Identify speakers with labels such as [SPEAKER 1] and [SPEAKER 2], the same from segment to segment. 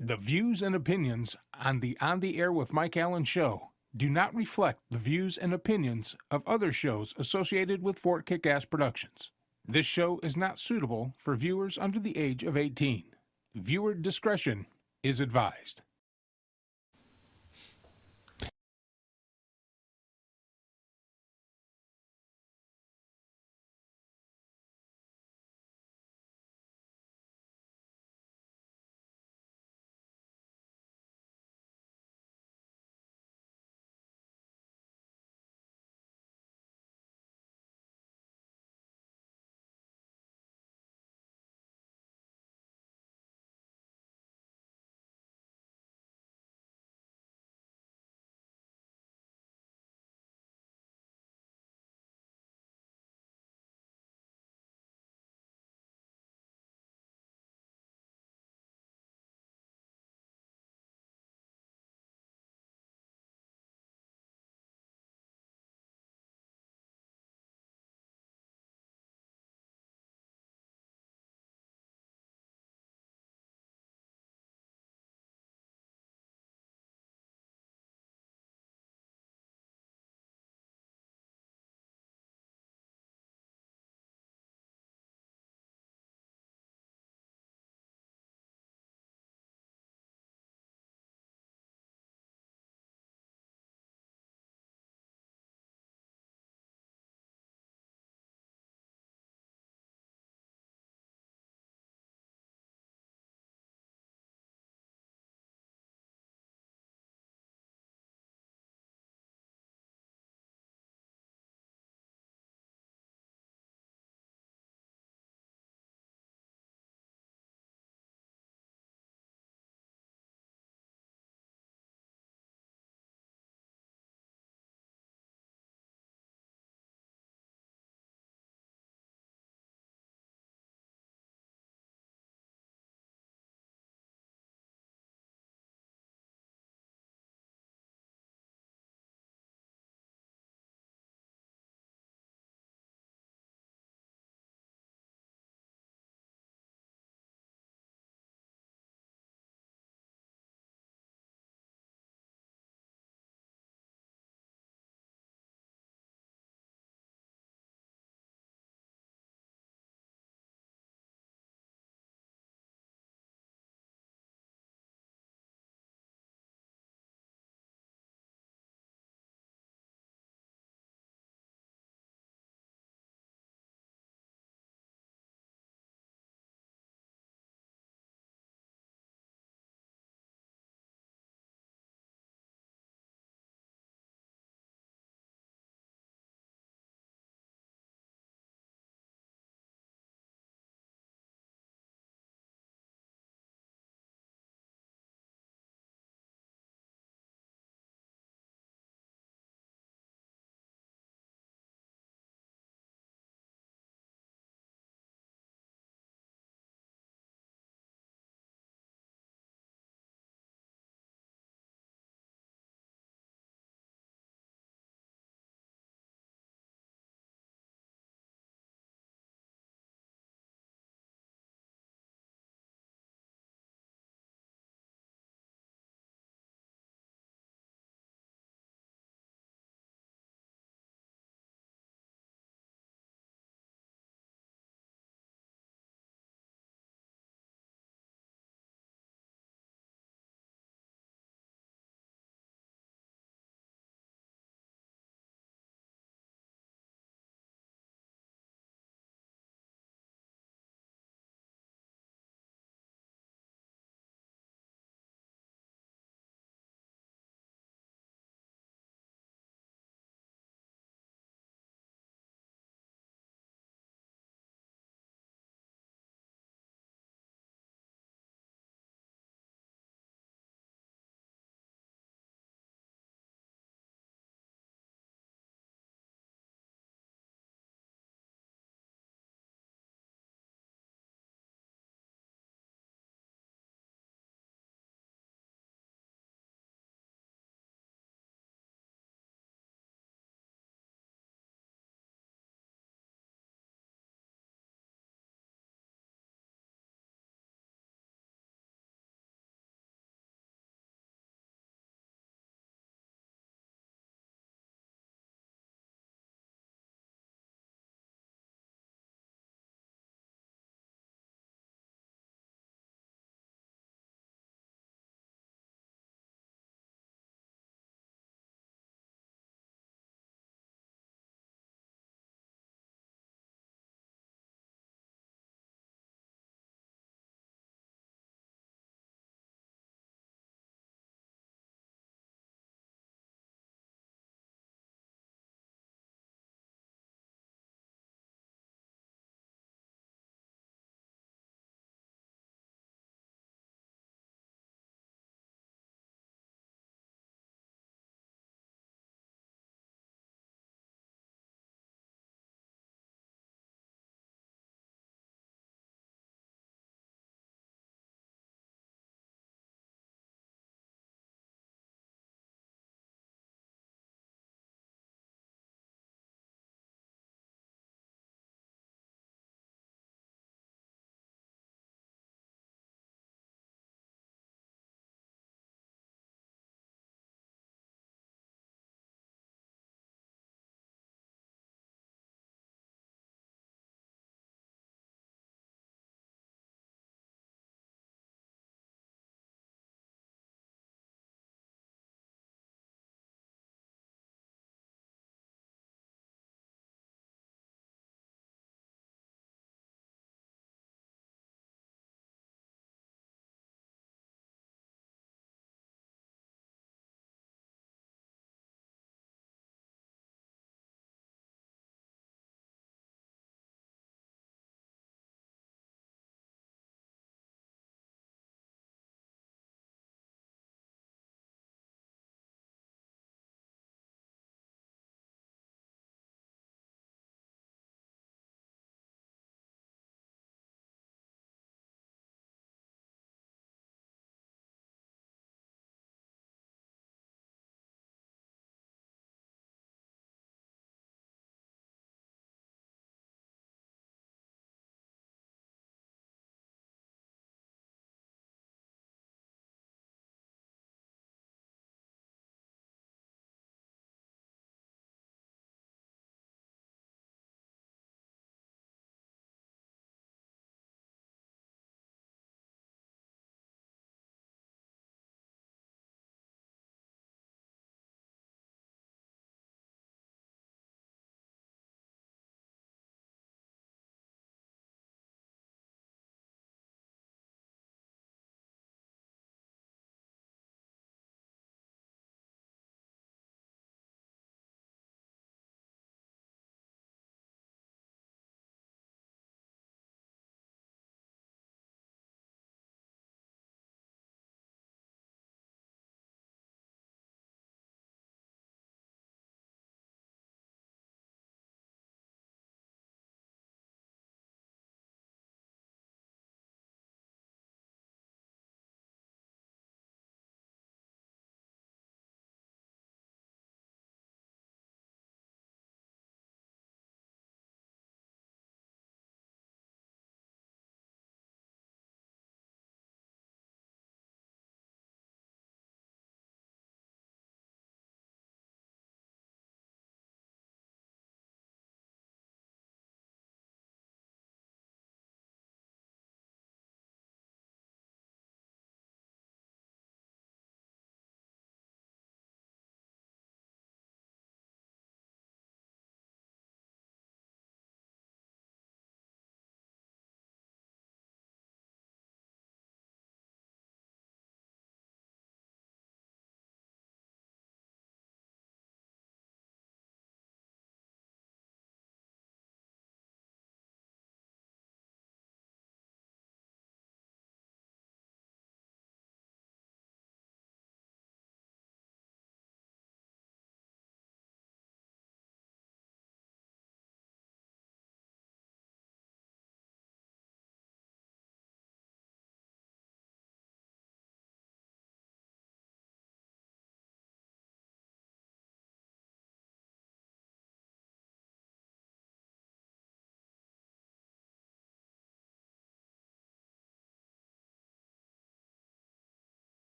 [SPEAKER 1] The views and opinions on the Air with Mike Allen show do not reflect the views and opinions of other shows associated with Fort Kick-Ass Productions. This show is not suitable for viewers under the age of 18. Viewer discretion is advised.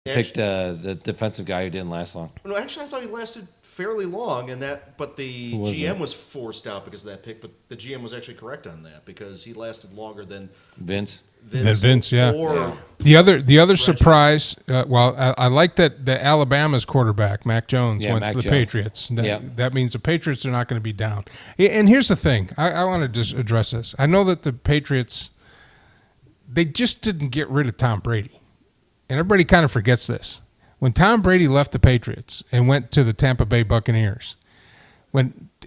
[SPEAKER 2] picked the defensive guy who didn't last long.
[SPEAKER 3] No, actually, I thought he lasted fairly long, but the GM was forced out because of that pick. But the GM was actually correct on that because he lasted longer than
[SPEAKER 2] Vince.
[SPEAKER 1] Yeah. The other surprise. I like that the Alabama's quarterback Mac Jones went to the Patriots. That means the Patriots are not going to be down. And here's the thing. I want to just address this. I know that the Patriots, they just didn't get rid of Tom Brady, and everybody kind of forgets this. When Tom Brady left the Patriots and went to the Tampa Bay Buccaneers,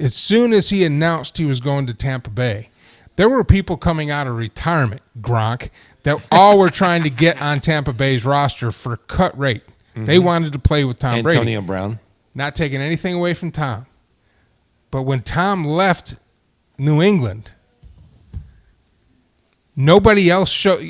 [SPEAKER 1] as soon as he announced he was going to Tampa Bay, there were people coming out of retirement, Gronk, that all were trying to get on Tampa Bay's roster for cut rate. Mm-hmm. They wanted to play with Tom Brady.
[SPEAKER 2] Antonio Brown.
[SPEAKER 1] Not taking anything away from Tom. But when Tom left New England, nobody else showed.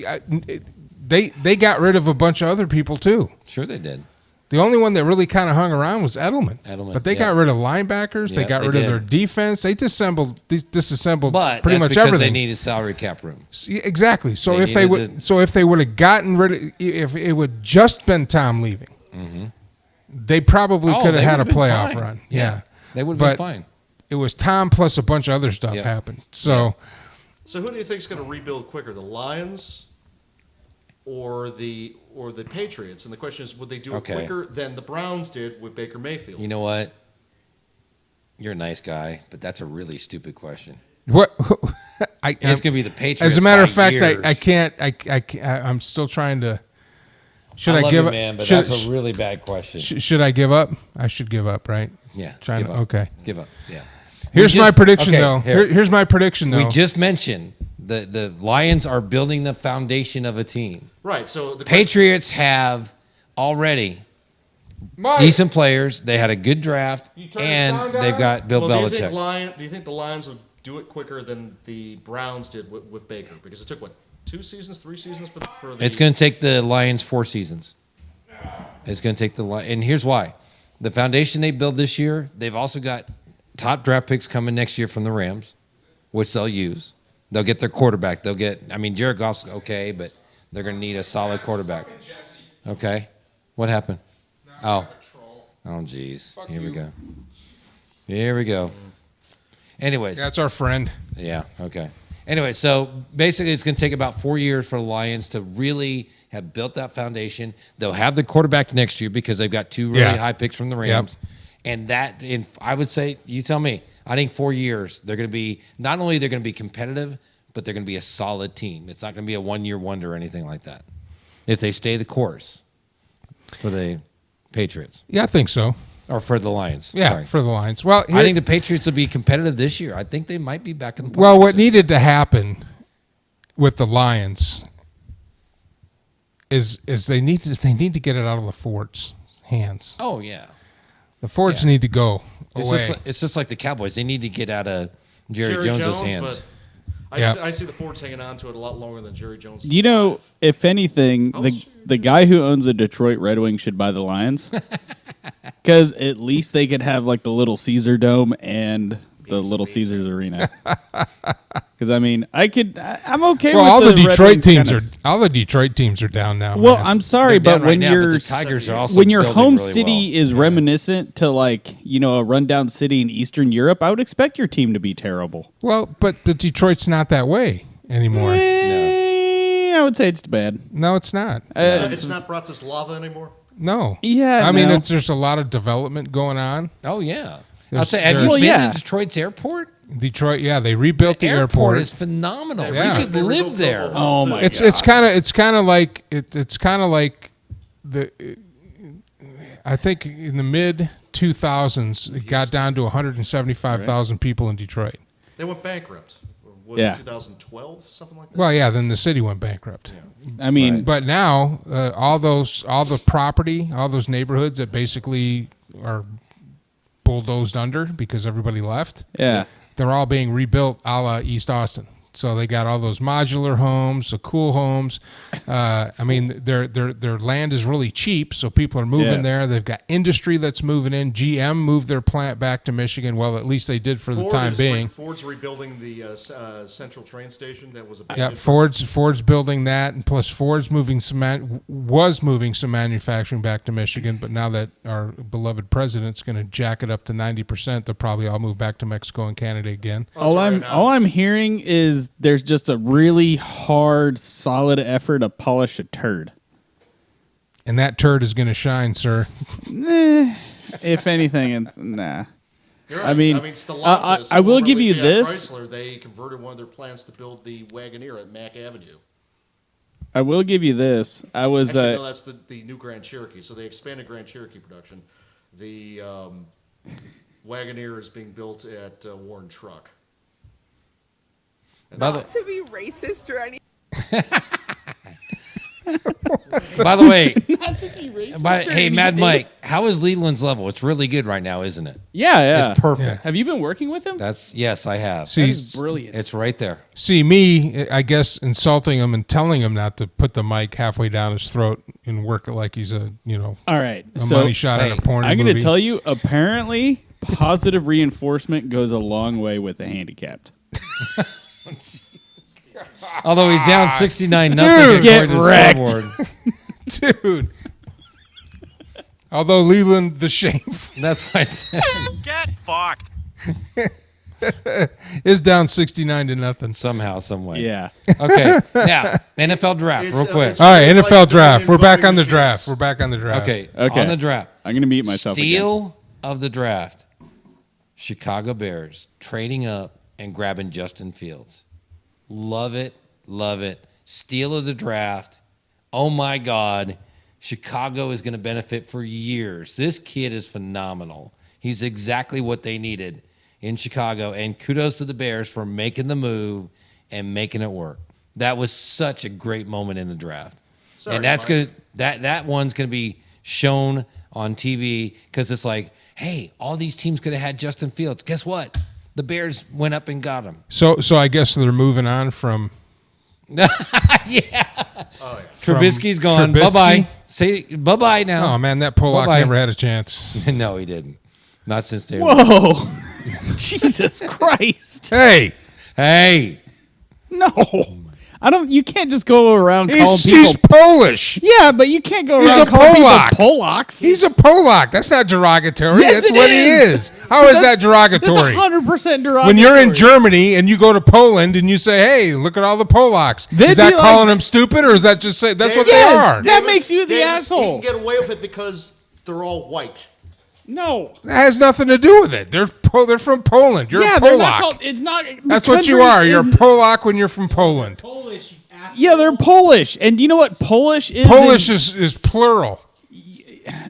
[SPEAKER 1] They got rid of a bunch of other people too.
[SPEAKER 2] Sure they did.
[SPEAKER 1] The only one that really kind of hung around was Edelman. But they got rid of linebackers. They got rid of their defense. They disassembled pretty much
[SPEAKER 2] because
[SPEAKER 1] everything.
[SPEAKER 2] They needed salary cap room.
[SPEAKER 1] Exactly. So if they would have gotten rid of, if it would just been Tom leaving, they probably could have had a playoff run. Yeah.
[SPEAKER 2] They would have been fine.
[SPEAKER 1] It was Tom plus a bunch of other stuff happened. So
[SPEAKER 3] who do you think is going to rebuild quicker, the Lions or the Patriots? And the question is, would they do it quicker than the Browns did with Baker Mayfield?
[SPEAKER 2] You know what? You're a nice guy, but that's a really stupid question.
[SPEAKER 1] What?
[SPEAKER 2] It's going to be the Patriots.
[SPEAKER 1] As a matter of fact, I can't. I'm still trying to. Should I give up?
[SPEAKER 2] Man, but that's a really bad question.
[SPEAKER 1] Should I give up? I should give up, right?
[SPEAKER 2] Yeah.
[SPEAKER 1] Okay.
[SPEAKER 2] Give up. Yeah.
[SPEAKER 1] Here's my prediction, though. Here's my prediction, though.
[SPEAKER 2] We just mentioned the Lions are building the foundation of a team.
[SPEAKER 3] Right. So the
[SPEAKER 2] Patriots have already decent players. They had a good draft, and they've got Bill Belichick.
[SPEAKER 3] Do you think the Lions would do it quicker than the Browns did with Baker? Because it took, 2 seasons, 3 seasons for the...
[SPEAKER 2] It's going to take the Lions 4 seasons. It's going to take and here's why. The foundation they build this year, they've also got top draft picks coming next year from the Rams, which they'll use. They'll get their quarterback. Jared Goff's okay, but they're going to need a solid quarterback. Okay. What happened? Oh, geez. Here we go. Anyways.
[SPEAKER 1] That's our friend.
[SPEAKER 2] Yeah, okay. Anyway, so basically it's going to take about 4 years for the Lions to really have built that foundation. They'll have the quarterback next year because they've got 2 really high picks from the Rams. Yep. And I would say, you tell me, I think 4 years, they're going to be, not only they're going to be competitive, but they're going to be a solid team. It's not going to be a 1-year wonder or anything like that. If they stay the course for the Patriots.
[SPEAKER 1] Yeah, I think so.
[SPEAKER 2] Or for the Lions.
[SPEAKER 1] Yeah,
[SPEAKER 2] sorry.
[SPEAKER 1] For the Lions. Well,
[SPEAKER 2] I think the Patriots will be competitive this year. I think they might be back in the playoffs.
[SPEAKER 1] Well, what needed to happen with the Lions is they need to get it out of the Fords' hands.
[SPEAKER 2] Oh, yeah.
[SPEAKER 1] The Fords need to go away.
[SPEAKER 2] It's just like the Cowboys. They need to get out of Jerry Jones' hands.
[SPEAKER 3] But I see the Fords hanging on to it a lot longer than Jerry Jones.
[SPEAKER 4] You know, if anything, the guy who owns the Detroit Red Wings should buy the Lions. Because at least they could have the Little Caesar Dome and the Little Caesars Arena. Because I'm okay with
[SPEAKER 1] all the Detroit teams all the Detroit teams are down now.
[SPEAKER 4] Well, man. I'm sorry, but when
[SPEAKER 2] the Tigers are also
[SPEAKER 4] when your home
[SPEAKER 2] really
[SPEAKER 4] city is reminiscent to a rundown city in Eastern Europe, I would expect your team to be terrible.
[SPEAKER 1] Well, but Detroit's not that way anymore.
[SPEAKER 4] No. I would say it's bad.
[SPEAKER 1] No, it's not.
[SPEAKER 3] It's not Bratislava anymore.
[SPEAKER 1] No.
[SPEAKER 4] Yeah.
[SPEAKER 1] I mean, there's a lot of development going on.
[SPEAKER 2] Oh yeah. I'll say, have you been to Detroit's airport?
[SPEAKER 1] Detroit, they rebuilt the airport.
[SPEAKER 2] Airport is phenomenal.
[SPEAKER 1] Yeah.
[SPEAKER 2] We could live there.
[SPEAKER 4] Oh my god!
[SPEAKER 1] It's kind of like I think in the mid 2000s it got down to 175,000 people in Detroit.
[SPEAKER 3] They went bankrupt. Was it 2012, something like that?
[SPEAKER 1] Well, yeah, then the city went bankrupt.
[SPEAKER 4] Yeah. I mean,
[SPEAKER 1] but now all the property, all those neighborhoods that basically are bulldozed under because everybody left.
[SPEAKER 4] Yeah.
[SPEAKER 1] They're all being rebuilt a la East Austin. So they got all those modular homes, the cool homes. I mean, their land is really cheap, so people are moving there. They've got industry that's moving in. GM moved their plant back to Michigan. Well, at least they did for the time being.
[SPEAKER 3] Ford's rebuilding the Central train station that was
[SPEAKER 1] abandoned. Yeah, Ford's building that, and plus Ford's moving was moving some manufacturing back to Michigan. But now that our beloved president's going to jack it up to 90%, they'll probably all move back to Mexico and Canada again.
[SPEAKER 4] All I'm hearing is there's just a really hard, solid effort to polish a turd.
[SPEAKER 1] And that turd is going to shine, sir.
[SPEAKER 4] If anything, it's nah.
[SPEAKER 3] Right.
[SPEAKER 4] I mean
[SPEAKER 3] Stellantis,
[SPEAKER 4] I will give you this.
[SPEAKER 3] Chrysler, they converted one of their plants to build the Wagoneer at Mack Avenue.
[SPEAKER 4] I will give you this.
[SPEAKER 3] Actually, no, that's the new Grand Cherokee. So they expanded Grand Cherokee production. The Wagoneer is being built at Warren Truck.
[SPEAKER 5] Not to be racist or anything.
[SPEAKER 2] By the way,
[SPEAKER 4] Not to be racist.
[SPEAKER 2] hey, Mad Mike, how is Leland's level? It's really good right now, isn't it?
[SPEAKER 4] Yeah.
[SPEAKER 2] It's perfect.
[SPEAKER 4] Yeah. Have you been working with him?
[SPEAKER 2] Yes, I have.
[SPEAKER 1] See,
[SPEAKER 4] that is brilliant.
[SPEAKER 2] It's right there.
[SPEAKER 1] See, me, I guess, insulting him and telling him not to put the mic halfway down his throat and work it like he's
[SPEAKER 4] All right.
[SPEAKER 1] a money shot at a porn
[SPEAKER 4] I'm
[SPEAKER 1] movie.
[SPEAKER 4] going to tell you, apparently, positive reinforcement goes a long way with the handicapped.
[SPEAKER 2] Although he's down 69-0.
[SPEAKER 1] Dude,
[SPEAKER 4] get wrecked.
[SPEAKER 1] Dude. Although Leland the shameful
[SPEAKER 2] That's what I said.
[SPEAKER 6] Get fucked.
[SPEAKER 1] is down 69-0.
[SPEAKER 2] Somehow, some way.
[SPEAKER 4] Yeah.
[SPEAKER 2] Okay. Now, NFL draft, real quick.
[SPEAKER 1] All right, NFL
[SPEAKER 3] like
[SPEAKER 1] draft. We're back on the
[SPEAKER 3] machines.
[SPEAKER 1] draft. We're back on the draft.
[SPEAKER 2] Okay.
[SPEAKER 4] Okay.
[SPEAKER 2] On the draft.
[SPEAKER 4] I'm going to mute myself
[SPEAKER 2] Steal of the draft. Chicago Bears trading up and grabbing Justin Fields. Love it. Love it. Steal of the draft. Oh, my God. Chicago is going to benefit for years. This kid is phenomenal. He's exactly what they needed in Chicago. And kudos to the Bears for making the move and making it work. That was such a great moment in the draft.
[SPEAKER 3] Sorry,
[SPEAKER 2] and that's
[SPEAKER 3] Mike.
[SPEAKER 2] that one's going to be shown on TV because it's like, hey, all these teams could have had Justin Fields. Guess what? The Bears went up and got him.
[SPEAKER 1] So I guess they're moving on from
[SPEAKER 2] Yeah.
[SPEAKER 3] Oh, yeah.
[SPEAKER 2] Trubisky's gone.
[SPEAKER 1] Trubisky?
[SPEAKER 2] Bye-bye. Say bye-bye now.
[SPEAKER 1] Oh, man, that Pollock
[SPEAKER 2] Bye-bye.
[SPEAKER 1] never had a chance.
[SPEAKER 2] No, he didn't. Not since day one.
[SPEAKER 4] Whoa. Jesus Christ.
[SPEAKER 1] Hey,
[SPEAKER 4] No. You can't just go around calling
[SPEAKER 1] he's
[SPEAKER 4] people.
[SPEAKER 1] Polish.
[SPEAKER 4] Yeah, but you can't go
[SPEAKER 1] He's
[SPEAKER 4] around
[SPEAKER 1] a
[SPEAKER 4] calling
[SPEAKER 1] Polak.
[SPEAKER 4] people Polacks.
[SPEAKER 1] He's a Polak. That's not derogatory.
[SPEAKER 4] Yes,
[SPEAKER 1] That's
[SPEAKER 4] it
[SPEAKER 1] what
[SPEAKER 4] is.
[SPEAKER 1] he is. How is that
[SPEAKER 4] That's
[SPEAKER 1] derogatory?
[SPEAKER 4] 100% derogatory.
[SPEAKER 1] When you're in Germany and you go to Poland and you say, "Hey, look at all the Polacks,"
[SPEAKER 4] They'd
[SPEAKER 1] is that
[SPEAKER 4] be like-
[SPEAKER 1] calling them stupid, or is that just say that's what
[SPEAKER 4] Yes.
[SPEAKER 1] they are?
[SPEAKER 4] That makes you the
[SPEAKER 3] Davis,
[SPEAKER 4] asshole.
[SPEAKER 3] He can get away with it because they're all white.
[SPEAKER 4] No.
[SPEAKER 1] That has nothing to do with it. They're from Poland. You're a
[SPEAKER 4] They're not
[SPEAKER 1] Polak.
[SPEAKER 4] called, it's not.
[SPEAKER 1] That's what you are. You're a Polak when you're from Poland.
[SPEAKER 4] Yeah, they're Polish. And you know what Polish is?
[SPEAKER 1] Polish is plural.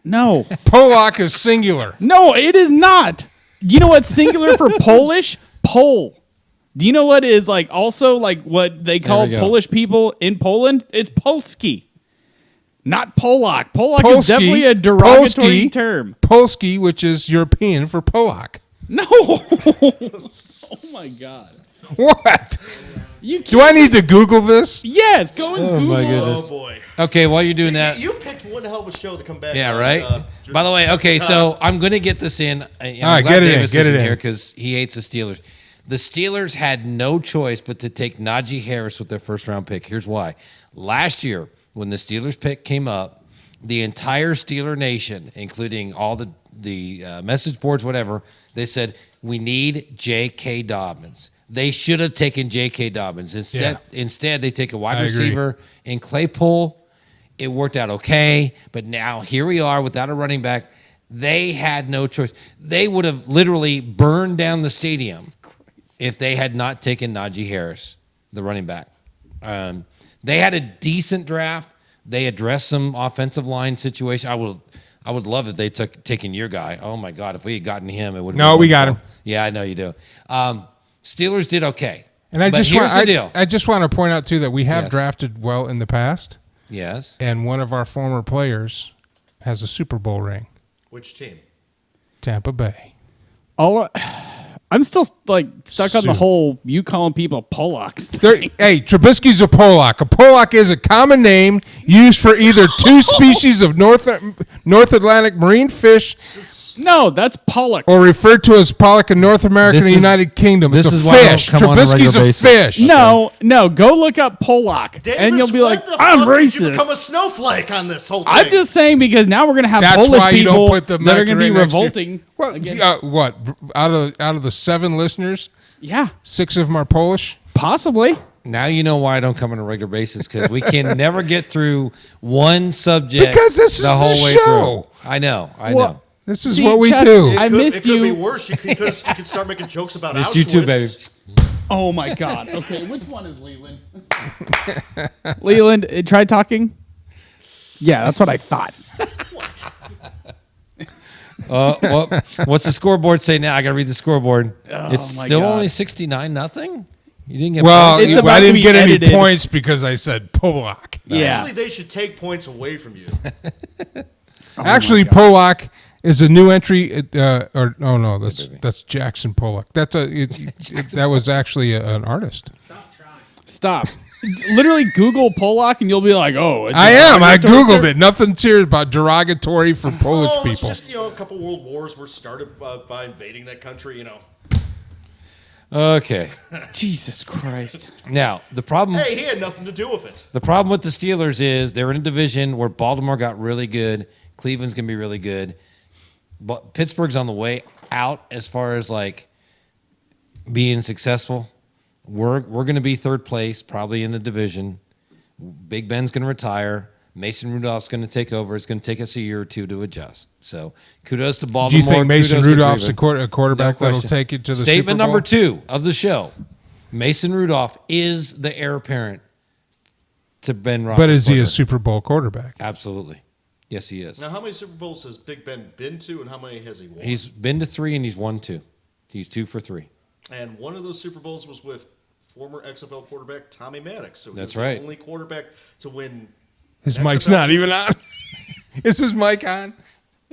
[SPEAKER 4] No.
[SPEAKER 1] Polak is singular.
[SPEAKER 4] No, it is not. You know what's singular for Polish? Pole. Do you know what is like also like what they call
[SPEAKER 2] we go.
[SPEAKER 4] Polish people in Poland? It's Polski. Not Polak. Polak
[SPEAKER 1] Polski,
[SPEAKER 4] is definitely a derogatory
[SPEAKER 1] Polski,
[SPEAKER 4] term.
[SPEAKER 1] Polski, which is European for Polak.
[SPEAKER 4] No. Oh my God.
[SPEAKER 1] What?
[SPEAKER 4] You
[SPEAKER 1] Do I need to Google this?
[SPEAKER 4] Yes, go and Google.
[SPEAKER 2] my goodness.
[SPEAKER 3] Oh, boy.
[SPEAKER 2] Okay, while you're doing that.
[SPEAKER 3] You picked one hell of a show to come back
[SPEAKER 2] Yeah,
[SPEAKER 3] on,
[SPEAKER 2] right? By the way, okay, so I'm going to get this in. All
[SPEAKER 1] right, get it in, get it in.
[SPEAKER 2] here because he hates the Steelers. The Steelers had no choice but to take Najee Harris with their first-round pick. Here's why. Last year, when the Steelers pick came up, the entire Steeler Nation, including all the message boards, whatever, they said, we need J.K. Dobbins. They should have taken J.K. Dobbins. Instead, they take a wide
[SPEAKER 1] I agree.
[SPEAKER 2] receiver in Claypool. It worked out okay, but now here we are without a running back. They had no choice. They would have literally burned down the stadium if they had not taken Najee Harris, the running back. They had a decent draft. They addressed some offensive line situation. I would love if they taken your guy. Oh my God, if we had gotten him, it would.
[SPEAKER 1] No, we got him.
[SPEAKER 2] Yeah, I know you do. Steelers did okay.
[SPEAKER 1] And I
[SPEAKER 2] But
[SPEAKER 1] just
[SPEAKER 2] here's
[SPEAKER 1] want,
[SPEAKER 2] the deal.
[SPEAKER 1] I just want to point out too that we have
[SPEAKER 2] Yes.
[SPEAKER 1] drafted well in the past,
[SPEAKER 2] Yes.
[SPEAKER 1] and one of our former players has a Super Bowl ring.
[SPEAKER 3] Which team?
[SPEAKER 1] Tampa Bay.
[SPEAKER 4] All I'm still like stuck on the
[SPEAKER 1] Soup.
[SPEAKER 4] whole you calling people Polacks thing.
[SPEAKER 1] Hey, Trubisky's a Polak. A Polak is a common name used for either two species of North Atlantic marine fish
[SPEAKER 4] No, that's Pollock.
[SPEAKER 1] or referred to as pollock in North America and the United Kingdom.
[SPEAKER 2] this
[SPEAKER 1] It's a
[SPEAKER 2] is why I don't
[SPEAKER 1] fish.
[SPEAKER 2] come on a
[SPEAKER 1] Trubisky's
[SPEAKER 2] regular
[SPEAKER 1] a
[SPEAKER 2] basis.
[SPEAKER 1] fish.
[SPEAKER 4] No, go look up Polak,
[SPEAKER 3] Davis,
[SPEAKER 4] and you'll be
[SPEAKER 3] when
[SPEAKER 4] like,
[SPEAKER 3] the
[SPEAKER 4] I'm
[SPEAKER 3] fuck did you become a
[SPEAKER 4] racist.
[SPEAKER 3] snowflake on this whole thing?
[SPEAKER 4] I'm just saying because now we're gonna have
[SPEAKER 1] That's
[SPEAKER 4] Polish
[SPEAKER 1] why you
[SPEAKER 4] people
[SPEAKER 1] don't put the
[SPEAKER 4] that are gonna be
[SPEAKER 1] macaroni next to you.
[SPEAKER 4] revolting.
[SPEAKER 1] Well,
[SPEAKER 4] against-
[SPEAKER 1] what? Out of the 7 listeners,
[SPEAKER 4] Yeah,
[SPEAKER 1] 6 of them are Polish.
[SPEAKER 4] possibly.
[SPEAKER 2] Now you know why I don't come on a regular basis because we can never get through one subject
[SPEAKER 1] Because this is
[SPEAKER 2] the whole
[SPEAKER 1] the
[SPEAKER 2] way
[SPEAKER 1] show.
[SPEAKER 2] through. I know.
[SPEAKER 4] Well,
[SPEAKER 1] This is
[SPEAKER 4] See,
[SPEAKER 1] what we
[SPEAKER 4] Chuck,
[SPEAKER 1] do.
[SPEAKER 4] I missed
[SPEAKER 3] It could be
[SPEAKER 4] you.
[SPEAKER 3] worse. You could start making jokes about
[SPEAKER 2] Missed
[SPEAKER 3] Auschwitz.
[SPEAKER 2] you too, baby.
[SPEAKER 4] Oh my God. Okay, which one is Leland? Leland, try talking. Yeah, that's what I thought.
[SPEAKER 2] Well, what's the scoreboard say now? I got to read the scoreboard. It's
[SPEAKER 4] my
[SPEAKER 2] still
[SPEAKER 4] God.
[SPEAKER 2] only 69-0. You didn't get
[SPEAKER 1] Well,
[SPEAKER 2] points?
[SPEAKER 4] It's about
[SPEAKER 1] I
[SPEAKER 4] to
[SPEAKER 1] didn't
[SPEAKER 4] be
[SPEAKER 1] get any
[SPEAKER 4] edited.
[SPEAKER 1] points because I said Polak.
[SPEAKER 4] Yeah.
[SPEAKER 3] Actually, they should take points away from you.
[SPEAKER 1] Actually, Polak is a new entry. That's Jackson Polak. That was actually an artist.
[SPEAKER 4] Stop. Literally Google Polak and you'll be like, oh. it's
[SPEAKER 1] I
[SPEAKER 4] a
[SPEAKER 1] am. I
[SPEAKER 4] derogatory
[SPEAKER 1] googled it. Nothing's here about derogatory for Polish
[SPEAKER 3] Oh, it's
[SPEAKER 1] people.
[SPEAKER 3] just a couple world wars were started by invading that country.
[SPEAKER 2] Okay.
[SPEAKER 4] Jesus Christ.
[SPEAKER 2] Now, the problem
[SPEAKER 3] Hey, he had nothing to do with it.
[SPEAKER 2] the problem with the Steelers is they're in a division where Baltimore got really good. Cleveland's going to be really good. But Pittsburgh's on the way out as far as like being successful. We're going to be third place, probably in the division. Big Ben's going to retire. Mason Rudolph's going to take over. It's going to take us a year or two to adjust. So kudos to
[SPEAKER 1] Do
[SPEAKER 2] Baltimore.
[SPEAKER 1] you think Mason
[SPEAKER 2] kudos to
[SPEAKER 1] Rudolph's a
[SPEAKER 2] Cleveland.
[SPEAKER 1] quarterback
[SPEAKER 2] No
[SPEAKER 1] that'll
[SPEAKER 2] question.
[SPEAKER 1] take you to the
[SPEAKER 2] Statement
[SPEAKER 1] Super Bowl?
[SPEAKER 2] number 2 of the show. Mason Rudolph is the heir apparent to Ben Roethlisberger.
[SPEAKER 1] But is he a Super Bowl quarterback?
[SPEAKER 2] Absolutely. Yes, he is.
[SPEAKER 3] Now, how many Super Bowls has Big Ben been to, and how many has he won?
[SPEAKER 2] He's been to 3 and he's won 2. He's 2 for 3.
[SPEAKER 3] And one of those Super Bowls was with former XFL quarterback Tommy Maddox. So he
[SPEAKER 2] That's
[SPEAKER 3] was
[SPEAKER 2] right.
[SPEAKER 3] the only quarterback to win.
[SPEAKER 1] His
[SPEAKER 3] an
[SPEAKER 1] mic's
[SPEAKER 3] XFL
[SPEAKER 1] not even on. Is his mic on?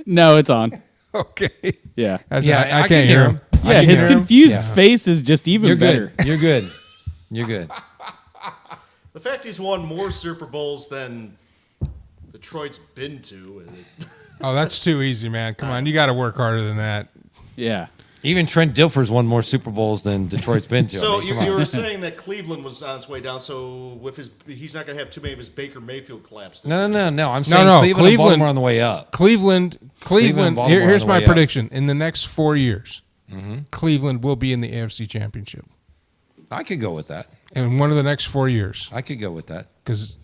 [SPEAKER 4] No, it's on.
[SPEAKER 1] Okay.
[SPEAKER 4] Yeah.
[SPEAKER 1] I can't hear him.
[SPEAKER 4] Yeah, his confused face is just even
[SPEAKER 2] You're
[SPEAKER 4] better.
[SPEAKER 2] good. You're good. You're good.
[SPEAKER 3] The fact he's won more Super Bowls than Detroit's been to.
[SPEAKER 1] Oh, that's too easy, man. Come on. You got to work harder than that.
[SPEAKER 4] Yeah.
[SPEAKER 2] Even Trent Dilfer's won more Super Bowls than Detroit's been to.
[SPEAKER 3] So
[SPEAKER 2] I mean,
[SPEAKER 3] you
[SPEAKER 2] come on.
[SPEAKER 3] were saying that Cleveland was on its way down. So he's not going to have too many of his Baker Mayfield collapse. this year.
[SPEAKER 2] No. I'm saying
[SPEAKER 1] no,
[SPEAKER 2] Cleveland and Baltimore on the way up.
[SPEAKER 1] Cleveland.
[SPEAKER 2] and Baltimore
[SPEAKER 1] Here's
[SPEAKER 2] on the
[SPEAKER 1] my
[SPEAKER 2] way up.
[SPEAKER 1] prediction. In the next 4 years, Cleveland will be in the AFC Championship.
[SPEAKER 2] I could go with that.
[SPEAKER 1] In one of the next 4 years.
[SPEAKER 2] I could go with that.
[SPEAKER 1] Because,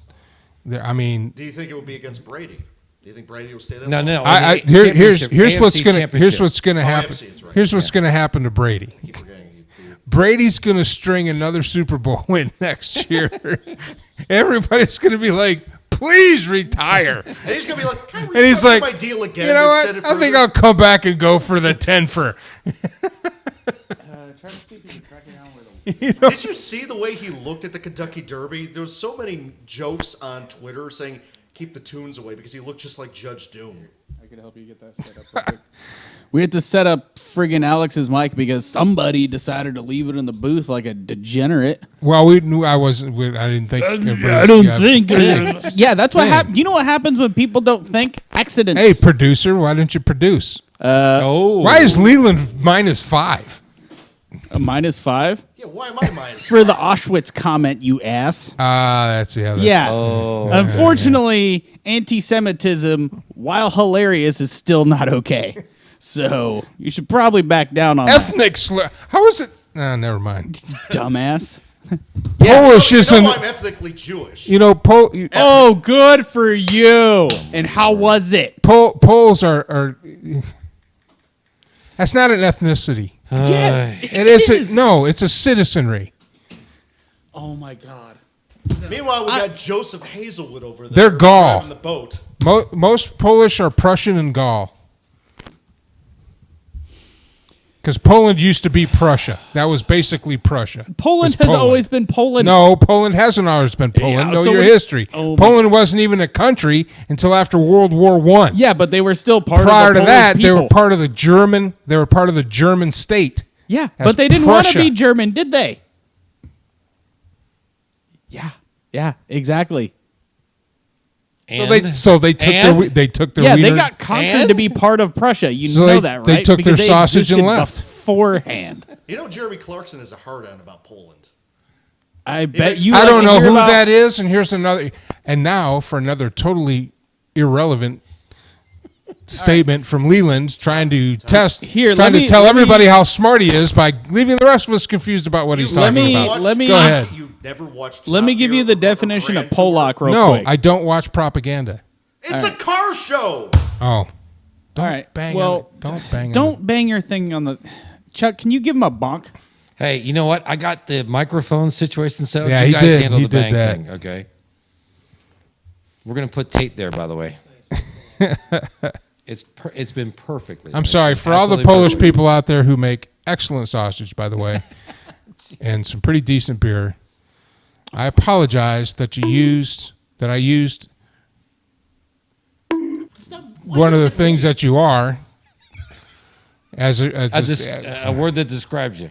[SPEAKER 3] Do you think it will be against Brady? Do you think Brady will stay there?
[SPEAKER 2] No.
[SPEAKER 1] here's
[SPEAKER 2] AFC
[SPEAKER 1] what's gonna
[SPEAKER 2] championship.
[SPEAKER 1] happen.
[SPEAKER 3] AFC is right.
[SPEAKER 1] Here's what's gonna happen to Brady.
[SPEAKER 3] Keep forgetting.
[SPEAKER 1] Brady's gonna string another Super Bowl win next year. Everybody's gonna be like, "Please retire."
[SPEAKER 3] And he's going to be like, "Can I
[SPEAKER 1] And he's
[SPEAKER 3] restructure
[SPEAKER 1] like,
[SPEAKER 3] my deal again?"
[SPEAKER 1] "You know what?
[SPEAKER 3] extend it
[SPEAKER 1] I think
[SPEAKER 3] further?"
[SPEAKER 1] I'll come back and go for the 10 for."
[SPEAKER 3] Did you see the way he looked at the Kentucky Derby? There was so many jokes on Twitter saying, "Keep the tunes away," because he looked just like Judge Doom.
[SPEAKER 4] I can help you get that set up real quick. We had to set up friggin' Alex's mic because somebody decided to leave it in the booth like a degenerate.
[SPEAKER 1] Well, I didn't think.
[SPEAKER 4] Yeah, that's what happens. You know what happens when people don't think? Accidents.
[SPEAKER 1] Hey, producer, why didn't you produce? Why is Leland -5?
[SPEAKER 4] A -5?
[SPEAKER 3] Yeah, why am I minus?
[SPEAKER 4] For the Auschwitz comment, you ass.
[SPEAKER 1] That's
[SPEAKER 4] Yeah. Unfortunately, anti-Semitism, while hilarious, is still not okay. So you should probably back down on that,
[SPEAKER 1] ethnic slur. How is it? Never mind.
[SPEAKER 4] dumbass.
[SPEAKER 1] Polish
[SPEAKER 3] You
[SPEAKER 1] isn't.
[SPEAKER 3] know I'm ethnically Jewish.
[SPEAKER 4] Oh, good for you. And how was it?
[SPEAKER 1] Poles are. That's not an ethnicity.
[SPEAKER 4] Yes,
[SPEAKER 1] It is. No, it's a citizenry.
[SPEAKER 4] Oh my God.
[SPEAKER 3] Meanwhile, we got Joseph Hazelwood over there.
[SPEAKER 1] They're Gaul.
[SPEAKER 3] driving the boat.
[SPEAKER 1] Most Polish are Prussian and Gaul. Because Poland used to be Prussia. That was basically Prussia.
[SPEAKER 4] Poland
[SPEAKER 1] It's
[SPEAKER 4] has always been Poland.
[SPEAKER 1] No, Poland hasn't always been Poland.
[SPEAKER 4] Yeah,
[SPEAKER 1] Know
[SPEAKER 4] so
[SPEAKER 1] your
[SPEAKER 4] we-
[SPEAKER 1] history.
[SPEAKER 4] Oh,
[SPEAKER 1] Poland wasn't even a country until after World War I.
[SPEAKER 4] Yeah, but they were still part
[SPEAKER 1] Prior
[SPEAKER 4] of the
[SPEAKER 1] to
[SPEAKER 4] Polish
[SPEAKER 1] that,
[SPEAKER 4] people.
[SPEAKER 1] they were part of the German. They were part of the German state.
[SPEAKER 4] Yeah,
[SPEAKER 1] as
[SPEAKER 4] but they didn't want to
[SPEAKER 1] Prussia.
[SPEAKER 4] be German, did they? Yeah, exactly.
[SPEAKER 2] And,
[SPEAKER 1] So they took
[SPEAKER 2] and?
[SPEAKER 1] they took their
[SPEAKER 4] Yeah,
[SPEAKER 1] wiener.
[SPEAKER 4] they got conquered
[SPEAKER 2] And?
[SPEAKER 4] to be part of Prussia. You
[SPEAKER 1] So
[SPEAKER 4] know
[SPEAKER 1] they-
[SPEAKER 4] that, right?
[SPEAKER 1] they took their
[SPEAKER 4] Because
[SPEAKER 1] sausage and
[SPEAKER 4] existed
[SPEAKER 1] left.
[SPEAKER 4] beforehand.
[SPEAKER 3] You know, Jeremy Clarkson is a hard-on about Poland.
[SPEAKER 4] I bet
[SPEAKER 3] makes-
[SPEAKER 4] you.
[SPEAKER 1] I
[SPEAKER 4] like
[SPEAKER 1] don't
[SPEAKER 4] to
[SPEAKER 1] know
[SPEAKER 4] hear
[SPEAKER 1] who
[SPEAKER 4] about-
[SPEAKER 1] that is, and here's another. And now for another totally irrelevant statement from Leland, trying to test,
[SPEAKER 4] Here,
[SPEAKER 1] trying
[SPEAKER 4] let
[SPEAKER 1] to
[SPEAKER 4] me-
[SPEAKER 1] tell
[SPEAKER 4] let me-
[SPEAKER 1] everybody how smart he is by leaving the rest of us confused about what he's
[SPEAKER 4] Let
[SPEAKER 1] talking
[SPEAKER 4] me-
[SPEAKER 1] about.
[SPEAKER 4] let me-
[SPEAKER 1] Go ahead.
[SPEAKER 3] You never watched.
[SPEAKER 4] Let me
[SPEAKER 3] Top
[SPEAKER 4] give
[SPEAKER 3] Gear
[SPEAKER 4] you the
[SPEAKER 3] or
[SPEAKER 4] definition of
[SPEAKER 3] Grand Tour?
[SPEAKER 4] Polak real
[SPEAKER 1] No,
[SPEAKER 4] quick.
[SPEAKER 1] I don't watch propaganda.
[SPEAKER 3] It's a car show.
[SPEAKER 1] Oh,
[SPEAKER 4] All right.
[SPEAKER 1] bang
[SPEAKER 4] well,
[SPEAKER 1] on it. Don't bang. on
[SPEAKER 4] don't bang your thing on the. Chuck, can you give him a bonk?
[SPEAKER 2] hey, you know what? I got the microphone situation set up.
[SPEAKER 1] Yeah,
[SPEAKER 2] you
[SPEAKER 1] he
[SPEAKER 2] guys
[SPEAKER 1] did.
[SPEAKER 2] handle
[SPEAKER 1] He
[SPEAKER 2] the
[SPEAKER 1] did
[SPEAKER 2] bang
[SPEAKER 1] that.
[SPEAKER 2] thing, okay? We're going to put tape there, by the way. It's been perfectly.
[SPEAKER 1] I'm sorry for all the
[SPEAKER 2] Absolutely
[SPEAKER 1] Polish
[SPEAKER 2] perfect.
[SPEAKER 1] people out there who make excellent sausage, by the way, and some pretty decent beer. I apologize that I used one of the things that you are as
[SPEAKER 2] A word that describes you.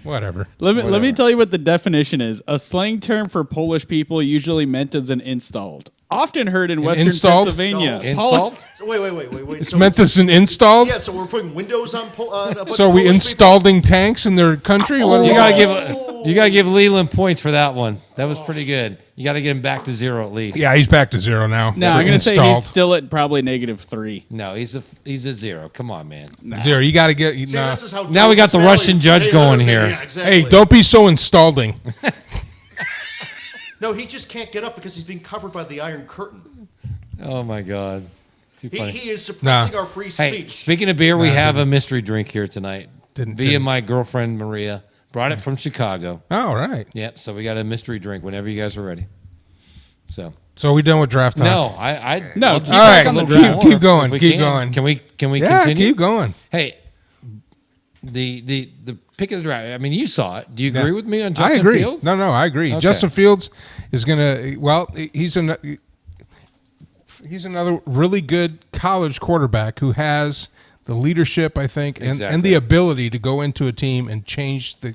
[SPEAKER 1] whatever.
[SPEAKER 4] Let me
[SPEAKER 2] Whatever.
[SPEAKER 4] tell you what the definition is. A slang term for Polish people usually meant as an installed. Often heard in Western
[SPEAKER 1] installed?
[SPEAKER 4] Pennsylvania.
[SPEAKER 2] Installed?
[SPEAKER 3] So wait.
[SPEAKER 1] It's
[SPEAKER 3] So
[SPEAKER 1] meant as an installed.
[SPEAKER 3] Yeah, so we're putting windows on. A bunch
[SPEAKER 1] So
[SPEAKER 3] of
[SPEAKER 1] are we
[SPEAKER 3] Polish
[SPEAKER 1] installing tanks in their country? What do
[SPEAKER 2] You
[SPEAKER 1] we-
[SPEAKER 2] gotta give Leland points for that one. That was pretty good. You gotta get him back to 0 at least.
[SPEAKER 1] Yeah, he's back to 0 now.
[SPEAKER 4] No,
[SPEAKER 1] For
[SPEAKER 4] I'm going to say
[SPEAKER 1] installed.
[SPEAKER 4] he's still at probably -3.
[SPEAKER 2] No, he's a 0. Come on, man.
[SPEAKER 1] 0. You got to get.
[SPEAKER 3] people. See,
[SPEAKER 1] no.
[SPEAKER 3] this is how
[SPEAKER 2] Now we got the
[SPEAKER 3] Valley-
[SPEAKER 2] Russian judge
[SPEAKER 3] Hey,
[SPEAKER 2] going
[SPEAKER 3] hey,
[SPEAKER 2] here.
[SPEAKER 3] yeah, exactly.
[SPEAKER 1] Hey, don't be so installing.
[SPEAKER 3] No, he just can't get up because he's being covered by the Iron Curtain.
[SPEAKER 2] Oh my God. Too funny.
[SPEAKER 3] He is suppressing
[SPEAKER 1] Nah.
[SPEAKER 3] our free
[SPEAKER 2] Hey,
[SPEAKER 3] speech.
[SPEAKER 2] speaking of beer, we have a mystery drink here tonight.
[SPEAKER 1] Didn't-
[SPEAKER 2] Via
[SPEAKER 1] didn't.
[SPEAKER 2] my girlfriend Maria. Brought it from Chicago.
[SPEAKER 1] All right.
[SPEAKER 2] Yep. So we got a mystery drink whenever you guys are ready. So
[SPEAKER 1] So are we done with draft time?
[SPEAKER 2] no, I
[SPEAKER 4] No,
[SPEAKER 2] love
[SPEAKER 4] keep
[SPEAKER 2] to
[SPEAKER 1] All
[SPEAKER 2] talk
[SPEAKER 1] right.
[SPEAKER 2] a little
[SPEAKER 1] Keep-
[SPEAKER 2] bit more
[SPEAKER 1] keep
[SPEAKER 2] if
[SPEAKER 1] going,
[SPEAKER 2] we
[SPEAKER 1] keep
[SPEAKER 2] can.
[SPEAKER 1] going.
[SPEAKER 2] Can we
[SPEAKER 1] Yeah,
[SPEAKER 2] continue?
[SPEAKER 1] keep going.
[SPEAKER 2] Hey, the pick of the draft. I mean, you saw it. Do you agree with me on Justin
[SPEAKER 1] I agree.
[SPEAKER 2] Fields?
[SPEAKER 1] No, I agree.
[SPEAKER 2] Okay.
[SPEAKER 1] Justin Fields is going to. Well, he's another really good college quarterback who has the leadership, I think, and
[SPEAKER 2] Exactly.
[SPEAKER 1] the ability to go into a team and change the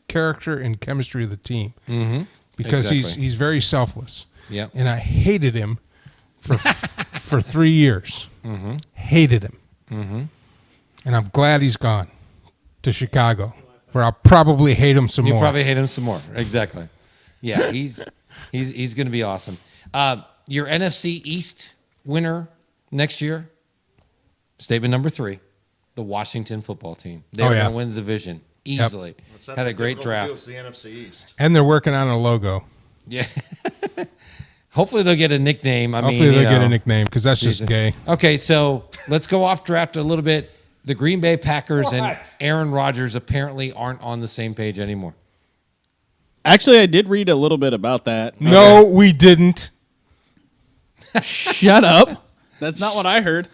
[SPEAKER 1] character and chemistry of the team. Mm-hmm. Because
[SPEAKER 2] Exactly.
[SPEAKER 1] he's very selfless.
[SPEAKER 2] Yep.
[SPEAKER 1] And I hated him for 3 years.
[SPEAKER 2] Mm-hmm.
[SPEAKER 1] Hated him. Mm-hmm. And I'm glad he's gone to Chicago, where I'll probably hate him some
[SPEAKER 2] You
[SPEAKER 1] more.
[SPEAKER 2] probably hate him some more. Exactly. Yeah, he's going to be awesome. Your NFC East winner next year. Statement number 3: the Washington football team. They're going to win the division easily.
[SPEAKER 3] It's not
[SPEAKER 2] Had a
[SPEAKER 3] that
[SPEAKER 2] great
[SPEAKER 3] difficult to do.
[SPEAKER 2] draft.
[SPEAKER 3] It's the NFC East.
[SPEAKER 1] And they're working on a logo.
[SPEAKER 2] Yeah. Hopefully they'll get a nickname.
[SPEAKER 1] Hopefully they'll get a nickname because that's just
[SPEAKER 2] Jesus.
[SPEAKER 1] gay.
[SPEAKER 2] Okay, so let's go off draft a little bit. The Green Bay Packers and Aaron Rodgers apparently aren't on the same page anymore.
[SPEAKER 4] Actually, I did read a little bit about that.
[SPEAKER 1] No, we didn't.
[SPEAKER 4] Shut up. That's not what I heard.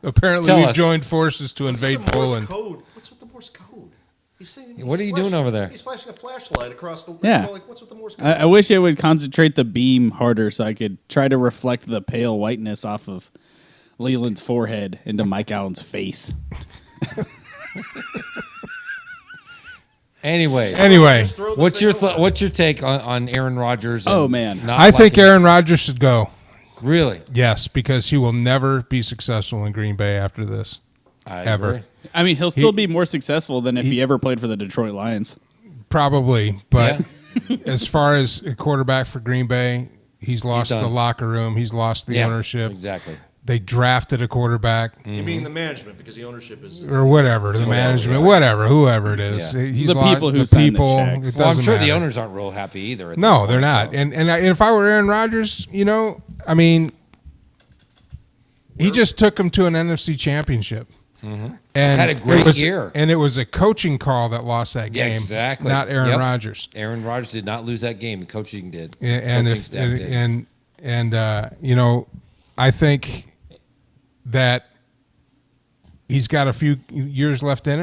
[SPEAKER 1] Apparently,
[SPEAKER 2] Tell
[SPEAKER 1] we've
[SPEAKER 2] us.
[SPEAKER 1] joined forces to invade
[SPEAKER 3] What's the Morse
[SPEAKER 1] Poland.
[SPEAKER 3] code? What's with the Morse code? He's saying,
[SPEAKER 2] What are you doing over there?
[SPEAKER 3] He's flashing a flashlight across the.
[SPEAKER 4] Yeah.
[SPEAKER 3] Like, what's with the Morse code?
[SPEAKER 4] I wish it would concentrate the beam harder so I could try to reflect the pale whiteness off of Leland's forehead into Mike Allen's face.
[SPEAKER 2] Anyway,
[SPEAKER 3] Just throw the
[SPEAKER 2] what's
[SPEAKER 3] thing
[SPEAKER 2] your
[SPEAKER 3] over.
[SPEAKER 2] what's your take on Aaron Rodgers? and
[SPEAKER 4] Oh, man.
[SPEAKER 2] not
[SPEAKER 1] I think
[SPEAKER 2] liking-
[SPEAKER 1] Aaron Rodgers should go.
[SPEAKER 2] Really,
[SPEAKER 1] Yes, because he will never be successful in Green Bay after this.
[SPEAKER 2] I
[SPEAKER 1] Ever.
[SPEAKER 2] agree.
[SPEAKER 4] I mean, he'll still be more successful than if he ever played for the Detroit Lions.
[SPEAKER 1] Probably, but as far as a quarterback for Green Bay, he's lost
[SPEAKER 2] done.
[SPEAKER 1] the locker room. He's lost the
[SPEAKER 2] Yeah,
[SPEAKER 1] ownership.
[SPEAKER 2] exactly.
[SPEAKER 1] They drafted a quarterback
[SPEAKER 3] You mean the management because the ownership is.
[SPEAKER 1] or whatever, the management, whatever, whoever it is.
[SPEAKER 2] Yeah.
[SPEAKER 1] He's
[SPEAKER 4] The
[SPEAKER 1] lost
[SPEAKER 4] people who
[SPEAKER 1] the
[SPEAKER 4] sign the
[SPEAKER 1] people.
[SPEAKER 4] checks.
[SPEAKER 1] It
[SPEAKER 2] Well, I'm
[SPEAKER 1] doesn't
[SPEAKER 2] sure the
[SPEAKER 1] matter.
[SPEAKER 2] owners aren't real happy either. At this
[SPEAKER 1] No,
[SPEAKER 2] point,
[SPEAKER 1] they're not.
[SPEAKER 2] so-
[SPEAKER 1] And if I were Aaron Rodgers, I mean, he just took him to an NFC championship. And
[SPEAKER 2] Had a great
[SPEAKER 1] it was,
[SPEAKER 2] year.
[SPEAKER 1] And it was a coaching call that lost that
[SPEAKER 2] Yeah,
[SPEAKER 1] game.
[SPEAKER 2] exactly.
[SPEAKER 1] Not Aaron
[SPEAKER 2] Yep.
[SPEAKER 1] Rodgers.
[SPEAKER 2] Aaron Rodgers did not lose that game. Coaching did.
[SPEAKER 1] And
[SPEAKER 2] Coaching
[SPEAKER 1] if
[SPEAKER 2] staff did.
[SPEAKER 1] I think that he's got a few years left in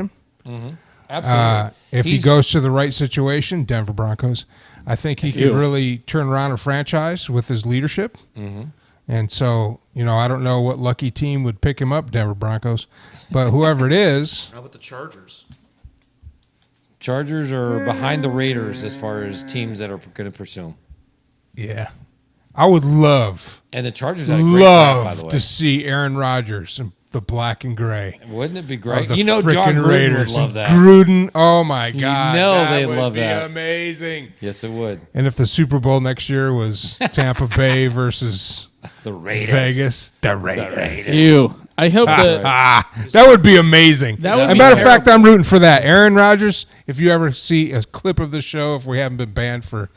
[SPEAKER 1] him.
[SPEAKER 2] Absolutely.
[SPEAKER 1] If he
[SPEAKER 2] He's-
[SPEAKER 1] goes to the right situation, Denver Broncos, I think he could really turn around a franchise with his leadership. Mm-hmm. And so, I don't know what lucky team would pick him up, Denver Broncos, but whoever it is,
[SPEAKER 3] How about the Chargers?
[SPEAKER 2] Chargers are behind the Raiders as far as teams that are going to pursue them.
[SPEAKER 1] Yeah. I would love
[SPEAKER 2] And the Chargers had a great draft, by the way.
[SPEAKER 1] to see Aaron Rodgers in the black and gray.
[SPEAKER 2] Wouldn't it be
[SPEAKER 1] Of
[SPEAKER 2] great?
[SPEAKER 1] the
[SPEAKER 2] You know, John
[SPEAKER 1] frickin'
[SPEAKER 2] Gruden
[SPEAKER 1] Raiders.
[SPEAKER 2] would love that.
[SPEAKER 1] Gruden, oh my God.
[SPEAKER 2] know
[SPEAKER 1] that
[SPEAKER 2] they'd
[SPEAKER 1] would
[SPEAKER 2] love
[SPEAKER 1] be
[SPEAKER 2] that.
[SPEAKER 1] amazing.
[SPEAKER 2] Yes, it would.
[SPEAKER 1] And if the Super Bowl next year was Tampa Bay versus
[SPEAKER 2] The Raiders.
[SPEAKER 1] Vegas, the Raiders.
[SPEAKER 4] Ew. I hope that.
[SPEAKER 1] That would be amazing.
[SPEAKER 4] That would
[SPEAKER 1] As a
[SPEAKER 4] be
[SPEAKER 1] matter of fact, I'm rooting for that. Aaron Rodgers, if you ever see a clip of the show, if we haven't been banned for,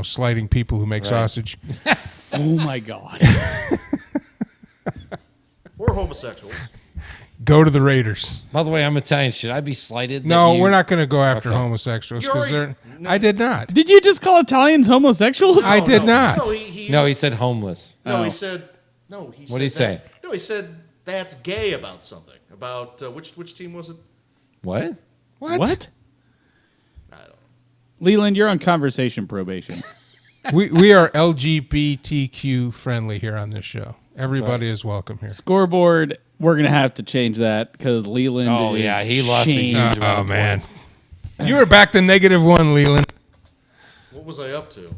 [SPEAKER 1] slighting people who make sausage.
[SPEAKER 4] Oh my God.
[SPEAKER 3] Or homosexuals.
[SPEAKER 1] Go to the Raiders.
[SPEAKER 2] By the way, I'm Italian. Should I be slighted?
[SPEAKER 1] No,
[SPEAKER 2] that you-
[SPEAKER 1] we're not going to go after
[SPEAKER 2] Okay.
[SPEAKER 1] homosexuals
[SPEAKER 3] You
[SPEAKER 1] because
[SPEAKER 3] already-
[SPEAKER 1] I did not.
[SPEAKER 4] Did you just call Italians homosexuals?
[SPEAKER 1] I did not.
[SPEAKER 3] No, he
[SPEAKER 2] No, he said homeless.
[SPEAKER 3] No,
[SPEAKER 4] Oh.
[SPEAKER 3] he said. No, he.
[SPEAKER 2] What did he
[SPEAKER 3] said
[SPEAKER 2] say?
[SPEAKER 3] that- No, he said that's gay about something. About which team was it?
[SPEAKER 2] What?
[SPEAKER 4] What?
[SPEAKER 3] I don't know.
[SPEAKER 4] Leland, you're on conversation probation.
[SPEAKER 1] We are LGBTQ friendly here on this show. Everybody is welcome here.
[SPEAKER 4] Scoreboard, we're going to have to change that because Leland
[SPEAKER 2] Oh,
[SPEAKER 4] is
[SPEAKER 2] yeah, he lost a huge
[SPEAKER 4] shamed.
[SPEAKER 2] amount
[SPEAKER 1] Oh
[SPEAKER 2] of
[SPEAKER 1] man,
[SPEAKER 2] points.
[SPEAKER 1] you were back to -1, Leland.
[SPEAKER 3] What was I up to?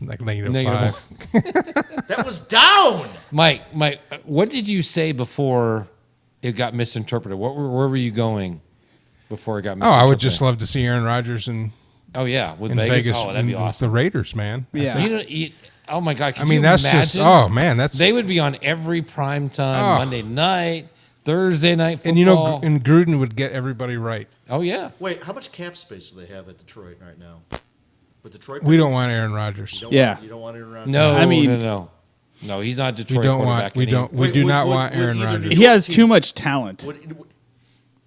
[SPEAKER 1] Like
[SPEAKER 2] Negative
[SPEAKER 1] -5.
[SPEAKER 3] That was down.
[SPEAKER 2] Mike, what did you say before it got misinterpreted? Where were you going before it got
[SPEAKER 1] Oh,
[SPEAKER 2] misinterpreted?
[SPEAKER 1] I would just love to see Aaron Rodgers in
[SPEAKER 2] Oh, yeah, with
[SPEAKER 1] Vegas.
[SPEAKER 2] Vegas. Oh, that'd be
[SPEAKER 1] with
[SPEAKER 2] awesome.
[SPEAKER 1] the Raiders, man.
[SPEAKER 4] Yeah.
[SPEAKER 2] Oh, my God.
[SPEAKER 1] I mean, that's just.
[SPEAKER 2] imagine?
[SPEAKER 1] Oh man, that's.
[SPEAKER 2] They would be on every prime time,
[SPEAKER 1] Oh.
[SPEAKER 2] Monday night, Thursday night football.
[SPEAKER 1] and you know, and Gruden would get everybody right.
[SPEAKER 2] Oh, yeah.
[SPEAKER 3] Wait, how much cap space do they have at Detroit right now? But Detroit.
[SPEAKER 1] We don't want Aaron Rodgers.
[SPEAKER 3] You don't
[SPEAKER 4] Yeah.
[SPEAKER 3] Want, you don't want it around.
[SPEAKER 2] No,
[SPEAKER 4] I mean-
[SPEAKER 2] no, he's not
[SPEAKER 1] We
[SPEAKER 2] Detroit
[SPEAKER 1] don't
[SPEAKER 2] quarterback.
[SPEAKER 1] want. We
[SPEAKER 2] and he-
[SPEAKER 1] don't. We
[SPEAKER 3] Wait,
[SPEAKER 1] do
[SPEAKER 3] would-
[SPEAKER 1] not
[SPEAKER 3] would-
[SPEAKER 1] want
[SPEAKER 3] would
[SPEAKER 1] Aaron
[SPEAKER 3] either
[SPEAKER 1] Rodgers.
[SPEAKER 3] New
[SPEAKER 4] He
[SPEAKER 3] York
[SPEAKER 4] has
[SPEAKER 3] team-
[SPEAKER 4] too much talent
[SPEAKER 3] Would,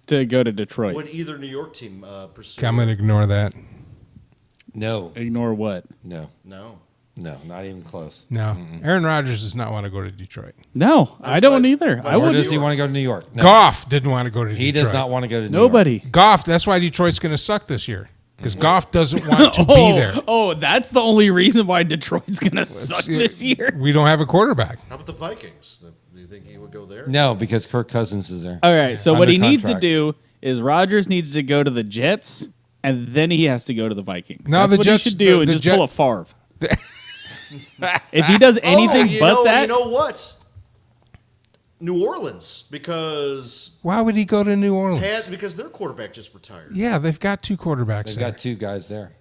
[SPEAKER 4] to go to Detroit.
[SPEAKER 3] would either New York team pursue?
[SPEAKER 1] Okay, I'm going to ignore that.
[SPEAKER 2] No,
[SPEAKER 4] Ignore what?
[SPEAKER 2] no,
[SPEAKER 3] No.
[SPEAKER 2] not even close.
[SPEAKER 1] No, Aaron Rodgers does not want to go to Detroit.
[SPEAKER 4] No, I
[SPEAKER 3] That's
[SPEAKER 4] don't
[SPEAKER 3] why-
[SPEAKER 4] either.
[SPEAKER 3] that's
[SPEAKER 4] I
[SPEAKER 3] why
[SPEAKER 2] Or
[SPEAKER 4] would.
[SPEAKER 2] does he
[SPEAKER 3] York.
[SPEAKER 2] want to go to New York? No.
[SPEAKER 1] Goff didn't want to go to Detroit.
[SPEAKER 2] He does not want to go to New
[SPEAKER 4] Nobody.
[SPEAKER 2] York.
[SPEAKER 1] Goff. That's why Detroit's going to suck this year because Goff doesn't want to be there.
[SPEAKER 4] Oh, that's the only reason why Detroit's gonna suck this year.
[SPEAKER 1] We don't have a quarterback.
[SPEAKER 3] How about the Vikings? Do you think he would go there?
[SPEAKER 2] No, because Kirk Cousins is there.
[SPEAKER 4] All right, so what
[SPEAKER 2] Under
[SPEAKER 4] he needs to
[SPEAKER 2] contract.
[SPEAKER 4] do is Rodgers needs to go to the Jets, and then he has to go to the Vikings.
[SPEAKER 1] No,
[SPEAKER 4] That's
[SPEAKER 1] the
[SPEAKER 4] what
[SPEAKER 1] Jets-
[SPEAKER 4] he should do,
[SPEAKER 1] the
[SPEAKER 4] and just
[SPEAKER 1] Jet-
[SPEAKER 4] pull a Favre. If he does anything
[SPEAKER 3] you
[SPEAKER 4] but
[SPEAKER 3] know,
[SPEAKER 4] that,
[SPEAKER 3] You know what? New Orleans, because
[SPEAKER 1] Why would he go to New Orleans?
[SPEAKER 3] because their quarterback just retired.
[SPEAKER 1] Yeah, they've got two quarterbacks
[SPEAKER 2] They've
[SPEAKER 1] there.
[SPEAKER 2] got two guys there.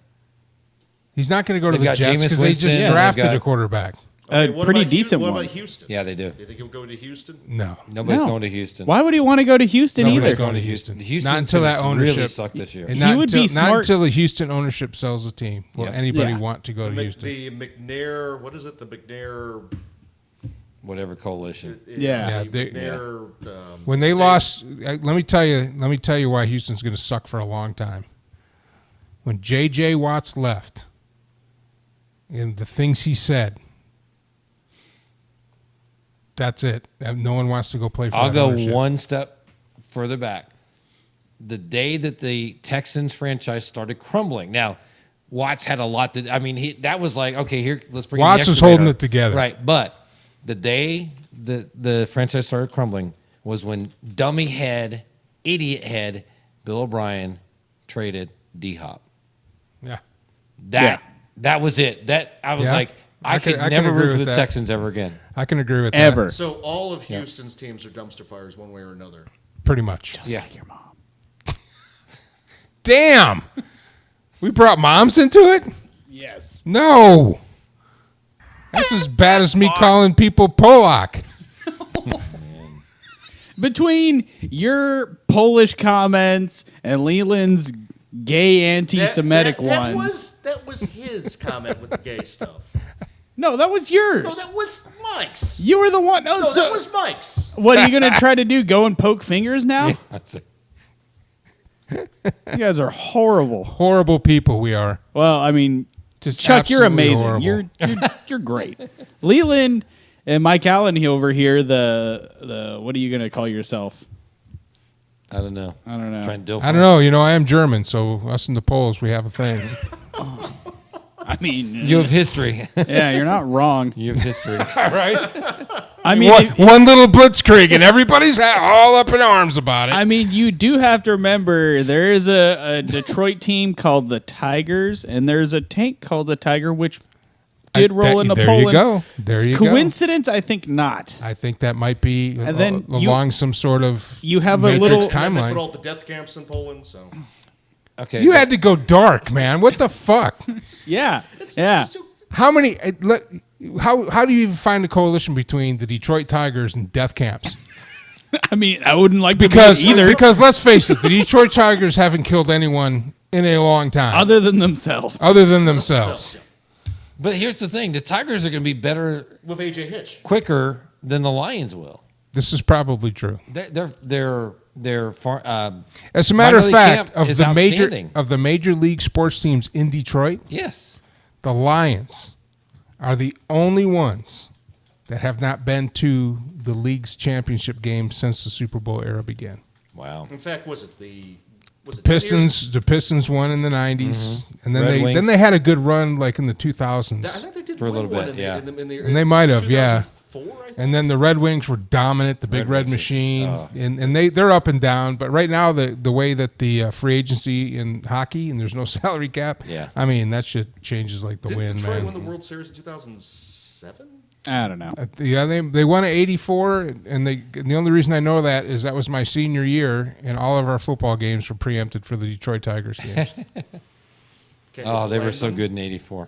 [SPEAKER 1] He's not going to go to
[SPEAKER 2] They've
[SPEAKER 1] the
[SPEAKER 2] got
[SPEAKER 1] Jets
[SPEAKER 2] Jameis
[SPEAKER 1] because they
[SPEAKER 2] Winston,
[SPEAKER 1] just
[SPEAKER 2] and they've
[SPEAKER 1] drafted
[SPEAKER 2] got-
[SPEAKER 1] a quarterback.
[SPEAKER 3] What
[SPEAKER 4] pretty
[SPEAKER 3] about
[SPEAKER 4] decent
[SPEAKER 3] What
[SPEAKER 4] one.
[SPEAKER 3] about Houston?
[SPEAKER 2] Yeah, they do.
[SPEAKER 3] You think he'll go to Houston?
[SPEAKER 1] No,
[SPEAKER 2] Nobody's
[SPEAKER 4] No.
[SPEAKER 2] going to Houston.
[SPEAKER 4] why would he want to go to Houston
[SPEAKER 1] Nobody's
[SPEAKER 4] either?
[SPEAKER 1] going to Houston.
[SPEAKER 2] Houston's
[SPEAKER 1] Not until that
[SPEAKER 2] gonna really
[SPEAKER 1] ownership
[SPEAKER 2] suck this year.
[SPEAKER 1] And
[SPEAKER 4] He
[SPEAKER 1] not
[SPEAKER 4] would be
[SPEAKER 1] until, not
[SPEAKER 4] smart-
[SPEAKER 1] until the Houston ownership sells the team. Will
[SPEAKER 2] Yeah.
[SPEAKER 1] anybody
[SPEAKER 4] Yeah.
[SPEAKER 1] want to go to Houston?
[SPEAKER 3] The McNair, what is it? The McNair.
[SPEAKER 2] Whatever coalition.
[SPEAKER 1] Yeah,
[SPEAKER 3] the
[SPEAKER 1] they-
[SPEAKER 3] McNair.
[SPEAKER 1] When they
[SPEAKER 3] state.
[SPEAKER 1] lost, let me tell you why Houston's going to suck for a long time. When J.J. Watts left, and the things he said, that's it. No one wants to go play for.
[SPEAKER 2] I'll
[SPEAKER 1] that
[SPEAKER 2] go
[SPEAKER 1] ownership.
[SPEAKER 2] one step further back. The day that the Texans franchise started crumbling. Now, Watts had a lot to. I mean, that was like, okay, here, let's bring.
[SPEAKER 1] Watts
[SPEAKER 2] the
[SPEAKER 1] was holding
[SPEAKER 2] excavator.
[SPEAKER 1] it together.
[SPEAKER 2] right? But the day the franchise started crumbling was when dummy head, idiot head, Bill O'Brien traded D Hop.
[SPEAKER 1] Yeah,
[SPEAKER 2] That was it. That I was
[SPEAKER 1] Yeah.
[SPEAKER 2] like, I could
[SPEAKER 1] can
[SPEAKER 2] never
[SPEAKER 1] agree
[SPEAKER 2] root for
[SPEAKER 1] with
[SPEAKER 2] the
[SPEAKER 1] that.
[SPEAKER 2] Texans ever again.
[SPEAKER 1] I can agree with that.
[SPEAKER 4] Ever.
[SPEAKER 3] So all of Houston's teams are dumpster fires one way or another.
[SPEAKER 1] Pretty much.
[SPEAKER 2] Yeah.
[SPEAKER 4] Your mom.
[SPEAKER 1] Damn, we brought moms into it.
[SPEAKER 4] Yes.
[SPEAKER 1] No, that's as bad as me calling people Polak.
[SPEAKER 4] Between your Polish comments and Leland's gay anti-Semitic
[SPEAKER 3] that
[SPEAKER 4] ones.
[SPEAKER 3] That was his comment with the gay stuff.
[SPEAKER 4] No, that was yours.
[SPEAKER 3] No, that was Mike's.
[SPEAKER 4] You were the one. Oh,
[SPEAKER 3] No,
[SPEAKER 4] so
[SPEAKER 3] that was Mike's.
[SPEAKER 4] what are you going to try to do? Go and poke fingers now?
[SPEAKER 2] That's it.
[SPEAKER 4] You guys are horrible.
[SPEAKER 1] Horrible people we are.
[SPEAKER 4] Well, I mean,
[SPEAKER 1] Just
[SPEAKER 4] Chuck, you're
[SPEAKER 1] absolutely
[SPEAKER 4] amazing.
[SPEAKER 1] horrible.
[SPEAKER 4] You're great. Leland and Mike Allen over here. The what are you going to call yourself?
[SPEAKER 2] I don't know.
[SPEAKER 4] I don't know.
[SPEAKER 2] Trent Dilfer.
[SPEAKER 1] I don't know. You know, I am German, so us and the Poles, we have a thing.
[SPEAKER 4] I mean,
[SPEAKER 2] You have history.
[SPEAKER 4] yeah, you're not wrong.
[SPEAKER 2] You have history.
[SPEAKER 1] All right.
[SPEAKER 4] I mean,
[SPEAKER 1] one little blitzkrieg, and everybody's all up in arms about it.
[SPEAKER 4] I mean, you do have to remember there is a Detroit team called the Tigers, and there's a tank called the Tiger, which did roll into
[SPEAKER 1] there
[SPEAKER 4] Poland.
[SPEAKER 1] You go. There you go.
[SPEAKER 4] Coincidence? I think not.
[SPEAKER 1] I think that might be
[SPEAKER 4] And then
[SPEAKER 1] along some sort of
[SPEAKER 4] you have
[SPEAKER 1] Matrix
[SPEAKER 4] a little
[SPEAKER 1] timeline.
[SPEAKER 3] They put all the death camps in Poland, so.
[SPEAKER 2] Okay.
[SPEAKER 1] You had to go dark, man. What the fuck?
[SPEAKER 4] yeah.
[SPEAKER 1] How many? How do you even find a coalition between the Detroit Tigers and death camps?
[SPEAKER 4] I mean, I wouldn't like
[SPEAKER 1] Because
[SPEAKER 4] to be either.
[SPEAKER 1] Because let's face it, the Detroit Tigers haven't killed anyone in a long time,
[SPEAKER 4] other than themselves.
[SPEAKER 2] But here's the thing: the Tigers are going to be better
[SPEAKER 3] with AJ Hitch
[SPEAKER 2] quicker than the Lions will.
[SPEAKER 1] This is probably true.
[SPEAKER 2] They're far.
[SPEAKER 1] As a matter of fact,
[SPEAKER 2] of
[SPEAKER 1] the major league sports teams in Detroit,
[SPEAKER 2] yes,
[SPEAKER 1] the Lions are the only ones that have not been to the league's championship game since the Super Bowl era began.
[SPEAKER 2] Wow.
[SPEAKER 3] In fact, was it
[SPEAKER 1] Pistons? The Pistons won in the '90s, and then
[SPEAKER 2] Red
[SPEAKER 1] they had a good run like in the 2000s.
[SPEAKER 3] I think they did
[SPEAKER 2] for a little bit,
[SPEAKER 1] And they might have, yeah.
[SPEAKER 3] 2004, I think?
[SPEAKER 1] And then the Red Wings were dominant, the Big Red
[SPEAKER 2] Wings
[SPEAKER 1] Machine,
[SPEAKER 2] is,
[SPEAKER 1] and they're up and down. But right now, the way that the free agency in hockey and there's no salary cap,
[SPEAKER 2] Yeah.
[SPEAKER 1] I mean that shit changes like the
[SPEAKER 3] Did
[SPEAKER 1] wind,
[SPEAKER 3] Detroit
[SPEAKER 1] man.
[SPEAKER 3] win the World Series in 2007?
[SPEAKER 4] I don't know.
[SPEAKER 1] Yeah, they won at 84, and the only reason I know that is that was my senior year, and all of our football games were preempted for the Detroit Tigers games.
[SPEAKER 2] Oh, they were so good in '84.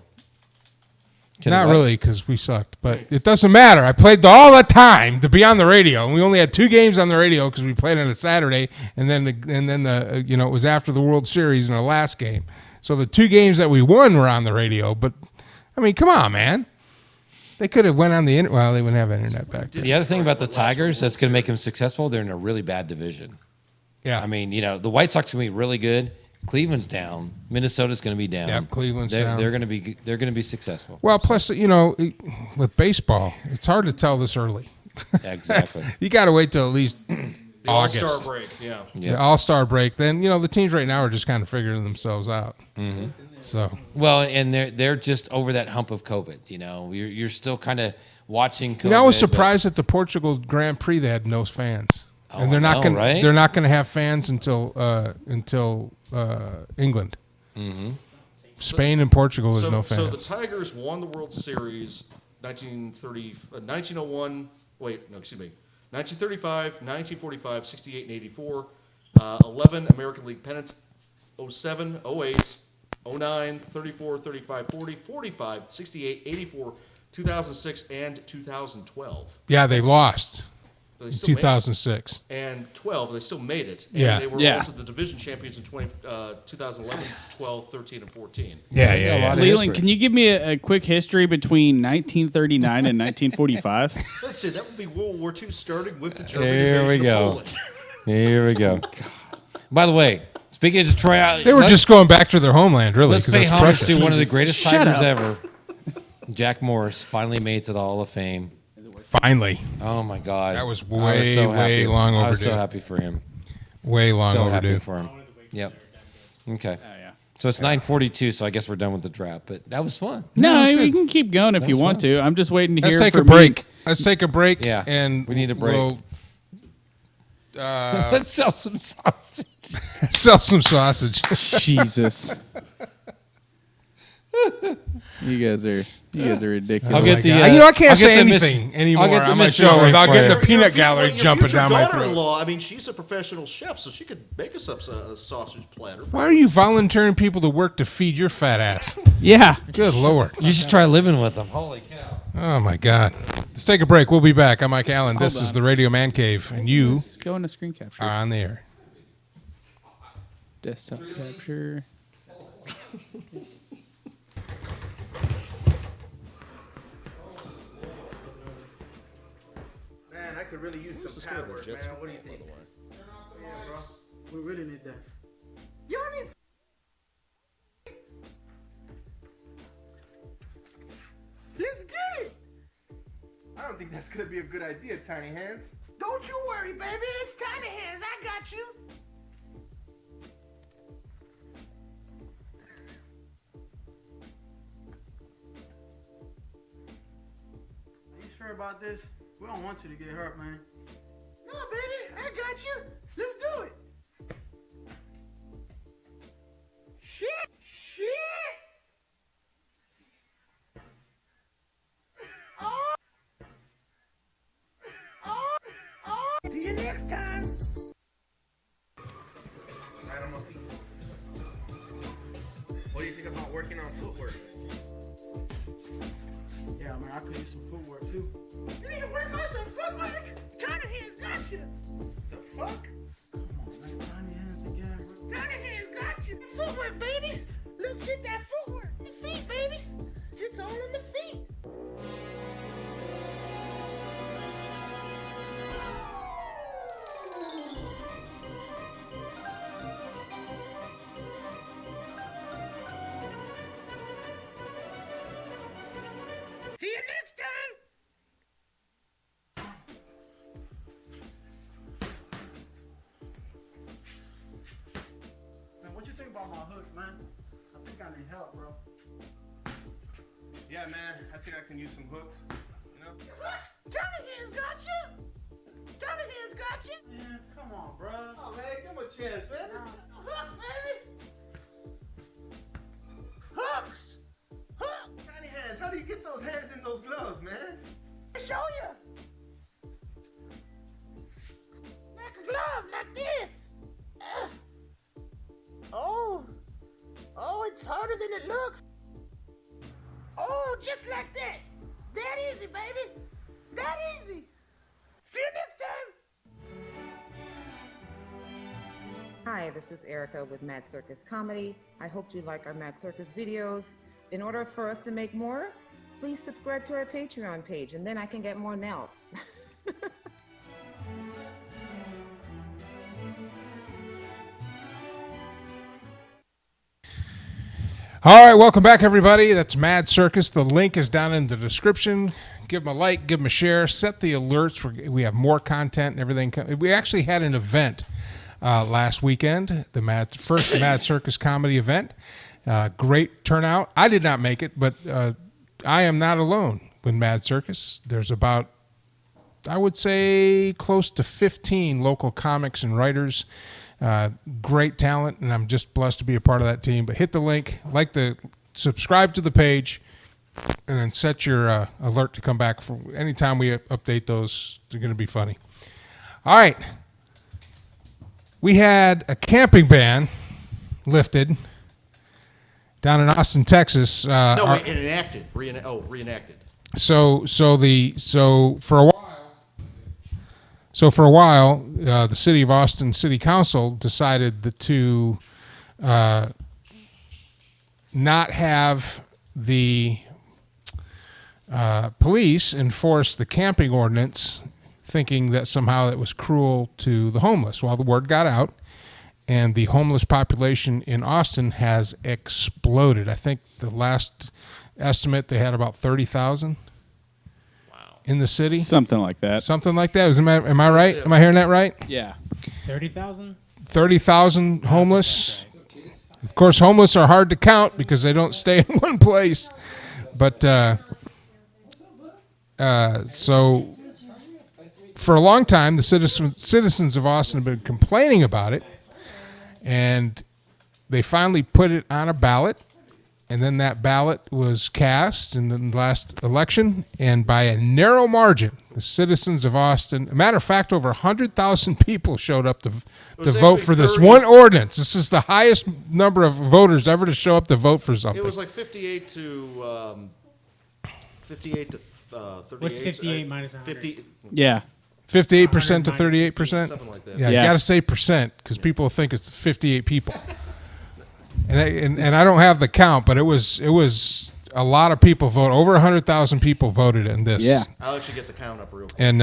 [SPEAKER 1] Not really, because we sucked, but it doesn't matter. I played all the time to be on the radio, and we only had 2 games on the radio because we played on a Saturday, and then it was after the World Series in our last game. So the 2 games that we won were on the radio. But I mean, come on, man. They could have went on the internet. Well, they wouldn't have internet back then.
[SPEAKER 2] The other thing about the Tigers that's going to make them successful, they're in a really bad division.
[SPEAKER 1] Yeah,
[SPEAKER 2] I mean, the White Sox are going to be really good. Cleveland's down. Minnesota's going to be down.
[SPEAKER 1] Yep, Cleveland's
[SPEAKER 2] they're,
[SPEAKER 1] down.
[SPEAKER 2] They're going to be successful.
[SPEAKER 1] Well, plus with baseball, it's hard to tell this early.
[SPEAKER 2] Exactly.
[SPEAKER 1] You got to wait till at least
[SPEAKER 3] The
[SPEAKER 1] August.
[SPEAKER 3] All-Star break, yeah.
[SPEAKER 1] The All-Star break. Then the teams right now are just kind of figuring themselves out. Mm-hmm. So
[SPEAKER 2] and they're just over that hump of COVID. You're still kind of watching COVID.
[SPEAKER 1] I was surprised at the Portugal Grand Prix they had no fans, and they're not going.
[SPEAKER 2] Right?
[SPEAKER 1] They're not going to have fans until England. Mm-hmm. Spain and Portugal is no fans.
[SPEAKER 3] So the Tigers won the World Series 1901. Wait, no, excuse me. 1935, 1945, 68, and 84. 11 American League pennants. 07, 08, 09, 34, 35, 40, 45, 68, 84, 2006, and 2012.
[SPEAKER 1] Yeah, they lost.
[SPEAKER 3] But they still
[SPEAKER 1] 2006
[SPEAKER 3] and 12, they still made it. And
[SPEAKER 1] Yeah.
[SPEAKER 3] they were
[SPEAKER 4] Yeah.
[SPEAKER 3] also the division champions in 2011, 12, 13, and 14.
[SPEAKER 1] Yeah.
[SPEAKER 4] Leland, can you give me a quick history between 1939 and 1945?
[SPEAKER 3] Let's see, that would be World War II starting with the German
[SPEAKER 2] Here we
[SPEAKER 3] invasion
[SPEAKER 2] go.
[SPEAKER 3] of Poland.
[SPEAKER 2] Here we go. By the way, speaking of Detroit,
[SPEAKER 1] They were just going back to their homeland, really.
[SPEAKER 2] let's
[SPEAKER 1] 'cause
[SPEAKER 2] pay
[SPEAKER 1] that's
[SPEAKER 2] homage
[SPEAKER 1] precious.
[SPEAKER 2] to one of the greatest
[SPEAKER 4] Shut
[SPEAKER 2] Tigers
[SPEAKER 4] up.
[SPEAKER 2] ever. Jack Morris finally made it to the Hall of Fame.
[SPEAKER 1] Finally,
[SPEAKER 2] Oh my God,
[SPEAKER 1] That was
[SPEAKER 2] I
[SPEAKER 1] way,
[SPEAKER 2] so
[SPEAKER 1] way
[SPEAKER 2] happy.
[SPEAKER 1] long
[SPEAKER 2] I was so
[SPEAKER 1] overdue.
[SPEAKER 2] happy for him.
[SPEAKER 1] way long
[SPEAKER 2] So
[SPEAKER 1] overdue.
[SPEAKER 2] happy for him. Yep. Okay.
[SPEAKER 4] yeah.
[SPEAKER 2] So it's 9:42. So I guess we're done with the draft. But that was fun.
[SPEAKER 4] No,
[SPEAKER 1] was
[SPEAKER 4] you
[SPEAKER 1] good.
[SPEAKER 4] can keep going if you
[SPEAKER 2] That's
[SPEAKER 4] want
[SPEAKER 2] fun.
[SPEAKER 4] to. I'm just waiting to
[SPEAKER 1] Let's
[SPEAKER 4] hear
[SPEAKER 1] take a
[SPEAKER 4] from
[SPEAKER 1] break. Let's take a break.
[SPEAKER 2] Yeah,
[SPEAKER 1] and
[SPEAKER 2] we need a break.
[SPEAKER 1] We'll
[SPEAKER 2] Let's sell some sausage.
[SPEAKER 1] sell some sausage.
[SPEAKER 4] Jesus. You guys are ridiculous.
[SPEAKER 2] I'll get the.
[SPEAKER 1] I can't
[SPEAKER 2] I'll
[SPEAKER 1] say
[SPEAKER 2] get the mis-
[SPEAKER 1] anything
[SPEAKER 2] I'll
[SPEAKER 1] anymore
[SPEAKER 2] get the
[SPEAKER 1] on my
[SPEAKER 2] mystery
[SPEAKER 1] show
[SPEAKER 2] break
[SPEAKER 1] without
[SPEAKER 2] for
[SPEAKER 1] getting
[SPEAKER 2] you.
[SPEAKER 1] the peanut gallery jumping down my throat.
[SPEAKER 3] daughter-in-law, I mean, she's a professional chef, so she could make us up a sausage platter.
[SPEAKER 1] Why are you volunteering people to work to feed your fat ass?
[SPEAKER 4] Yeah.
[SPEAKER 1] Good Lord.
[SPEAKER 2] You should try living with them. Holy cow.
[SPEAKER 1] Oh, my God. Let's take a break. We'll be back. I'm Mike Allen. This
[SPEAKER 4] Hold
[SPEAKER 1] is
[SPEAKER 4] on.
[SPEAKER 1] the Radio Man Cave, and you
[SPEAKER 4] Let's go into screen capture.
[SPEAKER 1] are on the air.
[SPEAKER 4] Desktop capture.
[SPEAKER 6] Man, I could really use some pad work, man. What do you think? Yeah, bro. We really need that. Y'all need. Let's get it. I don't think that's gonna be a good idea, Tiny Hands. Don't you worry, baby. It's Tiny Hands. I got you. Are you sure about this? We don't want you to get hurt, man. No, baby, I got you. Let's do it. Shit! See you next time. I don't know. What do you think about working on footwork? Yeah, man, I could use some footwork too. You need to work on some footwork? Tiny Hands got you. The fuck? Come on, man. Tiny Hands again, bro. Tiny Hands got you. Footwork, baby. Let's get that footwork. The feet, baby. It's all in the feet. See you next time! Man, what you think about my hooks, man? I think I need help, bro.
[SPEAKER 7] Yeah, man, I think I can use some hooks. You know?
[SPEAKER 6] Hooks? Johnny Hands got you! Johnny Hands got you! Yes, come on, bro.
[SPEAKER 7] Oh, man, give him a chance, man.
[SPEAKER 6] Hooks, baby! Hooks! Hooks!
[SPEAKER 7] Tiny Hands, how do you get those hands in those gloves, man?
[SPEAKER 6] I show you! Like a glove, like this! Oh! Oh, it's harder than it looks! Oh, just like that! That easy, baby! That easy! See you next time!
[SPEAKER 8] Hi, this is Erica with Mad Circus Comedy. I hope you like our Mad Circus videos. In order for us to make more, please subscribe to our Patreon page, and then I can get more nails.
[SPEAKER 1] All right, welcome back, everybody. That's Mad Circus. The link is down in the description. Give them a like, give them a share, set the alerts. We have more content and everything. We actually had an event last weekend, the first Mad Circus comedy event. Great turnout. I did not make it, but I am not alone with Mad Circus. There's about, I would say, close to 15 local comics and writers. Great talent, and I'm just blessed to be a part of that team. But hit the link, subscribe to the page, and then set your alert to come back for anytime we update those. They're going to be funny. All right. We had a camping ban lifted down in Austin, Texas.
[SPEAKER 3] Enacted. Reenacted.
[SPEAKER 1] So for a while, the City of Austin City Council decided to not have the police enforce the camping ordinance, thinking that somehow it was cruel to the homeless. Well, the word got out, and the homeless population in Austin has exploded. I think the last estimate, they had about 30,000 in the city.
[SPEAKER 4] Something like that.
[SPEAKER 1] Something like that. Am I right? Am I hearing that right?
[SPEAKER 4] Yeah.
[SPEAKER 9] 30,000?
[SPEAKER 1] 30,000 homeless. Of course, homeless are hard to count because they don't stay in one place. But so for a long time, the citizens of Austin have been complaining about it, and they finally put it on a ballot. And then that ballot was cast in the last election, and by a narrow margin, the citizens of Austin, a matter of fact, over 100,000 people showed up to vote for this one ordinance. This is the highest number of voters ever to show up to vote for something.
[SPEAKER 3] It was like 58 to 38.
[SPEAKER 9] What's 58 minus 100?
[SPEAKER 3] 50.
[SPEAKER 4] Yeah.
[SPEAKER 1] 58% to 38%?
[SPEAKER 3] Something like that.
[SPEAKER 1] Yeah, you got to say percent because people think it's 58 people. And I don't have the count, but it was a lot of people vote. Over 100,000 people voted in this.
[SPEAKER 4] Yeah.
[SPEAKER 3] I'll let you get the count up real quick.
[SPEAKER 1] And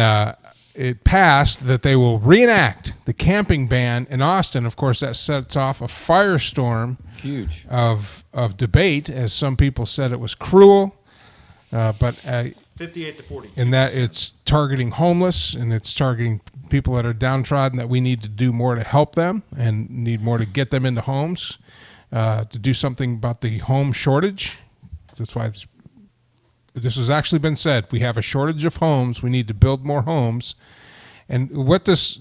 [SPEAKER 1] it passed that they will reenact the camping ban in Austin. Of course, that sets off a firestorm
[SPEAKER 2] Huge.
[SPEAKER 1] of debate, as some people said it was cruel. But
[SPEAKER 3] 58 to 40.
[SPEAKER 1] in that it's targeting homeless and it's targeting people that are downtrodden, that we need to do more to help them and need more to get them into homes. To do something about the home shortage. That's why this has actually been said. We have a shortage of homes. We need to build more homes. And what this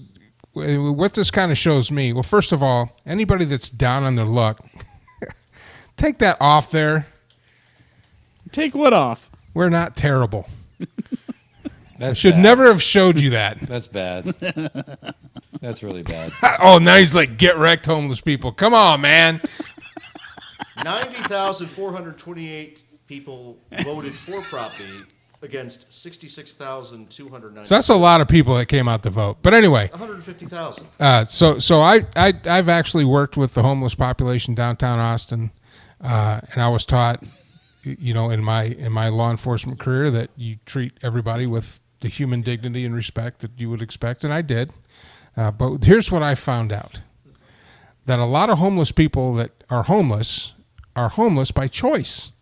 [SPEAKER 1] kind of shows me, well, first of all, anybody that's down on their luck, take that off there.
[SPEAKER 4] Take what off?
[SPEAKER 1] We're not terrible.
[SPEAKER 2] That's
[SPEAKER 1] I should
[SPEAKER 2] bad.
[SPEAKER 1] never have showed you that.
[SPEAKER 2] That's bad. That's really bad.
[SPEAKER 1] Oh, now he's like, get wrecked, homeless people. Come on, man.
[SPEAKER 3] 90,428 people voted for Prop B against 66,290.
[SPEAKER 1] So that's a lot of people that came out to vote. But anyway,
[SPEAKER 3] 150,000.
[SPEAKER 1] So I've actually worked with the homeless population downtown Austin, and I was taught, in my law enforcement career, that you treat everybody with the human dignity and respect that you would expect, and I did. But here's what I found out: that a lot of homeless people that are homeless by choice.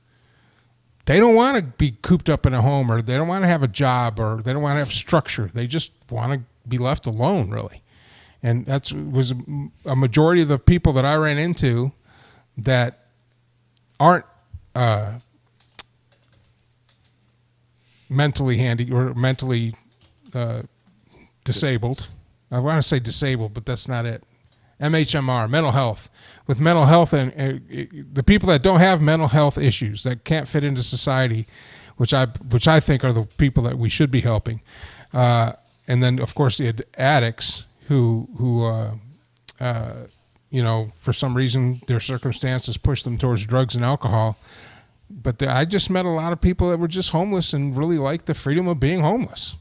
[SPEAKER 1] They don't want to be cooped up in a home, or they don't want to have a job, or they don't want to have structure. They just want to be left alone, really. And that was a majority of the people that I ran into that aren't mentally handy or mentally disabled. I want to say disabled, but that's not it. MHMR, mental health. With mental health and the people that don't have mental health issues, that can't fit into society, which I think are the people that we should be helping. And then, of course, the addicts who for some reason their circumstances push them towards drugs and alcohol. But I just met a lot of people that were just homeless and really liked the freedom of being homeless,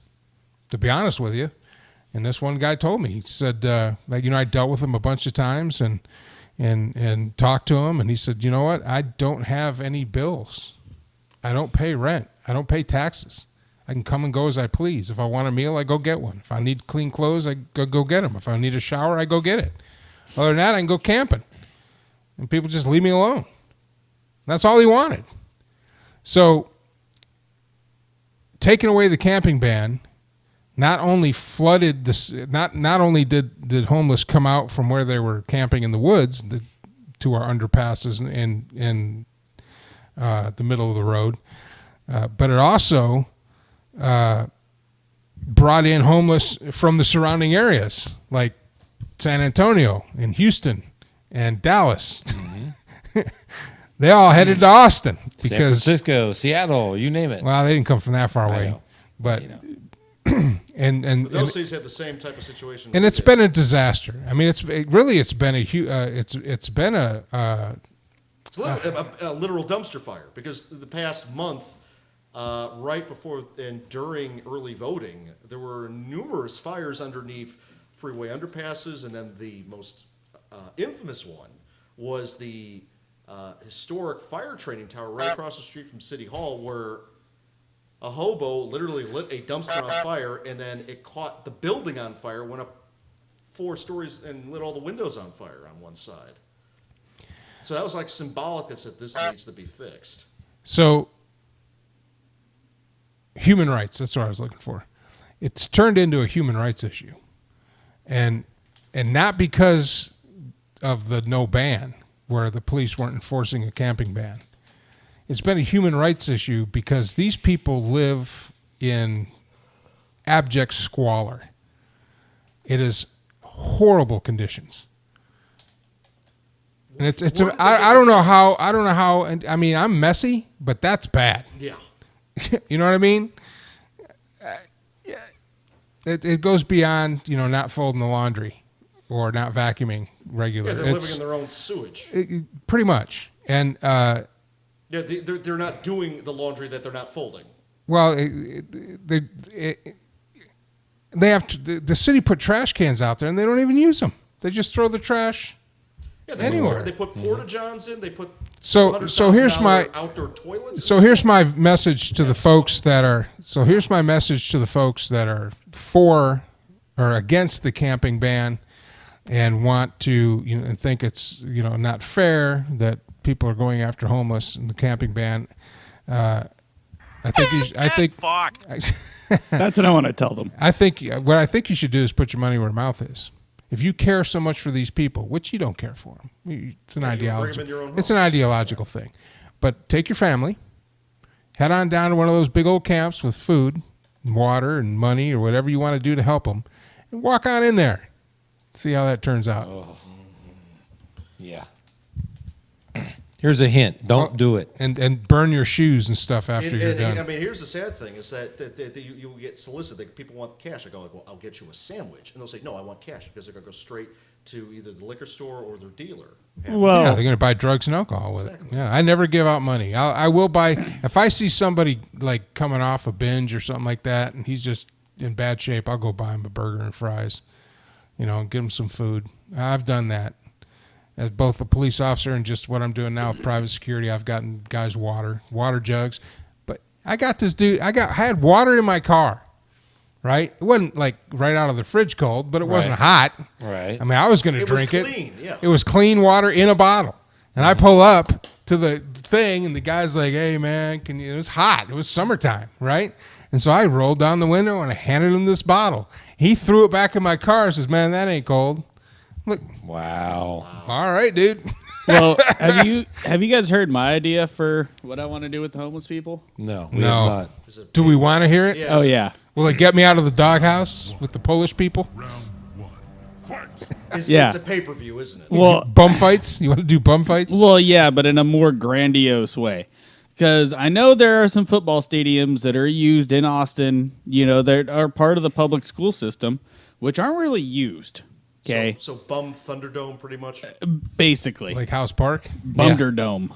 [SPEAKER 1] to be honest with you. And this one guy told me, he said, I dealt with him a bunch of times and talked to him. And he said, you know what? I don't have any bills. I don't pay rent. I don't pay taxes. I can come and go as I please. If I want a meal, I go get one. If I need clean clothes, I go get them. If I need a shower, I go get it. Other than that, I can go camping. And people just leave me alone. That's all he wanted. So taking away the camping ban not only flooded this, not only did homeless come out from where they were camping in the woods to our underpasses in the middle of the road, but it also brought in homeless from the surrounding areas like San Antonio and Houston and Dallas. Mm-hmm. They all headed to Austin because
[SPEAKER 2] San Francisco, Seattle, you name it.
[SPEAKER 1] Well, they didn't come from that far away, but. And
[SPEAKER 3] those cities had the same type of situation,
[SPEAKER 1] and it's been a disaster. I mean, it's been a
[SPEAKER 3] literal dumpster fire, because the past month, right before and during early voting, there were numerous fires underneath freeway underpasses, and then the most infamous one was the historic fire training tower right across the street from City Hall, where a hobo literally lit a dumpster on fire, and then it caught the building on fire, went up 4 stories, and lit all the windows on fire on one side. So that was like symbolic that said this needs to be fixed.
[SPEAKER 1] So, human rights, that's what I was looking for. It's turned into a human rights issue. And not because of the no ban, where the police weren't enforcing a camping ban. It's been a human rights issue because these people live in abject squalor. It is horrible conditions. And I don't know how, and I mean, I'm messy, but that's bad.
[SPEAKER 3] Yeah.
[SPEAKER 1] You know what I mean? It goes beyond, not folding the laundry or not vacuuming regularly.
[SPEAKER 3] Yeah, they're living in their own sewage.
[SPEAKER 1] Pretty much. And,
[SPEAKER 3] yeah, they're not doing the laundry that they're not folding.
[SPEAKER 1] Well, they have to, the city put trash cans out there and they don't even use them. They just throw the trash anywhere.
[SPEAKER 3] They put porta-johns in. They put
[SPEAKER 1] so here's my
[SPEAKER 3] outdoor toilets.
[SPEAKER 1] So here's my message to the folks that are. So here's my message to the folks that are for or against the camping ban and want to and think it's not fair that people are going after homeless in the camping ban. I think
[SPEAKER 4] that's what I want to tell them.
[SPEAKER 1] What I think you should do is put your money where your mouth is. If you care so much for these people, which you don't care for them, it's an ideology. It's an ideological thing. But take your family, head on down to one of those big old camps with food, and water, and money, or whatever you want to do to help them, and walk on in there. See how that turns out.
[SPEAKER 2] Oh. Yeah. Here's a hint. Don't do it.
[SPEAKER 1] And burn your shoes and stuff after you're done.
[SPEAKER 3] I mean, here's the sad thing is that you get solicited. People want cash. I go like, well, I'll get you a sandwich. And they'll say, no, I want cash because they're going to go straight to either the liquor store or their dealer.
[SPEAKER 4] Well,
[SPEAKER 1] yeah, they're going to buy drugs and alcohol with it. Yeah, I never give out money. I will buy, if I see somebody like coming off a binge or something like that and he's just in bad shape, I'll go buy him a burger and fries, and give him some food. I've done that. As both a police officer and just what I'm doing now with private security, I've gotten guys water jugs. But I got this dude, I had water in my car, right? It wasn't like right out of the fridge cold, but it wasn't hot.
[SPEAKER 2] Right.
[SPEAKER 1] I mean, I was going to drink it.
[SPEAKER 3] It was clean, yeah.
[SPEAKER 1] It was clean water in a bottle. And I pull up to the thing, and the guy's like, hey, man, it was hot. It was summertime, right? And so I rolled down the window, and I handed him this bottle. He threw it back in my car and says, man, that ain't cold. Look.
[SPEAKER 2] Wow.
[SPEAKER 1] All right, dude.
[SPEAKER 4] well, have you guys heard my idea for what I want to do with the homeless people?
[SPEAKER 2] No. We have not.
[SPEAKER 1] Do we want to hear it?
[SPEAKER 3] Yeah.
[SPEAKER 4] Oh yeah.
[SPEAKER 1] Will it get me out of the doghouse with the Polish people?
[SPEAKER 3] It's a pay-per-view, isn't it?
[SPEAKER 4] Well,
[SPEAKER 1] Bum fights? You want to do bum fights?
[SPEAKER 4] well, yeah, but in a more grandiose way. Because I know there are some football stadiums that are used in Austin, that are part of the public school system, which aren't really used. Okay.
[SPEAKER 3] So bum Thunderdome, pretty much.
[SPEAKER 4] Basically.
[SPEAKER 1] Like House Park?
[SPEAKER 4] Bunderdome.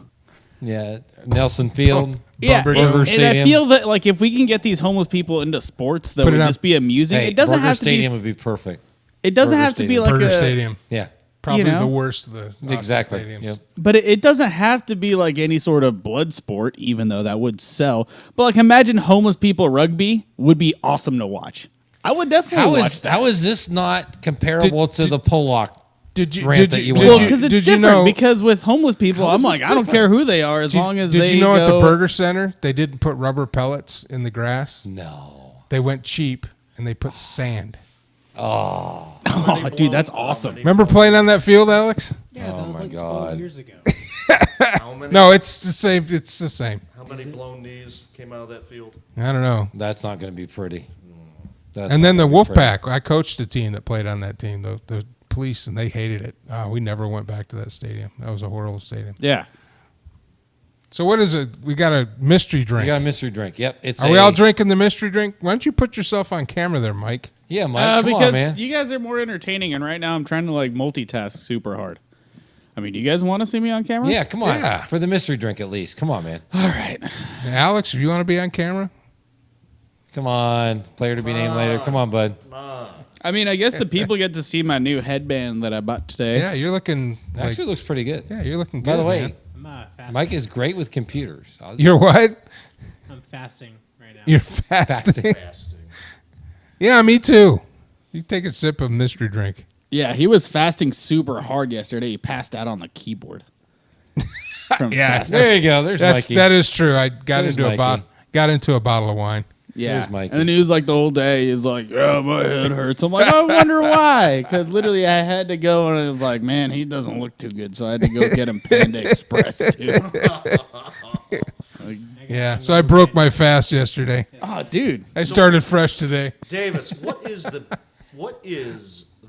[SPEAKER 2] Yeah. Nelson Field.
[SPEAKER 4] Yeah,
[SPEAKER 1] Bumper
[SPEAKER 4] and
[SPEAKER 2] Burger
[SPEAKER 4] I
[SPEAKER 2] Stadium.
[SPEAKER 4] feel that like if we can get these homeless people into sports that
[SPEAKER 1] Put it
[SPEAKER 4] would
[SPEAKER 1] on-
[SPEAKER 4] just be amusing,
[SPEAKER 2] Hey,
[SPEAKER 4] it doesn't
[SPEAKER 2] Burger
[SPEAKER 4] have to
[SPEAKER 2] Stadium
[SPEAKER 4] be.
[SPEAKER 2] would be perfect.
[SPEAKER 4] It doesn't
[SPEAKER 2] Burger
[SPEAKER 4] have to be
[SPEAKER 2] Stadium.
[SPEAKER 4] like
[SPEAKER 1] Burger
[SPEAKER 4] a
[SPEAKER 1] Stadium.
[SPEAKER 2] Yeah.
[SPEAKER 1] Probably
[SPEAKER 4] know?
[SPEAKER 1] the worst of the Austin
[SPEAKER 2] Exactly.
[SPEAKER 1] stadiums.
[SPEAKER 2] Yep.
[SPEAKER 4] But it doesn't have to be like any sort of blood sport, even though that would sell. But like imagine homeless people rugby would be awesome to watch. I would definitely watch that.
[SPEAKER 2] How is this not comparable to the Pollock?
[SPEAKER 1] Did you?
[SPEAKER 2] Rant
[SPEAKER 1] Did
[SPEAKER 2] that
[SPEAKER 1] you?
[SPEAKER 2] you
[SPEAKER 1] did
[SPEAKER 2] went
[SPEAKER 4] Well,
[SPEAKER 2] on?
[SPEAKER 4] because it's
[SPEAKER 1] did you
[SPEAKER 4] different.
[SPEAKER 1] know?
[SPEAKER 4] Because with homeless people,
[SPEAKER 3] How
[SPEAKER 4] I'm
[SPEAKER 3] is
[SPEAKER 4] like,
[SPEAKER 3] this
[SPEAKER 4] I don't care who they are, as long as
[SPEAKER 1] did
[SPEAKER 4] they
[SPEAKER 1] you know
[SPEAKER 4] go.
[SPEAKER 1] at the Burger Center they didn't put rubber pellets in the grass?
[SPEAKER 2] No.
[SPEAKER 1] They went cheap and they put sand.
[SPEAKER 4] Oh, dude, that's awesome.
[SPEAKER 1] Remember playing on that field, Alex?
[SPEAKER 9] Yeah, that was
[SPEAKER 2] my
[SPEAKER 9] like
[SPEAKER 2] God.
[SPEAKER 9] 12 years ago.
[SPEAKER 3] How many?
[SPEAKER 1] No, it's the same. It's the same.
[SPEAKER 3] How many blown knees came out of that field?
[SPEAKER 1] I don't know.
[SPEAKER 2] That's not going to be pretty. That's
[SPEAKER 1] And
[SPEAKER 2] not
[SPEAKER 1] then the
[SPEAKER 2] gonna be
[SPEAKER 1] Wolf
[SPEAKER 2] pretty.
[SPEAKER 1] Pack. I coached a team that played on that team. The police, and they hated it. We never went back to that stadium. That was a horrible stadium.
[SPEAKER 4] Yeah.
[SPEAKER 1] So what is it? We got a mystery drink.
[SPEAKER 2] We got a mystery drink. Yep. It's
[SPEAKER 1] Are we all drinking the mystery drink? Why don't you put yourself on camera there, Mike?
[SPEAKER 2] Yeah, Mike. Come
[SPEAKER 4] because
[SPEAKER 2] on, man.
[SPEAKER 4] you guys are more entertaining, and right now I'm trying to like multitask super hard. I mean, do you guys want to see me on camera?
[SPEAKER 2] Yeah, come on.
[SPEAKER 1] Yeah.
[SPEAKER 2] For the mystery drink at least. Come on, man.
[SPEAKER 4] All right.
[SPEAKER 1] Alex, if you want to be on camera,
[SPEAKER 2] Come on. Player to be named later. Come on, bud.
[SPEAKER 4] I mean, I guess the people get to see my new headband that I bought today.
[SPEAKER 1] yeah, you're looking. Like,
[SPEAKER 2] Actually looks pretty good.
[SPEAKER 1] yeah, you're looking good.
[SPEAKER 2] By the way,
[SPEAKER 1] man.
[SPEAKER 9] I'm fasting.
[SPEAKER 2] Mike is great with computers.
[SPEAKER 1] You're what?
[SPEAKER 9] I'm fasting right now.
[SPEAKER 1] You're fasting.
[SPEAKER 3] Fasting.
[SPEAKER 1] Yeah, me too. You take a sip of mystery drink.
[SPEAKER 4] Yeah, he was fasting super hard yesterday. He passed out on the keyboard. From
[SPEAKER 1] Yeah,
[SPEAKER 4] fasting.
[SPEAKER 2] There you go. There's Mikey.
[SPEAKER 1] That is true. I got
[SPEAKER 2] There's
[SPEAKER 1] into
[SPEAKER 2] Mikey.
[SPEAKER 1] got into a bottle of wine.
[SPEAKER 4] Yeah,
[SPEAKER 2] There's Mikey.
[SPEAKER 4] and then he was like the whole day. He's like, "Yeah, my head hurts." I'm like, "I wonder why?" Because literally, I had to go, and I was like, "Man, he doesn't look too good," so I had to go get him Panda Express too.
[SPEAKER 1] Yeah, so I broke my fast yesterday.
[SPEAKER 4] Oh, dude,
[SPEAKER 1] I started fresh today.
[SPEAKER 3] Davis, what is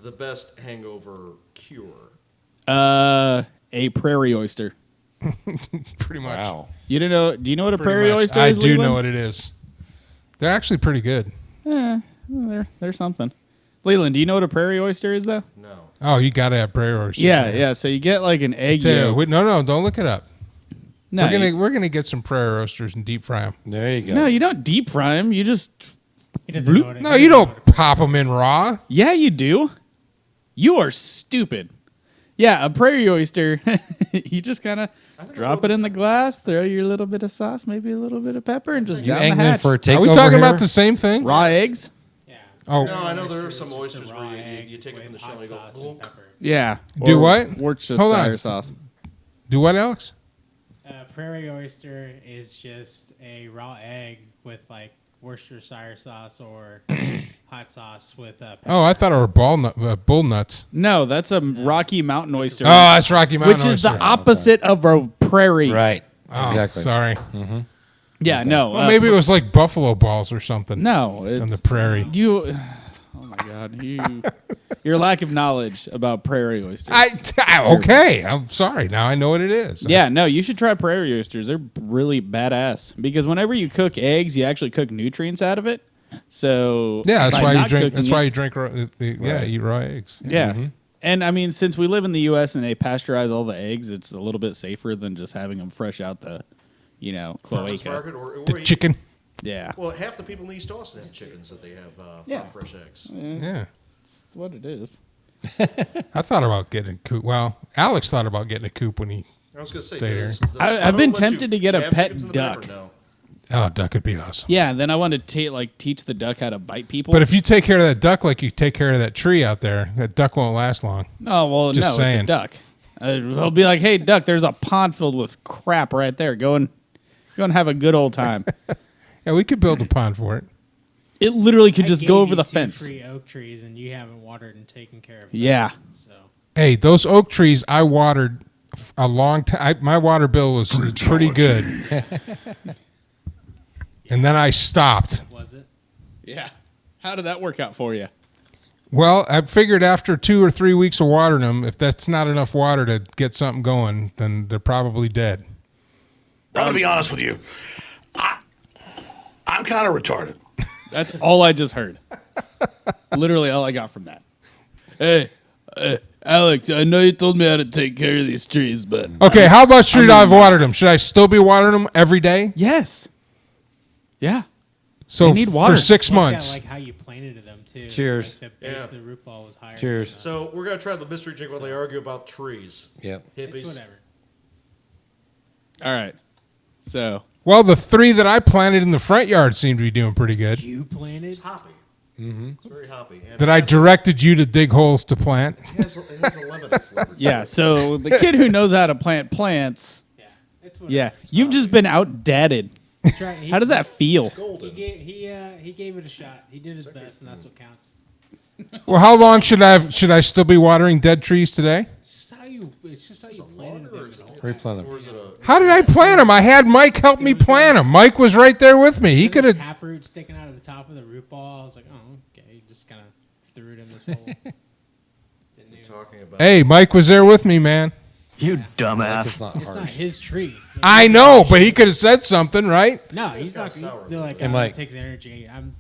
[SPEAKER 3] the best hangover cure?
[SPEAKER 4] a prairie oyster.
[SPEAKER 1] Pretty much.
[SPEAKER 2] Wow.
[SPEAKER 4] You don't know? Do you know what a
[SPEAKER 1] Pretty
[SPEAKER 4] prairie
[SPEAKER 1] much.
[SPEAKER 4] oyster
[SPEAKER 1] I
[SPEAKER 4] is?
[SPEAKER 1] do
[SPEAKER 4] Leland?
[SPEAKER 1] know what it is. They're actually pretty good.
[SPEAKER 4] There's something. Leland, do you know what a prairie oyster is, though?
[SPEAKER 3] No.
[SPEAKER 1] Oh, you got to have prairie oysters.
[SPEAKER 4] Yeah. So you get like an egg
[SPEAKER 1] Tell you,
[SPEAKER 4] yolk.
[SPEAKER 1] no, don't look it up.
[SPEAKER 4] No,
[SPEAKER 1] We're gonna get some prairie oysters and deep fry them.
[SPEAKER 2] There you go.
[SPEAKER 4] no, you don't deep fry them. You just
[SPEAKER 9] He doesn't know what it
[SPEAKER 1] No,
[SPEAKER 9] is.
[SPEAKER 1] you don't pop them in raw.
[SPEAKER 4] yeah, you do. You are stupid. Yeah, a prairie oyster. You just kind of drop it in the glass, throw your little bit of sauce, maybe a little bit of pepper, and just
[SPEAKER 2] You
[SPEAKER 4] down the
[SPEAKER 2] angling
[SPEAKER 4] hatch.
[SPEAKER 2] for a takeover
[SPEAKER 1] Are we talking
[SPEAKER 2] here?
[SPEAKER 1] about the same thing?
[SPEAKER 4] Raw eggs.
[SPEAKER 9] Yeah.
[SPEAKER 1] Oh,
[SPEAKER 3] No, I know there are
[SPEAKER 9] Oysters,
[SPEAKER 3] some
[SPEAKER 9] just a
[SPEAKER 3] oysters
[SPEAKER 9] raw
[SPEAKER 3] where
[SPEAKER 9] egg
[SPEAKER 3] you take it
[SPEAKER 9] with
[SPEAKER 3] from the shell
[SPEAKER 9] hot
[SPEAKER 3] and you go,
[SPEAKER 9] sauce and
[SPEAKER 3] "Glunk."
[SPEAKER 9] pepper.
[SPEAKER 4] Yeah.
[SPEAKER 1] Do
[SPEAKER 4] Or
[SPEAKER 1] what?
[SPEAKER 4] Worcestershire
[SPEAKER 1] on.
[SPEAKER 4] sauce.
[SPEAKER 1] do what, Alex?
[SPEAKER 9] Prairie oyster is just a raw egg with like Worcestershire sauce or hot sauce with pepper.
[SPEAKER 1] Oh, I thought it were bull nuts.
[SPEAKER 4] No, that's a Rocky Mountain oyster.
[SPEAKER 1] Oh, that's Rocky Mountain
[SPEAKER 4] which is
[SPEAKER 1] oyster.
[SPEAKER 4] the opposite of a prairie.
[SPEAKER 2] Right.
[SPEAKER 1] Oh,
[SPEAKER 2] Exactly.
[SPEAKER 1] Sorry.
[SPEAKER 4] Yeah, no.
[SPEAKER 1] Well, maybe it was like buffalo balls or something.
[SPEAKER 4] No,
[SPEAKER 1] on
[SPEAKER 4] it's
[SPEAKER 1] the prairie.
[SPEAKER 4] you. Oh my God, your lack of knowledge about prairie oysters.
[SPEAKER 1] Okay, I'm sorry. Now I know what it is.
[SPEAKER 4] Yeah, no, you should try prairie oysters. They're really badass because whenever you cook eggs, you actually cook nutrients out of it. So
[SPEAKER 1] Yeah, that's
[SPEAKER 4] by
[SPEAKER 1] why you
[SPEAKER 4] not
[SPEAKER 1] drink.
[SPEAKER 4] cooking
[SPEAKER 1] That's
[SPEAKER 4] it-
[SPEAKER 1] why you drink. Eat raw eggs.
[SPEAKER 4] Yeah. And I mean, since we live in the U.S. and they pasteurize all the eggs, it's a little bit safer than just having them fresh out the,
[SPEAKER 3] Farmers
[SPEAKER 4] cloaca.
[SPEAKER 3] market or
[SPEAKER 1] The chicken.
[SPEAKER 4] Yeah,
[SPEAKER 3] Well, half the people in East Austin have chickens that they have
[SPEAKER 4] Yeah.
[SPEAKER 3] farm fresh eggs.
[SPEAKER 1] Yeah.
[SPEAKER 4] that's what it is.
[SPEAKER 1] I thought about getting a coop. Well, Alex thought about getting a coop when he.
[SPEAKER 3] I was going to say,
[SPEAKER 1] Stay here.
[SPEAKER 4] I've been tempted to get a
[SPEAKER 3] have
[SPEAKER 4] pet
[SPEAKER 3] chickens in the back
[SPEAKER 4] duck.
[SPEAKER 3] or no?
[SPEAKER 1] Oh, duck would be awesome.
[SPEAKER 4] Yeah, and then I wanted to teach the duck how to bite people.
[SPEAKER 1] But if you take care of that duck like you take care of that tree out there, that duck won't last long.
[SPEAKER 4] oh well,
[SPEAKER 1] Just
[SPEAKER 4] no, it's
[SPEAKER 1] saying.
[SPEAKER 4] a duck. They'll be like, "Hey, duck, there's a pond filled with crap right there. Go and have a good old time."
[SPEAKER 1] Yeah, we could build a pond for it.
[SPEAKER 4] It literally could
[SPEAKER 9] I
[SPEAKER 4] just
[SPEAKER 9] gave
[SPEAKER 4] go over
[SPEAKER 9] you
[SPEAKER 4] the
[SPEAKER 9] 2
[SPEAKER 4] fence.
[SPEAKER 9] free oak trees, and you haven't watered and taken care of.
[SPEAKER 4] Yeah.
[SPEAKER 9] those, So
[SPEAKER 1] Hey, those oak trees I watered a long time. My water bill was pretty good. And then I stopped.
[SPEAKER 9] was it?
[SPEAKER 4] Yeah. How did that work out for you?
[SPEAKER 1] Well, I figured after 2 or 3 weeks of watering them, if that's not enough water to get something going, then they're probably dead.
[SPEAKER 6] I'm gonna be honest with you. I'm kind of retarded.
[SPEAKER 4] That's all I just heard. Literally all I got from that. Hey, Alex, I know you told me how to take care of these trees, but
[SPEAKER 1] Okay, how about should I have watered them? Should I still be watering them every day?
[SPEAKER 4] yes, yeah.
[SPEAKER 1] So
[SPEAKER 4] They need water.
[SPEAKER 1] for 6
[SPEAKER 9] Look at,
[SPEAKER 1] months.
[SPEAKER 9] like how you planted them too.
[SPEAKER 2] Cheers.
[SPEAKER 9] Like the base
[SPEAKER 3] Yeah.
[SPEAKER 9] of the root ball was higher.
[SPEAKER 2] Cheers.
[SPEAKER 3] So we're going to try the mystery drink while they argue about trees.
[SPEAKER 2] Yep.
[SPEAKER 9] It's
[SPEAKER 3] Hippies.
[SPEAKER 9] whatever.
[SPEAKER 4] All right. So
[SPEAKER 1] Well, the 3 that I planted in the front yard seem to be doing pretty good.
[SPEAKER 9] You planted.
[SPEAKER 3] It's hoppy. Mm-hmm. It's very hoppy. And
[SPEAKER 1] That
[SPEAKER 3] it
[SPEAKER 1] I
[SPEAKER 3] has-
[SPEAKER 1] directed you to dig holes to plant.
[SPEAKER 3] It has a lemon flavor. to
[SPEAKER 4] yeah,
[SPEAKER 3] it.
[SPEAKER 4] so the kid who knows how to plant plants,
[SPEAKER 9] Yeah. It's whatever.
[SPEAKER 4] yeah, you've just been outdadded. How does that feel?
[SPEAKER 9] He
[SPEAKER 3] Golden.
[SPEAKER 9] gave, he gave it a shot. He did his best, and that's what counts.
[SPEAKER 1] Well, how long should I still be watering dead trees today?
[SPEAKER 9] It's just how you planted
[SPEAKER 3] Or
[SPEAKER 9] them.
[SPEAKER 3] is
[SPEAKER 9] at all.
[SPEAKER 3] it-
[SPEAKER 2] Replant them.
[SPEAKER 3] or is it a-
[SPEAKER 1] How did I plant them? I had Mike help me plant them. Mike was right there with me. He could
[SPEAKER 9] There's a
[SPEAKER 1] have.
[SPEAKER 9] taproot sticking out of the top of the root ball. I was like, oh, okay. He just kind of threw it in this hole. Didn't even,
[SPEAKER 3] Talking about
[SPEAKER 1] Hey, Mike was there with me, man.
[SPEAKER 2] Like it's not
[SPEAKER 9] it's not
[SPEAKER 2] harsh.
[SPEAKER 9] his tree. So
[SPEAKER 1] I know, but he could have said something, right?
[SPEAKER 9] No, he's
[SPEAKER 3] got
[SPEAKER 9] talking.
[SPEAKER 3] sour.
[SPEAKER 9] They're like,
[SPEAKER 2] Hey,
[SPEAKER 9] oh,
[SPEAKER 2] Mike.
[SPEAKER 9] it takes energy. I'm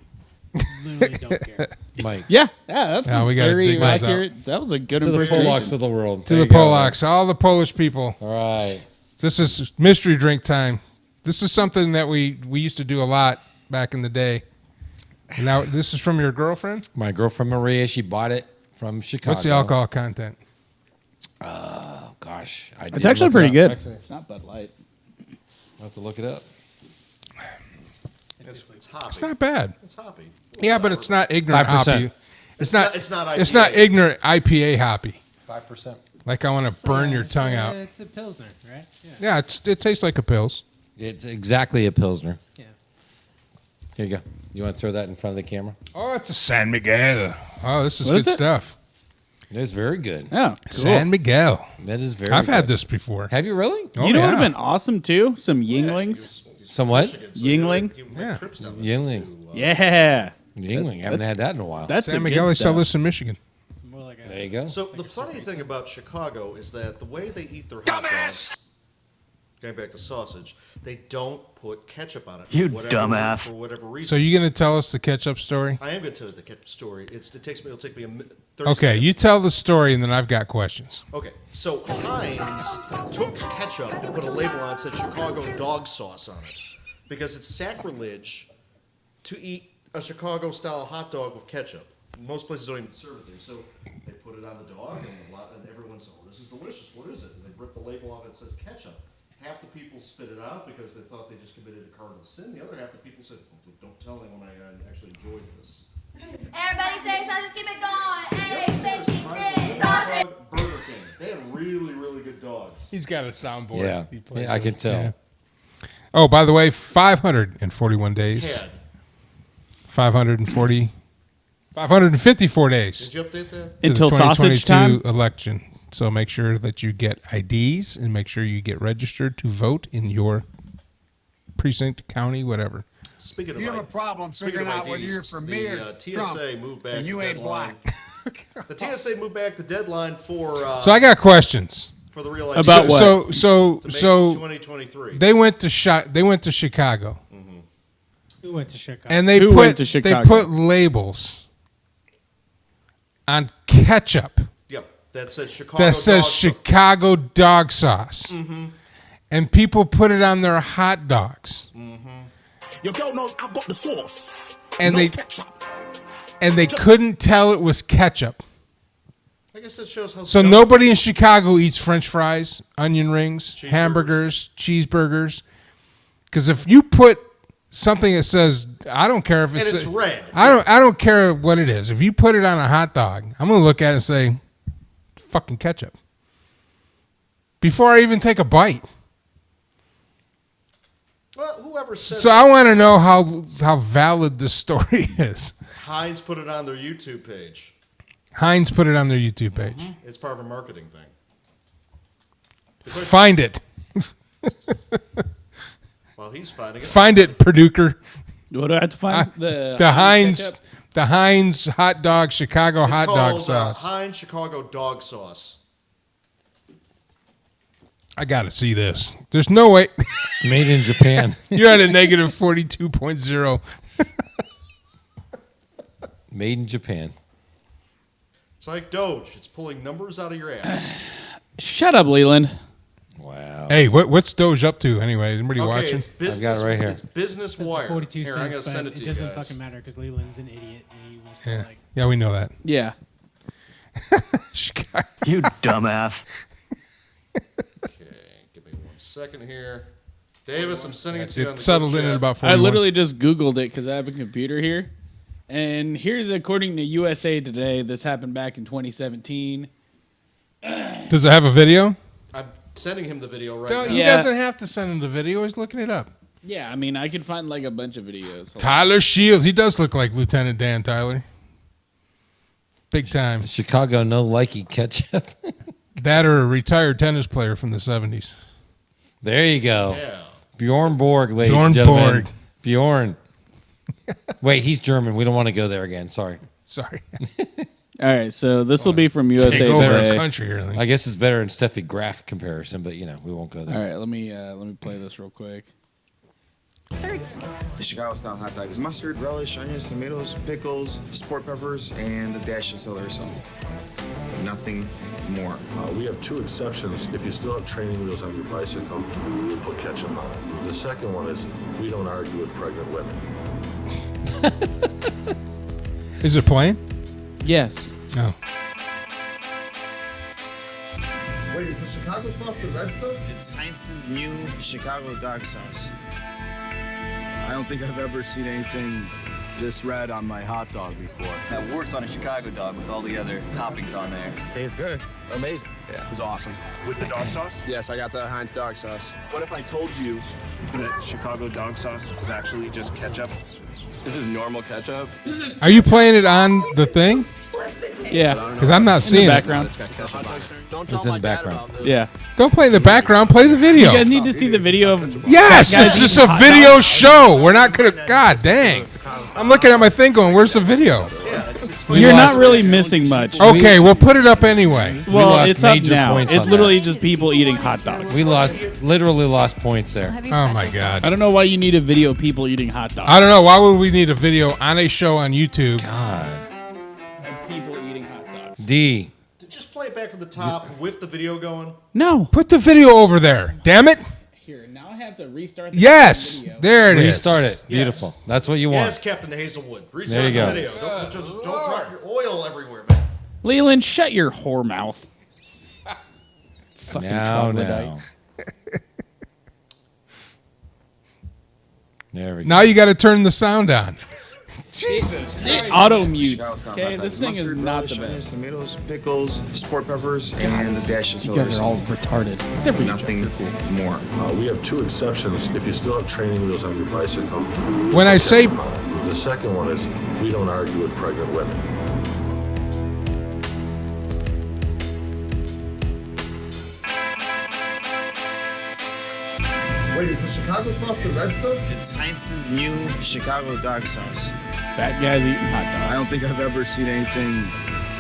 [SPEAKER 9] literally don't care.
[SPEAKER 2] Mike.
[SPEAKER 4] Yeah, that's
[SPEAKER 1] Yeah, we gotta
[SPEAKER 4] very
[SPEAKER 1] dig those out.
[SPEAKER 4] accurate. That was a good
[SPEAKER 2] To the
[SPEAKER 4] impersonation.
[SPEAKER 2] Polacks of the world.
[SPEAKER 1] To
[SPEAKER 2] There
[SPEAKER 1] the
[SPEAKER 2] you go,
[SPEAKER 1] Polacks, all the Polish people.
[SPEAKER 2] man. All right.
[SPEAKER 1] This is mystery drink time. This is something that we used to do a lot back in the day. And now this is from your girlfriend.
[SPEAKER 2] My girlfriend Maria, she bought it from Chicago.
[SPEAKER 1] What's the alcohol content?
[SPEAKER 2] Oh, gosh. I
[SPEAKER 4] It's
[SPEAKER 2] did
[SPEAKER 4] actually
[SPEAKER 2] look it
[SPEAKER 4] pretty
[SPEAKER 2] up.
[SPEAKER 4] good.
[SPEAKER 2] Actually,
[SPEAKER 4] It's not Bud Light.
[SPEAKER 2] I'll have to look it up.
[SPEAKER 3] it's hoppy.
[SPEAKER 1] It's not bad.
[SPEAKER 3] It's hoppy.
[SPEAKER 1] Yeah, but it's not ignorant
[SPEAKER 2] 5%.
[SPEAKER 1] hoppy. It's not.
[SPEAKER 3] It's not
[SPEAKER 1] It's not
[SPEAKER 3] IPA.
[SPEAKER 1] ignorant IPA hoppy.
[SPEAKER 2] 5%.
[SPEAKER 1] Like I want to burn your tongue out.
[SPEAKER 9] It's a pilsner, right? Yeah.
[SPEAKER 1] Yeah, it tastes like a Pils.
[SPEAKER 2] It's exactly a Pilsner.
[SPEAKER 9] Yeah.
[SPEAKER 2] Here you go. You want to throw that in front of the camera?
[SPEAKER 1] Oh, it's a San Miguel. Oh, this is
[SPEAKER 4] What
[SPEAKER 1] good
[SPEAKER 4] is it?
[SPEAKER 1] stuff.
[SPEAKER 2] It is very good.
[SPEAKER 4] Oh, cool.
[SPEAKER 1] San Miguel.
[SPEAKER 2] That is very
[SPEAKER 1] I've had
[SPEAKER 2] good.
[SPEAKER 1] this before.
[SPEAKER 2] Have you really?
[SPEAKER 1] Oh,
[SPEAKER 4] You know what would
[SPEAKER 1] yeah.
[SPEAKER 4] have been awesome too? Some Yinglings.
[SPEAKER 2] Somewhat?
[SPEAKER 4] Yingling?
[SPEAKER 1] Yeah.
[SPEAKER 2] Yingling.
[SPEAKER 4] Yeah.
[SPEAKER 2] Yingling. Haven't
[SPEAKER 4] That's-
[SPEAKER 2] had that in a while.
[SPEAKER 4] That's
[SPEAKER 1] San
[SPEAKER 4] the
[SPEAKER 1] Miguel,
[SPEAKER 4] good
[SPEAKER 1] they sell
[SPEAKER 4] stuff.
[SPEAKER 1] this in Michigan.
[SPEAKER 9] It's more like a.
[SPEAKER 2] there you go.
[SPEAKER 3] So the funny thing about Chicago is that the way they eat their hot dogs, going back to sausage, they don't put ketchup on it.
[SPEAKER 10] You
[SPEAKER 3] For whatever reason.
[SPEAKER 1] So you going to tell us the ketchup story?
[SPEAKER 3] I am going to tell you the ketchup story. It'll take me 30
[SPEAKER 1] Okay,
[SPEAKER 3] seconds.
[SPEAKER 1] you tell the story, and then I've got questions.
[SPEAKER 3] Okay, so Heinz took ketchup and put a label on it that said Chicago dog sauce on it because it's sacrilege to eat a Chicago-style hot dog with ketchup. Most places don't even serve it there, so they put it on the dog, and everyone said, "Oh, this is delicious. What is it?" And they ripped the label off. It says ketchup. Half the people spit it out because they thought they just committed a cardinal sin. The other half the people said, "Don't tell anyone I actually enjoyed this."
[SPEAKER 11] Everybody say so, just keep it going. Eggs, bacon,
[SPEAKER 3] Heinz
[SPEAKER 11] eggs,
[SPEAKER 3] was a hot
[SPEAKER 11] sausage.
[SPEAKER 3] dog Burger King. They had really, really good dogs.
[SPEAKER 1] He's got a soundboard.
[SPEAKER 2] Yeah.
[SPEAKER 1] he plays
[SPEAKER 2] Yeah, I
[SPEAKER 1] with.
[SPEAKER 2] can tell.
[SPEAKER 1] Yeah. Oh, by the way, 541 days.
[SPEAKER 3] Had.
[SPEAKER 1] 554 days.
[SPEAKER 3] Did you update that?
[SPEAKER 1] to
[SPEAKER 4] Until
[SPEAKER 1] the
[SPEAKER 4] sausage
[SPEAKER 1] 2022
[SPEAKER 4] time?
[SPEAKER 1] election. So make sure that you get IDs and make sure you get registered to vote in your precinct, county, whatever.
[SPEAKER 3] Speaking of
[SPEAKER 10] You have a
[SPEAKER 3] ID
[SPEAKER 10] problem
[SPEAKER 3] speaking
[SPEAKER 10] figuring
[SPEAKER 3] of
[SPEAKER 10] out whether
[SPEAKER 3] IDs,
[SPEAKER 10] you're from me or
[SPEAKER 3] the TSA
[SPEAKER 10] Trump,
[SPEAKER 3] moved back
[SPEAKER 10] and you
[SPEAKER 3] the
[SPEAKER 10] ain't
[SPEAKER 3] deadline.
[SPEAKER 10] black.
[SPEAKER 3] The TSA moved back the deadline for
[SPEAKER 1] So I got questions.
[SPEAKER 3] for the real
[SPEAKER 4] About what?
[SPEAKER 1] So
[SPEAKER 3] to May 2023.
[SPEAKER 1] they went to Chicago,
[SPEAKER 9] Who went to Chicago?
[SPEAKER 1] and they
[SPEAKER 4] Who went to Chicago?
[SPEAKER 1] They put labels on ketchup
[SPEAKER 3] Yep, that says Chicago.
[SPEAKER 1] that says
[SPEAKER 3] dog
[SPEAKER 1] Chicago dog sauce, and people put it on their hot dogs,
[SPEAKER 10] Your girl knows I've got the sauce.
[SPEAKER 1] and
[SPEAKER 10] No
[SPEAKER 1] they
[SPEAKER 10] ketchup.
[SPEAKER 1] couldn't tell it was ketchup.
[SPEAKER 3] I guess that shows how.
[SPEAKER 1] So
[SPEAKER 3] dumb-
[SPEAKER 1] nobody in Chicago eats French fries, onion rings,
[SPEAKER 3] Cheeseburgers.
[SPEAKER 1] hamburgers, cheeseburgers. Because if you put something that says, I don't care if
[SPEAKER 3] And it's red.
[SPEAKER 1] I don't care what it is. If you put it on a hot dog, I'm gonna look at it and say, fucking ketchup. Before I even take a bite.
[SPEAKER 3] Well, whoever said
[SPEAKER 1] So I want to know how valid this story is.
[SPEAKER 3] Heinz put it on their YouTube page.
[SPEAKER 1] Heinz put it on their YouTube page.
[SPEAKER 3] It's part of a marketing thing.
[SPEAKER 1] Find it.
[SPEAKER 3] Well, he's finding it.
[SPEAKER 1] Find it, Paduker.
[SPEAKER 4] What do I have to find?
[SPEAKER 1] The
[SPEAKER 4] Heinz
[SPEAKER 1] Heinz,
[SPEAKER 4] ketchup?
[SPEAKER 1] the Heinz hot dog, Chicago
[SPEAKER 3] It's
[SPEAKER 1] hot
[SPEAKER 3] called
[SPEAKER 1] dog sauce.
[SPEAKER 3] Heinz Chicago dog sauce.
[SPEAKER 1] I got to see this. There's no way.
[SPEAKER 2] Made in Japan.
[SPEAKER 1] You're at a negative 42.0.
[SPEAKER 2] Made in Japan.
[SPEAKER 3] It's like Doge. It's pulling numbers out of your ass.
[SPEAKER 4] Shut up, Leland.
[SPEAKER 2] Wow.
[SPEAKER 1] Hey, what's Doge up to anyway? Anybody
[SPEAKER 3] Okay,
[SPEAKER 1] watching?
[SPEAKER 3] it's business.
[SPEAKER 2] I've got it right here.
[SPEAKER 3] It's business wire.
[SPEAKER 9] 42
[SPEAKER 3] Here, I'm
[SPEAKER 9] cents,
[SPEAKER 3] gonna send
[SPEAKER 9] but
[SPEAKER 3] it to
[SPEAKER 9] it
[SPEAKER 3] you
[SPEAKER 9] doesn't
[SPEAKER 3] guys.
[SPEAKER 9] fucking matter because Leland's an idiot and he wants to
[SPEAKER 1] Yeah,
[SPEAKER 9] like.
[SPEAKER 1] yeah, we know that.
[SPEAKER 4] Yeah.
[SPEAKER 1] Chicago.
[SPEAKER 12] You dumbass.
[SPEAKER 3] Okay, give me 1 second here. Davis, I'm sending it to you on
[SPEAKER 1] It
[SPEAKER 3] the
[SPEAKER 1] settled
[SPEAKER 3] group
[SPEAKER 1] in at
[SPEAKER 3] chat.
[SPEAKER 1] about
[SPEAKER 4] I
[SPEAKER 1] 41.
[SPEAKER 4] literally just Googled it because I have a computer here. And here's according to USA Today, this happened back in 2017.
[SPEAKER 1] Does it have a video?
[SPEAKER 3] I'm sending him the video right
[SPEAKER 1] Don't-
[SPEAKER 3] now.
[SPEAKER 1] He
[SPEAKER 4] Yeah.
[SPEAKER 1] doesn't have to send him the video. He's looking it up.
[SPEAKER 4] Yeah, I mean, I could find like a bunch of videos. Hold on.
[SPEAKER 1] Tyler Shields. He does look like Lieutenant Dan Tyler. Big time.
[SPEAKER 2] Chicago no likey ketchup.
[SPEAKER 1] That or a retired tennis player from the 70s.
[SPEAKER 2] There you go.
[SPEAKER 3] Yeah.
[SPEAKER 2] Bjorn Borg, ladies
[SPEAKER 1] Bjorn
[SPEAKER 2] and gentlemen.
[SPEAKER 1] Borg.
[SPEAKER 2] Bjorn. Wait, he's German. We don't want to go there again. Sorry.
[SPEAKER 1] Sorry.
[SPEAKER 4] All right, so this will be from
[SPEAKER 1] Take
[SPEAKER 4] USA
[SPEAKER 1] over our
[SPEAKER 4] Today.
[SPEAKER 1] country here. I think.
[SPEAKER 2] I guess it's better in Steffi Graf comparison, but we won't go there.
[SPEAKER 4] All right, let me play this real quick.
[SPEAKER 13] The Chicago style hot dog is mustard, relish, onions, tomatoes, pickles, sport peppers, and a dash of celery salt. Nothing more.
[SPEAKER 14] We have 2 exceptions. If you still have training wheels on your bicycle, we put ketchup on it. The second one is we don't argue with pregnant women.
[SPEAKER 1] Is it playing?
[SPEAKER 4] Yes.
[SPEAKER 1] No.
[SPEAKER 7] Wait, is the Chicago sauce the red stuff?
[SPEAKER 13] It's Heinz's new Chicago dog sauce. I don't think I've ever seen anything this red on my hot dog before.
[SPEAKER 12] That works on a Chicago dog with all the other toppings on there.
[SPEAKER 13] Tastes good.
[SPEAKER 12] Amazing. Yeah, it was awesome.
[SPEAKER 7] With the dog sauce?
[SPEAKER 12] Yes, I got the Heinz dog sauce.
[SPEAKER 7] What if I told you that Chicago dog sauce was actually just ketchup?
[SPEAKER 12] This is normal ketchup.
[SPEAKER 1] Are you playing it on the thing?
[SPEAKER 4] Yeah.
[SPEAKER 1] Because I'm not
[SPEAKER 4] In the
[SPEAKER 1] seeing it.
[SPEAKER 4] background.
[SPEAKER 12] It's got ketchup on it. Don't
[SPEAKER 2] It's in the background.
[SPEAKER 4] Yeah.
[SPEAKER 1] Don't play in the background. Play the video.
[SPEAKER 4] You guys need to see the video of
[SPEAKER 1] Yes,
[SPEAKER 4] that guy
[SPEAKER 1] it's just
[SPEAKER 4] eating
[SPEAKER 1] a
[SPEAKER 4] hot
[SPEAKER 1] video
[SPEAKER 4] dogs.
[SPEAKER 1] show. We're not gonna. God dang! I'm looking at my thing, going, "Where's the video?"
[SPEAKER 4] You're not really missing much.
[SPEAKER 1] Okay, we'll put it up anyway.
[SPEAKER 2] We
[SPEAKER 4] Well,
[SPEAKER 2] lost
[SPEAKER 4] it's up
[SPEAKER 2] major
[SPEAKER 4] now.
[SPEAKER 2] points
[SPEAKER 4] It's
[SPEAKER 2] on
[SPEAKER 4] literally just people eating hot dogs.
[SPEAKER 2] We literally lost points there.
[SPEAKER 1] Oh my God!
[SPEAKER 4] I don't know why you need a video of people eating hot dogs.
[SPEAKER 1] I don't know. Why would we need a video on a show on YouTube?
[SPEAKER 2] God.
[SPEAKER 4] Of people eating hot dogs.
[SPEAKER 2] D.
[SPEAKER 3] Just play it back from the top with the video going.
[SPEAKER 4] No.
[SPEAKER 1] Put the video over there. Damn it!
[SPEAKER 4] Here, now I have to restart the
[SPEAKER 1] Yes,
[SPEAKER 4] video.
[SPEAKER 1] there it is.
[SPEAKER 2] Restart it. Beautiful. That's what you want.
[SPEAKER 3] Yes, Captain Hazelwood.
[SPEAKER 2] There
[SPEAKER 3] Restart
[SPEAKER 2] you
[SPEAKER 3] the
[SPEAKER 2] go.
[SPEAKER 3] video. Don't drop your oil everywhere, man.
[SPEAKER 4] Leland, shut your whore mouth. Fucking
[SPEAKER 2] Now.
[SPEAKER 4] troglodyte.
[SPEAKER 2] There we go.
[SPEAKER 1] Now you got to turn the sound on. Jesus.
[SPEAKER 4] It auto mutes.
[SPEAKER 13] Chicago style
[SPEAKER 4] Okay,
[SPEAKER 13] hot
[SPEAKER 4] this
[SPEAKER 13] dog.
[SPEAKER 4] thing is
[SPEAKER 13] Mustard,
[SPEAKER 4] not
[SPEAKER 13] relish,
[SPEAKER 4] the
[SPEAKER 13] onions,
[SPEAKER 4] best.
[SPEAKER 13] tomatoes, pickles, sport peppers, and a dash of
[SPEAKER 4] You
[SPEAKER 13] celery
[SPEAKER 4] guys are all
[SPEAKER 13] salt.
[SPEAKER 4] retarded. Except for you, Joe.
[SPEAKER 13] Nothing more.
[SPEAKER 14] We have 2 exceptions. If you still have training wheels on your bicycle,
[SPEAKER 1] When I say
[SPEAKER 14] the second one is we don't argue with pregnant women.
[SPEAKER 7] Wait,
[SPEAKER 15] Wait, is the Chicago sauce the red stuff?
[SPEAKER 13] It's Heinz's new Chicago dog sauce.
[SPEAKER 4] Fat guys eating hot dogs.
[SPEAKER 13] I don't think I've ever seen anything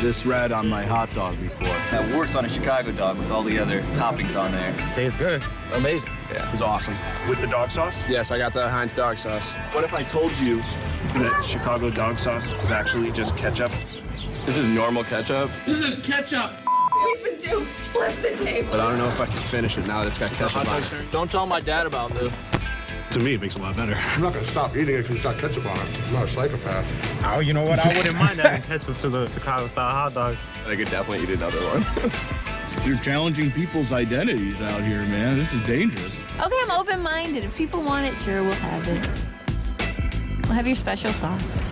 [SPEAKER 13] this red on my hot dog before.
[SPEAKER 12] That works on a Chicago dog with all the other toppings on there.
[SPEAKER 16] Tastes good. Amazing.
[SPEAKER 7] Yeah.
[SPEAKER 16] It was awesome.
[SPEAKER 7] With the dog sauce?
[SPEAKER 16] Yes, I got the Heinz dog sauce.
[SPEAKER 7] What if I told you that Chicago dog sauce was actually just ketchup?
[SPEAKER 16] This is normal ketchup,
[SPEAKER 6] This is ketchup.
[SPEAKER 5] We've been doomed. Flip the table.
[SPEAKER 16] but I don't know if I can finish it now that it's got ketchup on it. Don't tell my dad about this.
[SPEAKER 15] To me, it makes it a lot better. I'm not gonna stop eating it because it's got ketchup on it. I'm not a psychopath.
[SPEAKER 17] Oh, you know what? I wouldn't mind adding ketchup to the Chicago style hot dog.
[SPEAKER 16] I could definitely eat another one.
[SPEAKER 13] You're challenging people's identities out here, man. This is dangerous.
[SPEAKER 11] Okay, I'm open-minded. If people want it, sure, we'll have it. We'll have your special sauce.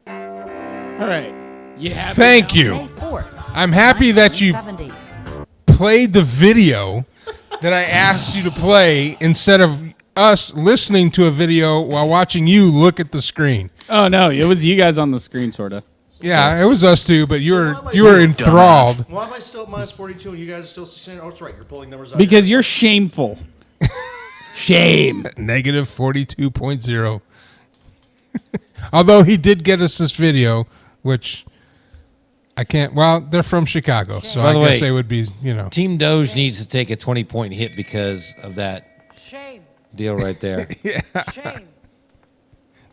[SPEAKER 4] All right. Yeah.
[SPEAKER 1] Thank you. I'm happy that you played the video that I asked you to play instead of us listening to a video while watching you look at the screen.
[SPEAKER 4] Oh no, it was you guys on the screen, sorta.
[SPEAKER 1] Yeah, it was us too, but you were enthralled.
[SPEAKER 3] Why am I still at minus 42 and you guys are still 16? Oh, that's right. You're pulling numbers out.
[SPEAKER 4] Because you're shameful. Shame.
[SPEAKER 1] Negative 42.0. Although he did get us this video, which I can't. Well, they're from Chicago, so
[SPEAKER 2] By
[SPEAKER 1] I
[SPEAKER 2] the
[SPEAKER 1] guess
[SPEAKER 2] way,
[SPEAKER 1] they would be, you know.
[SPEAKER 2] Team Doge needs to take a 20-point hit because of that deal right there.
[SPEAKER 1] Yeah.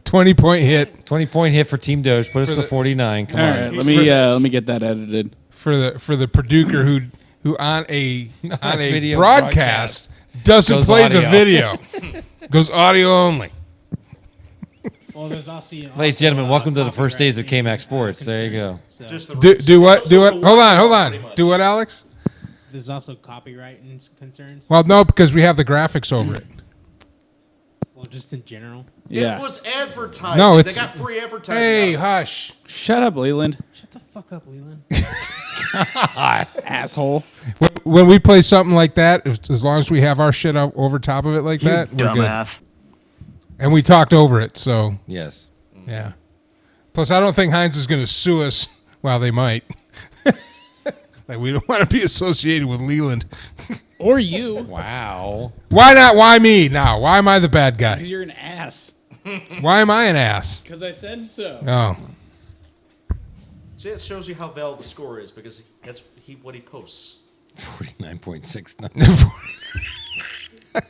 [SPEAKER 1] 20-point hit.
[SPEAKER 2] 20-point hit for Team Doge. Put us to 49. Come
[SPEAKER 4] All
[SPEAKER 2] on.
[SPEAKER 4] right, let me get that edited.
[SPEAKER 1] For the producer who on a
[SPEAKER 2] Video
[SPEAKER 1] broadcast doesn't
[SPEAKER 2] goes
[SPEAKER 1] play
[SPEAKER 2] audio.
[SPEAKER 1] the video. Goes audio only.
[SPEAKER 9] Well, there's also,
[SPEAKER 2] Ladies and gentlemen, welcome to the first days of K-Max Sports. There you go.
[SPEAKER 1] Do what? Hold on. Do what, Alex?
[SPEAKER 9] There's also copyright concerns.
[SPEAKER 1] Well, no, because we have the graphics over it.
[SPEAKER 9] Well, just in general.
[SPEAKER 3] It was advertising.
[SPEAKER 1] No,
[SPEAKER 3] they got free advertising.
[SPEAKER 1] Hey,
[SPEAKER 3] out.
[SPEAKER 1] hush.
[SPEAKER 4] Shut up, Leland.
[SPEAKER 9] Shut the fuck up, Leland.
[SPEAKER 4] Asshole.
[SPEAKER 1] When we play something like that, as long as we have our shit up over top of it like that, we're good. And we talked over it, so.
[SPEAKER 2] Yes.
[SPEAKER 1] Yeah. Plus, I don't think Heinz is going to sue us. Well, they might. Like, we don't want to be associated with Leland.
[SPEAKER 4] Or you.
[SPEAKER 2] Wow.
[SPEAKER 1] Why not? Why me now? Why am I the bad guy?
[SPEAKER 4] Because you're an ass.
[SPEAKER 1] Why am I an ass?
[SPEAKER 4] Because I said so.
[SPEAKER 1] Oh.
[SPEAKER 3] See, it shows you how valid the score is because that's what he posts.
[SPEAKER 2] 49.69.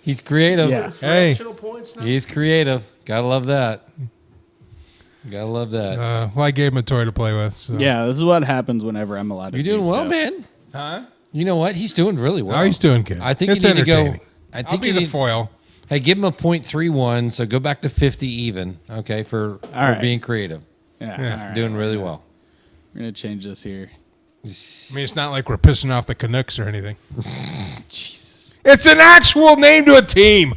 [SPEAKER 2] He's creative.
[SPEAKER 4] Yeah.
[SPEAKER 1] Hey.
[SPEAKER 3] Points now?
[SPEAKER 2] He's creative. Gotta love that. Gotta love that.
[SPEAKER 1] Well, I gave him a toy to play with. So.
[SPEAKER 4] Yeah, this is what happens whenever I'm allowed to
[SPEAKER 2] You're doing
[SPEAKER 4] do
[SPEAKER 2] well,
[SPEAKER 4] stuff.
[SPEAKER 2] man.
[SPEAKER 1] Huh?
[SPEAKER 2] You know what? He's doing really well.
[SPEAKER 1] Oh, he's doing good.
[SPEAKER 2] I think
[SPEAKER 1] It's
[SPEAKER 2] you need to go.
[SPEAKER 1] entertaining.
[SPEAKER 2] I think
[SPEAKER 1] I'll be
[SPEAKER 2] you
[SPEAKER 1] the
[SPEAKER 2] need,
[SPEAKER 1] foil.
[SPEAKER 2] Hey, give him a .31, so go back to 50 even. Okay, for
[SPEAKER 4] right.
[SPEAKER 2] being creative.
[SPEAKER 4] Yeah.
[SPEAKER 1] Yeah.
[SPEAKER 4] all right.
[SPEAKER 2] Doing really well.
[SPEAKER 4] We're going to change this here.
[SPEAKER 1] I mean, it's not like we're pissing off the Canucks or anything.
[SPEAKER 4] Jesus.
[SPEAKER 1] It's an actual name to a team.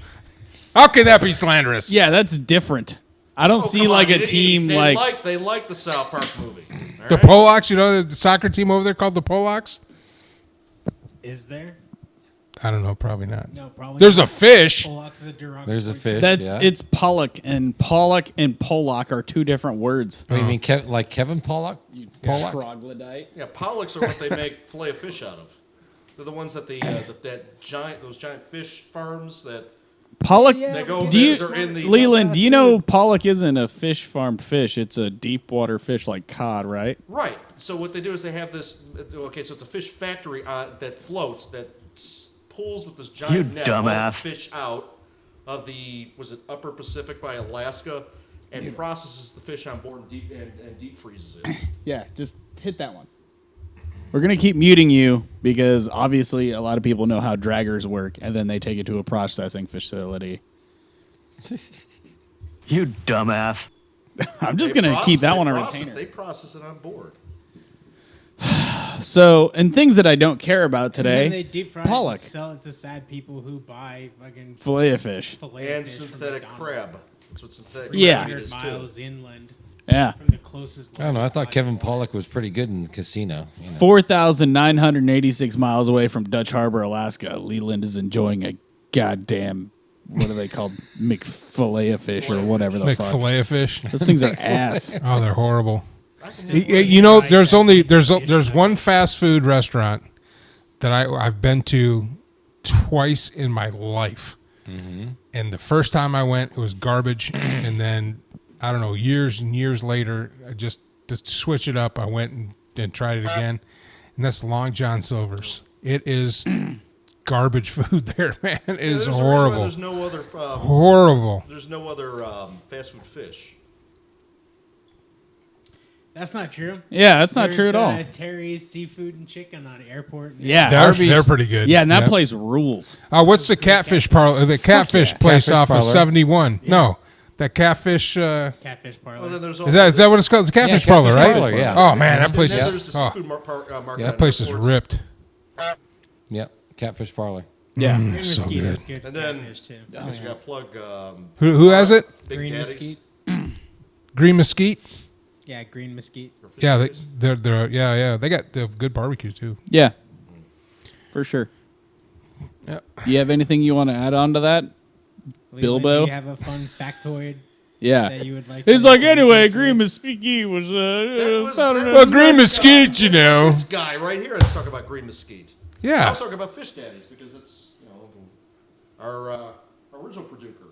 [SPEAKER 1] How can that be slanderous?
[SPEAKER 4] Yeah, that's different. I don't see
[SPEAKER 3] come
[SPEAKER 4] like
[SPEAKER 3] on,
[SPEAKER 4] a team
[SPEAKER 3] they
[SPEAKER 4] like
[SPEAKER 3] they like the South Park movie. All
[SPEAKER 1] The
[SPEAKER 3] right?
[SPEAKER 1] Polacks, you know the soccer team over there called the Polacks?
[SPEAKER 9] Is there?
[SPEAKER 1] I don't know, probably not.
[SPEAKER 9] No, probably
[SPEAKER 1] There's
[SPEAKER 9] not.
[SPEAKER 1] a fish.
[SPEAKER 9] Pollock's a derogatory
[SPEAKER 2] There's a
[SPEAKER 9] term.
[SPEAKER 2] fish.
[SPEAKER 4] that's
[SPEAKER 2] yeah.
[SPEAKER 4] it's Pollock and Pollock are two different words.
[SPEAKER 2] What do you mean, like Kevin Pollock? Pollock?
[SPEAKER 4] Troglodyte.
[SPEAKER 3] Yeah, Pollocks are what they make fillet of fish out of. They're the ones that those giant fish farms that.
[SPEAKER 4] Pollock.
[SPEAKER 3] They go,
[SPEAKER 4] Do you,
[SPEAKER 3] they're in the
[SPEAKER 4] Leland? Do you know Pollock isn't a fish farmed fish? It's a deep water fish like cod, right?
[SPEAKER 3] Right. So what they do is they have this. Okay, so it's a fish factory that floats that pulls with this giant net all the fish out of the Upper Pacific by Alaska, and processes the fish on board and deep freezes it.
[SPEAKER 4] Yeah, just hit that one. We're going to keep muting you because obviously a lot of people know how draggers work, and then they take it to a processing facility.
[SPEAKER 12] You dumbass.
[SPEAKER 4] I'm just going to keep that one a
[SPEAKER 3] process-
[SPEAKER 4] retainer.
[SPEAKER 3] They process it on board.
[SPEAKER 4] So, and things that I don't care about
[SPEAKER 9] And
[SPEAKER 4] today,
[SPEAKER 9] then they deep fry it
[SPEAKER 4] Pollock.
[SPEAKER 9] and sell it to sad people who buy fucking
[SPEAKER 4] Filet of fish.
[SPEAKER 9] filet
[SPEAKER 3] And
[SPEAKER 9] of fish from
[SPEAKER 3] synthetic
[SPEAKER 9] McDonald's.
[SPEAKER 3] crab. That's what synthetic
[SPEAKER 4] Yeah.
[SPEAKER 3] crab meat
[SPEAKER 9] 300
[SPEAKER 3] is
[SPEAKER 9] miles
[SPEAKER 3] too.
[SPEAKER 9] inland
[SPEAKER 4] Yeah.
[SPEAKER 9] from the closest.
[SPEAKER 2] I don't know. I
[SPEAKER 9] large
[SPEAKER 2] thought
[SPEAKER 9] body
[SPEAKER 2] Kevin
[SPEAKER 9] of water.
[SPEAKER 2] Pollock was pretty good in the casino. You know.
[SPEAKER 4] 4,986 miles away from Dutch Harbor, Alaska. Leland is enjoying a goddamn, what are they called? McFillet of fish or whatever the fuck.
[SPEAKER 1] McFillet of fish.
[SPEAKER 4] Those things are ass.
[SPEAKER 1] Oh, they're horrible. You know, there's one fast food restaurant that I've been to twice in my life.
[SPEAKER 2] Mm-hmm.
[SPEAKER 1] And the first time I went, it was garbage. And then, I don't know, years and years later, just to switch it up, I went and tried it again. And that's Long John Silver's. It is garbage food there, man. It is horrible.
[SPEAKER 3] There's no other
[SPEAKER 1] horrible.
[SPEAKER 3] There's no other fast food fish.
[SPEAKER 9] That's not true.
[SPEAKER 4] Yeah, that's not true at all.
[SPEAKER 9] Terry's Seafood and Chicken on Airport.
[SPEAKER 4] Yeah,
[SPEAKER 1] they're pretty good.
[SPEAKER 4] Yeah, and that place rules.
[SPEAKER 1] What's the catfish parlor? The catfish place
[SPEAKER 2] Catfish
[SPEAKER 1] off
[SPEAKER 2] parlor.
[SPEAKER 1] of 71.
[SPEAKER 4] Yeah.
[SPEAKER 1] No, that catfish.
[SPEAKER 9] Catfish parlor.
[SPEAKER 3] Well, then there's
[SPEAKER 1] Is that what it's called? It's the catfish parlor,
[SPEAKER 2] Catfish
[SPEAKER 1] right?
[SPEAKER 2] Parlor, yeah.
[SPEAKER 1] Oh man, that place.
[SPEAKER 3] Then there's the
[SPEAKER 1] Oh,
[SPEAKER 3] seafood market
[SPEAKER 1] that
[SPEAKER 3] on
[SPEAKER 1] place is
[SPEAKER 3] airports.
[SPEAKER 1] ripped.
[SPEAKER 2] Yep, Catfish Parlor.
[SPEAKER 1] Yeah,
[SPEAKER 9] Green
[SPEAKER 1] so
[SPEAKER 9] Mesquite
[SPEAKER 1] good.
[SPEAKER 9] is good.
[SPEAKER 3] And then
[SPEAKER 9] catfish, too.
[SPEAKER 3] I guess you got to plug.
[SPEAKER 1] Who has it?
[SPEAKER 3] Big
[SPEAKER 9] Green
[SPEAKER 3] Daddy's.
[SPEAKER 9] Mesquite.
[SPEAKER 1] Green Mesquite.
[SPEAKER 9] Yeah, Green Mesquite.
[SPEAKER 1] Yeah, they're they got good barbecue too.
[SPEAKER 4] Yeah, for sure.
[SPEAKER 1] Yeah.
[SPEAKER 4] Do you have anything you want to add on to that,
[SPEAKER 9] Leland,
[SPEAKER 4] Bilbo?
[SPEAKER 9] do you have a fun factoid?
[SPEAKER 4] Yeah.
[SPEAKER 9] That you would like
[SPEAKER 4] It's
[SPEAKER 9] to
[SPEAKER 4] like, anyway,
[SPEAKER 9] discuss
[SPEAKER 4] Green
[SPEAKER 9] with?
[SPEAKER 4] Mesquite was,
[SPEAKER 1] Well, Green Mesquite, you know.
[SPEAKER 3] This guy right here is talking about Green Mesquite.
[SPEAKER 1] Yeah.
[SPEAKER 3] I was talking about Fish Daddies because it's our original producer.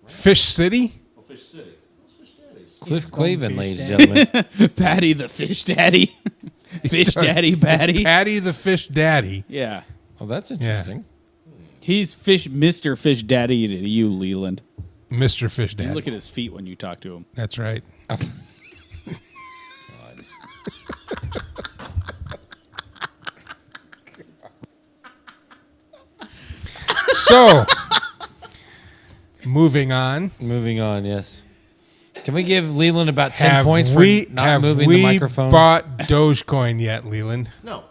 [SPEAKER 1] Fish City.
[SPEAKER 3] Oh, Fish City. What's Fish Daddies?
[SPEAKER 2] Cliff Clavin, ladies and gentlemen.
[SPEAKER 4] Patty the Fish Daddy. Fish Daddy Patty.
[SPEAKER 1] It's Patty the Fish Daddy.
[SPEAKER 4] Yeah.
[SPEAKER 2] Oh, that's interesting.
[SPEAKER 4] He's Mr. Fish Daddy to you, Leland.
[SPEAKER 1] Mr. Fish
[SPEAKER 4] You
[SPEAKER 1] Daddy.
[SPEAKER 4] look at his feet when you talk to him.
[SPEAKER 1] That's right. So, moving on.
[SPEAKER 2] Moving on, yes. Can we give Leland about 10
[SPEAKER 1] Have
[SPEAKER 2] points
[SPEAKER 1] we,
[SPEAKER 2] for not
[SPEAKER 1] have
[SPEAKER 2] moving
[SPEAKER 1] we
[SPEAKER 2] the microphone?
[SPEAKER 1] bought Doge Coin yet, Leland?
[SPEAKER 3] No.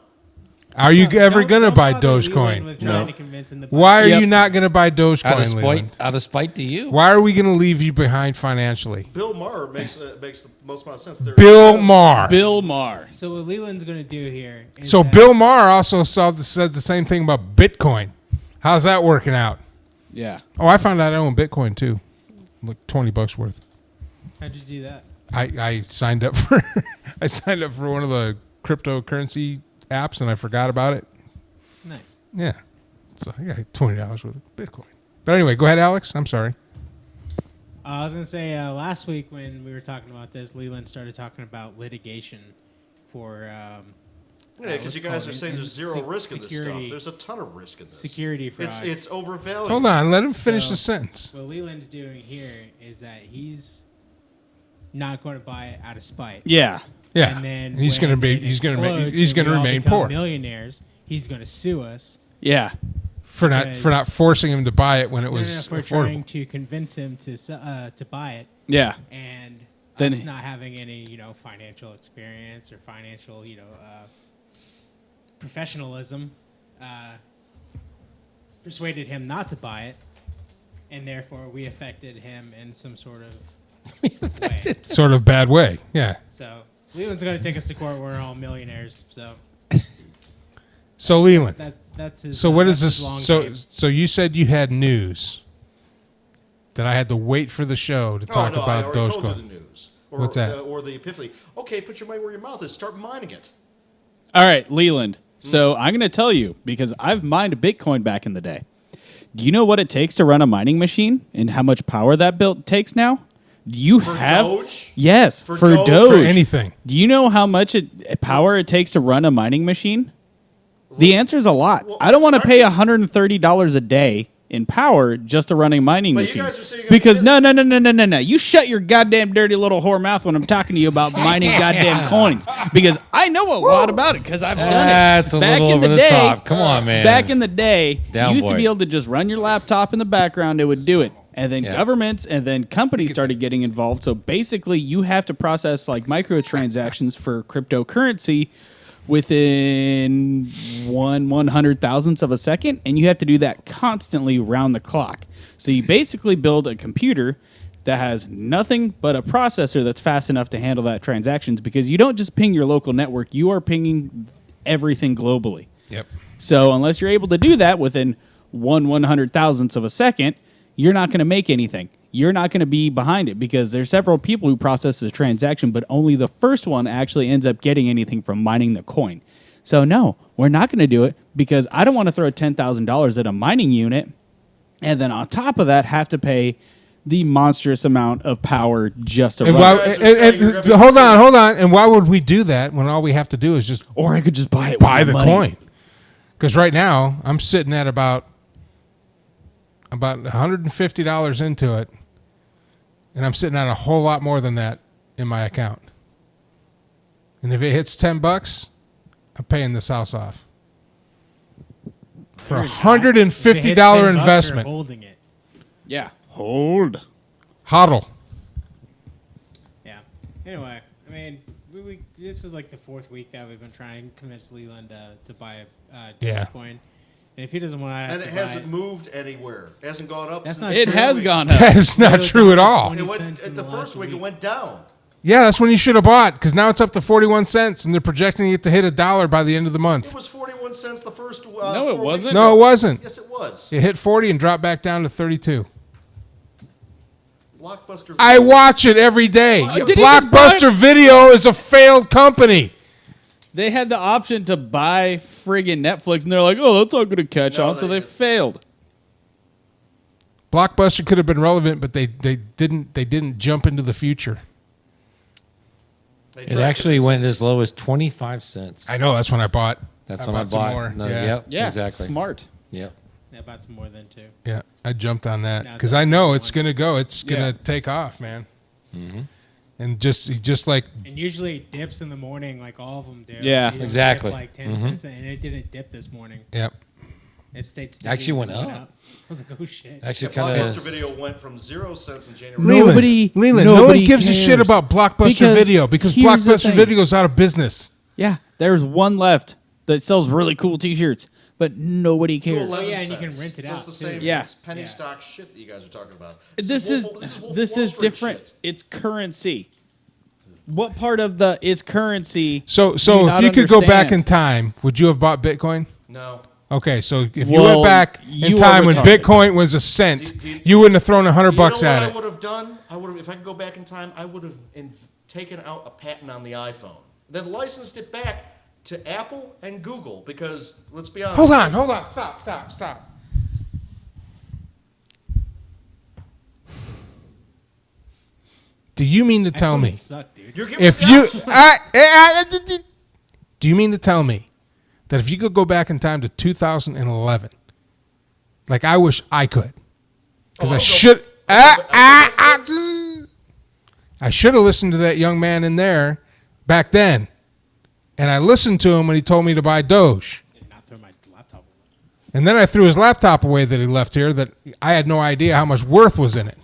[SPEAKER 1] Are you ever going to
[SPEAKER 9] Don't
[SPEAKER 1] buy
[SPEAKER 9] bother
[SPEAKER 1] Doge
[SPEAKER 9] Leland
[SPEAKER 1] Coin?
[SPEAKER 9] with trying to convince him to buy
[SPEAKER 1] Why are
[SPEAKER 4] Yep.
[SPEAKER 1] you not going to buy Doge Coin, Leland?
[SPEAKER 2] Out of spite to you.
[SPEAKER 1] Why are we going to leave you behind financially?
[SPEAKER 3] Bill Maher makes the most amount of sense there.
[SPEAKER 1] Bill Maher.
[SPEAKER 4] Bill Maher.
[SPEAKER 9] So what Leland's going to do here is
[SPEAKER 1] So
[SPEAKER 9] that-
[SPEAKER 1] Bill Maher also said the same thing about Bitcoin. How's that working out?
[SPEAKER 4] Yeah.
[SPEAKER 1] Oh, I found out I own Bitcoin too. Like $20 worth.
[SPEAKER 9] How'd you do that?
[SPEAKER 1] I signed up for I signed up for one of the cryptocurrency apps and I forgot about it.
[SPEAKER 9] Nice.
[SPEAKER 1] Yeah. So I got $20 worth of Bitcoin. But anyway, go ahead, Alex. I'm sorry.
[SPEAKER 9] I was going to say last week when we were talking about this, Leland started talking about litigation for.
[SPEAKER 3] Yeah, because you guys are saying there's zero risk in this stuff.
[SPEAKER 9] security-
[SPEAKER 3] There's a ton of risk in this.
[SPEAKER 9] Security frauds.
[SPEAKER 3] It's overvalued.
[SPEAKER 1] Hold on, let him finish
[SPEAKER 9] So,
[SPEAKER 1] the sentence.
[SPEAKER 9] What Leland's doing here is that he's not going to buy it out of spite.
[SPEAKER 4] Yeah.
[SPEAKER 1] Yeah.
[SPEAKER 9] And then
[SPEAKER 1] He's
[SPEAKER 9] when
[SPEAKER 1] gonna be-
[SPEAKER 9] it
[SPEAKER 1] he's gonna
[SPEAKER 9] explodes
[SPEAKER 1] he's
[SPEAKER 9] and
[SPEAKER 1] gonna
[SPEAKER 9] we all
[SPEAKER 1] remain
[SPEAKER 9] become
[SPEAKER 1] poor.
[SPEAKER 9] Millionaires. He's going to sue us.
[SPEAKER 4] Yeah.
[SPEAKER 1] For not forcing him to buy it when it was
[SPEAKER 9] for
[SPEAKER 1] affordable.
[SPEAKER 9] trying to convince him to buy it.
[SPEAKER 4] Yeah.
[SPEAKER 9] And
[SPEAKER 4] Then
[SPEAKER 9] us
[SPEAKER 4] he-
[SPEAKER 9] not having any financial experience or financial professionalism persuaded him not to buy it, and therefore we affected him in some sort of way.
[SPEAKER 1] Sort of bad way. Yeah.
[SPEAKER 9] So Leland's going to take us to court. We're all millionaires.
[SPEAKER 1] So Leland.
[SPEAKER 9] That's his.
[SPEAKER 1] So what is
[SPEAKER 9] that's
[SPEAKER 1] this?
[SPEAKER 9] his long
[SPEAKER 1] So
[SPEAKER 9] game.
[SPEAKER 1] so you said you had news that I had to wait for the show to talk
[SPEAKER 3] I
[SPEAKER 1] about
[SPEAKER 3] already told
[SPEAKER 1] Dogecoin.
[SPEAKER 3] you the news.
[SPEAKER 1] What's that?
[SPEAKER 3] Or the epiphany. Okay, put your money where your mouth is. Start mining it.
[SPEAKER 4] All right, Leland. So I'm going to tell you because I've mined Bitcoin back in the day. Do you know what it takes to run a mining machine and how much power that build takes now? Do you have
[SPEAKER 3] Doge?
[SPEAKER 4] Yes,
[SPEAKER 3] For
[SPEAKER 4] for
[SPEAKER 3] Doge?
[SPEAKER 4] Doge.
[SPEAKER 1] For anything.
[SPEAKER 4] Do you know how much power it takes to run a mining machine? The answer is a lot. I don't want to pay $130 a day in power just to run a mining
[SPEAKER 3] But you
[SPEAKER 4] machine.
[SPEAKER 3] guys are saying you're
[SPEAKER 4] Because
[SPEAKER 3] gonna
[SPEAKER 4] no. You shut your goddamn dirty little whore mouth when I'm talking to you about mining goddamn coins. Because I know a lot about it because I've done it.
[SPEAKER 2] That's a
[SPEAKER 4] Back
[SPEAKER 2] little
[SPEAKER 4] in
[SPEAKER 2] over
[SPEAKER 4] the
[SPEAKER 2] the
[SPEAKER 4] day,
[SPEAKER 2] top. Come on, man.
[SPEAKER 4] Back in the day,
[SPEAKER 2] Down,
[SPEAKER 4] you used to
[SPEAKER 2] boy.
[SPEAKER 4] be able to just run your laptop in the background. It would do it. And then
[SPEAKER 2] Yeah.
[SPEAKER 4] governments and then companies started getting involved. So basically, you have to process like microtransactions for cryptocurrency within 1/100,000th of a second, and you have to do that constantly round the clock. So you basically build a computer that has nothing but a processor that's fast enough to handle that transactions because you don't just ping your local network, you are pinging everything globally.
[SPEAKER 1] Yep.
[SPEAKER 4] So unless you're able to do that within 1/100,000th of a second, you're not going to make anything. You're not going to be behind it because there's several people who process the transaction, but only the first one actually ends up getting anything from mining the coin. So no, we're not going to do it because I don't want to throw $10,000 at a mining unit and then on top of that have to pay the monstrous amount of power just to run.
[SPEAKER 1] So hold on. And why would we do that when all we have to do is just...
[SPEAKER 4] Or I could just buy
[SPEAKER 1] the coin. Because right now, I'm sitting at about $150 into it, and I'm sitting at a whole lot more than that in my account. And if it hits $10, I'm paying this house off. For a $150 investment.
[SPEAKER 9] Holding it.
[SPEAKER 4] Yeah. Hold.
[SPEAKER 1] Hodl.
[SPEAKER 9] Yeah. Anyway, I mean, this was like the fourth week that we've been trying to convince Leland to buy a Doge Coin. And if he doesn't want to,
[SPEAKER 3] and it hasn't moved anywhere. It hasn't gone up.
[SPEAKER 4] It has gone up.
[SPEAKER 1] That is not true at all.
[SPEAKER 3] It went, at the first week, it went down.
[SPEAKER 1] Yeah, that's when you should have bought, because now it's up to 41 cents, and they're projecting it to hit $1 by the end of the month.
[SPEAKER 3] It was 41 cents the first.
[SPEAKER 4] No, it wasn't.
[SPEAKER 1] No, it wasn't.
[SPEAKER 3] Yes, it was.
[SPEAKER 1] It hit 40 and dropped back down to 32.
[SPEAKER 3] Blockbuster.
[SPEAKER 1] I watch it every day.
[SPEAKER 4] Did he just
[SPEAKER 1] Blockbuster Video is a failed company.
[SPEAKER 4] They had the option to buy friggin' Netflix, and they're like, "Oh, that's not going to catch on," so they failed.
[SPEAKER 1] Blockbuster could have been relevant, but they didn't jump into the future.
[SPEAKER 2] It actually went as low as 25 cents.
[SPEAKER 1] I know. That's when I bought.
[SPEAKER 2] That's when I bought.
[SPEAKER 1] More.
[SPEAKER 2] No,
[SPEAKER 1] yeah.
[SPEAKER 2] Yep, exactly.
[SPEAKER 4] Smart.
[SPEAKER 2] Yep.
[SPEAKER 9] I bought some more than two.
[SPEAKER 1] Yeah, I jumped on that
[SPEAKER 9] Now
[SPEAKER 1] because
[SPEAKER 9] it's
[SPEAKER 1] I
[SPEAKER 9] up to
[SPEAKER 1] know
[SPEAKER 9] 41.
[SPEAKER 1] it's gonna go. It's gonna take off, man.
[SPEAKER 2] Mm-hmm.
[SPEAKER 1] And just like
[SPEAKER 9] And usually it dips in the morning, like all of them do.
[SPEAKER 4] Yeah.
[SPEAKER 9] It'll dip
[SPEAKER 2] Exactly.
[SPEAKER 9] like 10 cents, and it didn't dip this morning.
[SPEAKER 1] Yep.
[SPEAKER 9] It stayed steady.
[SPEAKER 2] Actually went
[SPEAKER 9] and
[SPEAKER 2] up.
[SPEAKER 9] I was like, oh shit.
[SPEAKER 2] Actually,
[SPEAKER 3] Blockbuster
[SPEAKER 2] kind
[SPEAKER 3] Video went from 0 cents in January.
[SPEAKER 1] Leland, no one gives a shit about Blockbuster Video because
[SPEAKER 4] here's the
[SPEAKER 1] Blockbuster
[SPEAKER 4] thing.
[SPEAKER 1] Video's out of business.
[SPEAKER 4] Yeah, there's one left that sells really cool T-shirts, but nobody cares.
[SPEAKER 9] Oh, yeah, and you can rent it
[SPEAKER 3] So
[SPEAKER 9] out,
[SPEAKER 3] it's the
[SPEAKER 9] too.
[SPEAKER 3] same
[SPEAKER 4] Yeah.
[SPEAKER 3] penny stock shit that you guys are talking about.
[SPEAKER 4] This
[SPEAKER 3] Wolf of Wall Street
[SPEAKER 4] different.
[SPEAKER 3] shit.
[SPEAKER 4] It's currency. What part of the it's currency?
[SPEAKER 1] So
[SPEAKER 4] do you
[SPEAKER 1] if
[SPEAKER 4] not
[SPEAKER 1] you could go back
[SPEAKER 4] understand?
[SPEAKER 1] in time, would you have bought Bitcoin?
[SPEAKER 3] No.
[SPEAKER 1] Okay, so if you
[SPEAKER 4] Well,
[SPEAKER 1] went back
[SPEAKER 4] you
[SPEAKER 1] in time when
[SPEAKER 4] overtalked it.
[SPEAKER 1] Bitcoin was a cent, you wouldn't have thrown $100
[SPEAKER 3] You know
[SPEAKER 1] at
[SPEAKER 3] what
[SPEAKER 1] it.
[SPEAKER 3] I would have done? I would have, if I could go back in time, I would have taken out a patent on the iPhone, then licensed it back to Apple and Google because let's be honest.
[SPEAKER 1] Hold on, stop. Do you mean to tell me
[SPEAKER 9] iPhones suck, dude.
[SPEAKER 3] You're giving
[SPEAKER 1] if
[SPEAKER 3] me
[SPEAKER 1] you
[SPEAKER 3] options.
[SPEAKER 1] do you mean to tell me that if you could go back in time to 2011, like I wish I could, because
[SPEAKER 3] Oh,
[SPEAKER 1] I
[SPEAKER 3] I'll
[SPEAKER 1] should.
[SPEAKER 3] I'll go
[SPEAKER 1] I should have listened to that young man in there back then, and I listened to him when he told me to buy Doge.
[SPEAKER 9] And not throw my laptop away.
[SPEAKER 1] And then I threw his laptop away that he left here that I had no idea how much worth was in it.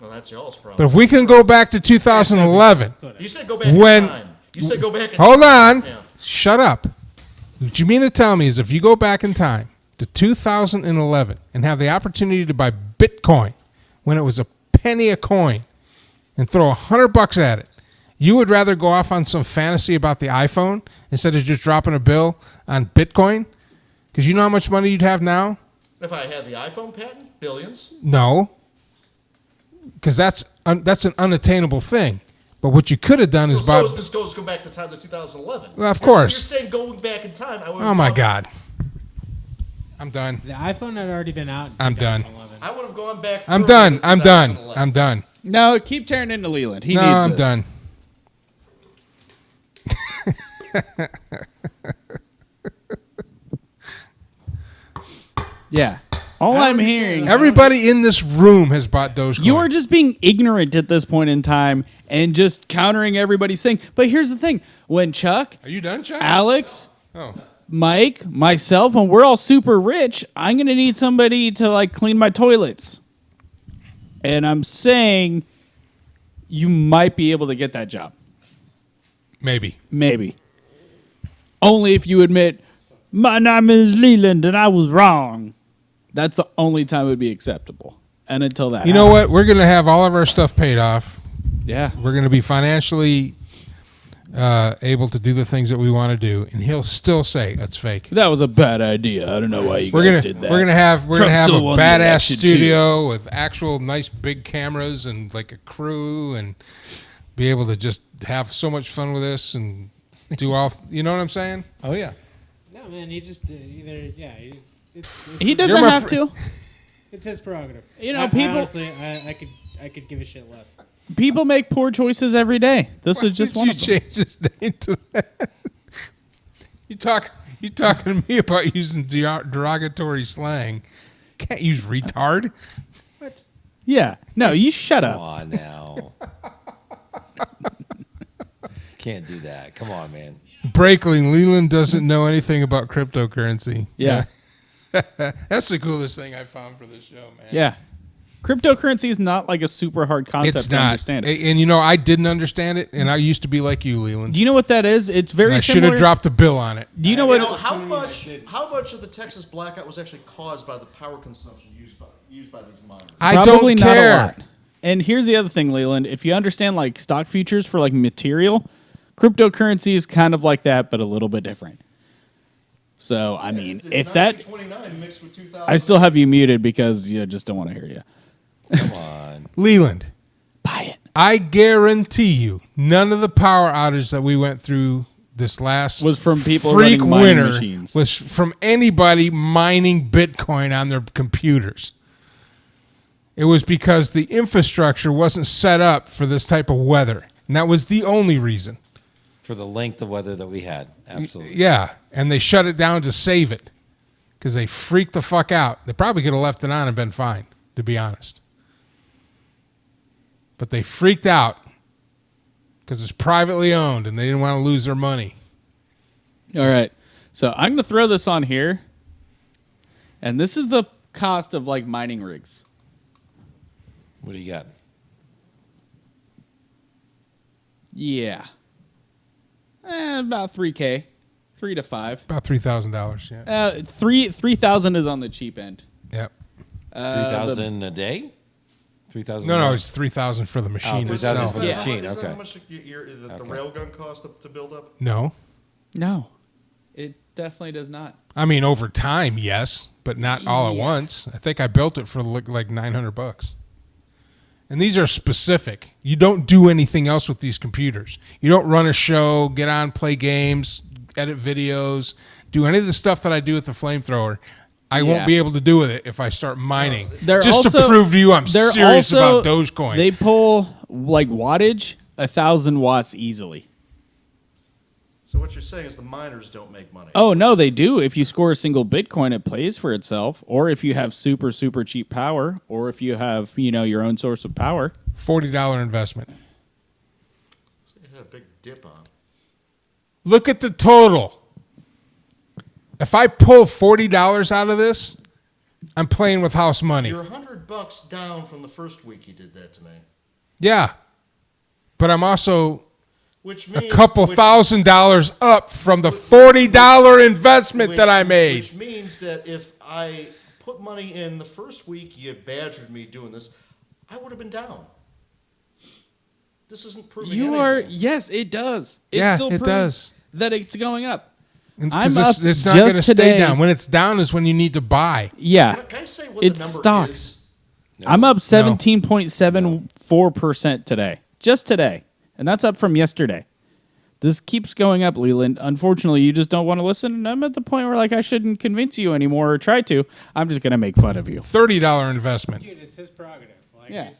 [SPEAKER 3] Well, that's y'all's problem.
[SPEAKER 1] But if we can go back to 2011,
[SPEAKER 3] You said go back in
[SPEAKER 1] when
[SPEAKER 3] time. You said go back in
[SPEAKER 1] hold
[SPEAKER 3] time.
[SPEAKER 1] on,
[SPEAKER 3] Yeah.
[SPEAKER 1] shut up. What you mean to tell me is if you go back in time to 2011 and have the opportunity to buy Bitcoin when it was a penny a coin and throw $100 at it, you would rather go off on some fantasy about the iPhone instead of just dropping a bill on Bitcoin? Because you know how much money you'd have now?
[SPEAKER 3] If I had the iPhone patent, billions.
[SPEAKER 1] No, because that's an unattainable thing. But what you could have done is
[SPEAKER 3] So
[SPEAKER 1] buy.
[SPEAKER 3] let's go back to time to 2011.
[SPEAKER 1] Well, of course.
[SPEAKER 3] You're saying going back in time. I would.
[SPEAKER 1] Oh my God, I'm done.
[SPEAKER 9] The iPhone had already been out in
[SPEAKER 1] I'm done.
[SPEAKER 9] 2011.
[SPEAKER 3] I would have gone back.
[SPEAKER 1] I'm
[SPEAKER 3] further
[SPEAKER 1] done.
[SPEAKER 3] than
[SPEAKER 1] I'm done.
[SPEAKER 3] 2011.
[SPEAKER 1] I'm done.
[SPEAKER 4] No, keep tearing into Leland. He
[SPEAKER 1] No,
[SPEAKER 4] needs
[SPEAKER 1] I'm
[SPEAKER 4] this.
[SPEAKER 1] done.
[SPEAKER 4] Yeah. All I'm hearing,
[SPEAKER 1] Everybody in this room has bought Dogecoin.
[SPEAKER 4] you are just being ignorant at this point in time and just countering everybody's thing. But here's the thing: when Chuck,
[SPEAKER 1] Are you done, Chuck?
[SPEAKER 4] Alex,
[SPEAKER 1] Oh.
[SPEAKER 4] Mike, myself, when we're all super rich, I'm gonna need somebody to like clean my toilets. And I'm saying you might be able to get that job.
[SPEAKER 1] Maybe.
[SPEAKER 4] Maybe. Only if you admit, my name is Leland and I was wrong. That's the only time it would be acceptable. And until that
[SPEAKER 1] You know what?
[SPEAKER 4] happens-
[SPEAKER 1] We're going to have all of our stuff paid off.
[SPEAKER 4] Yeah.
[SPEAKER 1] We're going to be financially able to do the things that we want to do, and he'll still say it's fake.
[SPEAKER 4] That was a bad idea. I don't know why you
[SPEAKER 1] We're
[SPEAKER 4] guys
[SPEAKER 1] gonna
[SPEAKER 4] did that.
[SPEAKER 1] we're gonna have
[SPEAKER 4] Trump
[SPEAKER 1] a
[SPEAKER 4] still won the
[SPEAKER 1] badass
[SPEAKER 4] election, too.
[SPEAKER 1] studio with actual nice big cameras and like a crew, and be able to just have so much fun with this. And do all. You know what I'm saying?
[SPEAKER 2] Oh yeah.
[SPEAKER 9] No, man, he just either
[SPEAKER 4] He doesn't have to.
[SPEAKER 9] It's his prerogative.
[SPEAKER 4] You know, people.
[SPEAKER 9] Honestly, I could give a shit less.
[SPEAKER 4] People make poor choices every day. This is just one of them.
[SPEAKER 1] Change his name to that. You talking to me about using derogatory slang? Can't use retard.
[SPEAKER 9] What?
[SPEAKER 4] Yeah. No, you shut up.
[SPEAKER 2] Come on now. Can't do that. Come on, man.
[SPEAKER 1] Breakling, Leland doesn't know anything about cryptocurrency.
[SPEAKER 4] Yeah.
[SPEAKER 1] That's the coolest thing I found for this show, man.
[SPEAKER 4] Yeah. Cryptocurrency is not like a super hard concept
[SPEAKER 1] It's
[SPEAKER 4] to
[SPEAKER 1] not.
[SPEAKER 4] understand.
[SPEAKER 1] And you know, I didn't understand it, and I used to be like you, Leland.
[SPEAKER 4] Do you know what that is? It's very
[SPEAKER 1] I
[SPEAKER 4] similar.
[SPEAKER 1] should have dropped a bill on it.
[SPEAKER 4] Do you know what?
[SPEAKER 3] How much of the Texas blackout was actually caused by the power consumption used by these miners?
[SPEAKER 4] Probably
[SPEAKER 1] don't
[SPEAKER 4] not
[SPEAKER 1] care.
[SPEAKER 4] a lot. And here's the other thing, Leland. If you understand like stock futures for like material, cryptocurrency is kind of like that, but a little bit different. So, I mean, if that...
[SPEAKER 3] mixed with 2000.
[SPEAKER 4] I still have you muted because you just don't want to hear you.
[SPEAKER 2] Come on.
[SPEAKER 1] Leland.
[SPEAKER 4] Buy it.
[SPEAKER 1] I guarantee you, none of the power outage that we went through this last
[SPEAKER 4] was from people
[SPEAKER 1] freak
[SPEAKER 4] running mining
[SPEAKER 1] winter
[SPEAKER 4] machines.
[SPEAKER 1] was from anybody mining Bitcoin on their computers. It was because the infrastructure wasn't set up for this type of weather. And that was the only reason.
[SPEAKER 2] For the length of weather that we had. Absolutely.
[SPEAKER 1] Yeah. And they shut it down to save it. Because they freaked the fuck out. They probably could have left it on and been fine, to be honest. But they freaked out because it's privately owned and they didn't want to lose their money.
[SPEAKER 4] All right. So I'm going to throw this on here. And this is the cost of like mining rigs.
[SPEAKER 2] What do you got?
[SPEAKER 4] Yeah. About $3,000. 3 to 5.
[SPEAKER 1] About $3,000, yeah.
[SPEAKER 4] 3,000 is on the cheap end.
[SPEAKER 1] Yep.
[SPEAKER 2] 3,000 a day? 3,000.
[SPEAKER 1] No, it's 3,000 for the machine
[SPEAKER 2] 3,000
[SPEAKER 1] itself.
[SPEAKER 2] for the machine.
[SPEAKER 3] Isn't that
[SPEAKER 2] Okay.
[SPEAKER 3] how much the railgun cost to build up?
[SPEAKER 1] No.
[SPEAKER 4] No. It definitely does not.
[SPEAKER 1] I mean, over time, yes, but not all at
[SPEAKER 4] Yeah.
[SPEAKER 1] once. I think I built it for like $900. And these are specific. You don't do anything else with these computers. You don't run a show, get on, play games, edit videos, do any of the stuff that I do with the flamethrower. I won't be able to do with it if I start mining. Just to prove to you I'm serious about Doge Coin.
[SPEAKER 4] They pull like wattage 1,000 watts easily.
[SPEAKER 3] So what you're saying is the miners don't make money.
[SPEAKER 4] Oh, no, they do. If you score a single Bitcoin, it pays for itself. Or if you have super, super cheap power. Or if you have, your own source of power.
[SPEAKER 1] $40 investment.
[SPEAKER 3] So you had a big dip on.
[SPEAKER 1] Look at the total. If I pull $40 out of this, I'm playing with house money.
[SPEAKER 3] You're $100 down from the first week you did that to me.
[SPEAKER 1] Yeah. But I'm also
[SPEAKER 3] Which
[SPEAKER 1] a
[SPEAKER 3] means,
[SPEAKER 1] couple $1,000 up from the $40 investment that I made.
[SPEAKER 3] Which means that if I put money in the first week you badgered me doing this, I would have been down. This isn't proving anything.
[SPEAKER 4] Yes, it does.
[SPEAKER 1] Yeah,
[SPEAKER 4] still
[SPEAKER 1] it
[SPEAKER 4] proves
[SPEAKER 1] does.
[SPEAKER 4] that it's going up.
[SPEAKER 1] Because
[SPEAKER 4] I'm up
[SPEAKER 1] it's not going to
[SPEAKER 4] just
[SPEAKER 1] stay
[SPEAKER 4] today.
[SPEAKER 1] down. When it's down is when you need to buy.
[SPEAKER 4] Yeah.
[SPEAKER 3] Can I say what
[SPEAKER 4] It's
[SPEAKER 3] the number
[SPEAKER 4] stocks.
[SPEAKER 3] is?
[SPEAKER 4] I'm up 17.74% today. Just today. And that's up from yesterday. This keeps going up, Leland. Unfortunately, you just don't want to listen. And I'm at the point where I shouldn't convince you anymore or try to. I'm just going to make fun of you.
[SPEAKER 1] $30 investment.
[SPEAKER 9] Dude, it's his prerogative.
[SPEAKER 4] Yeah.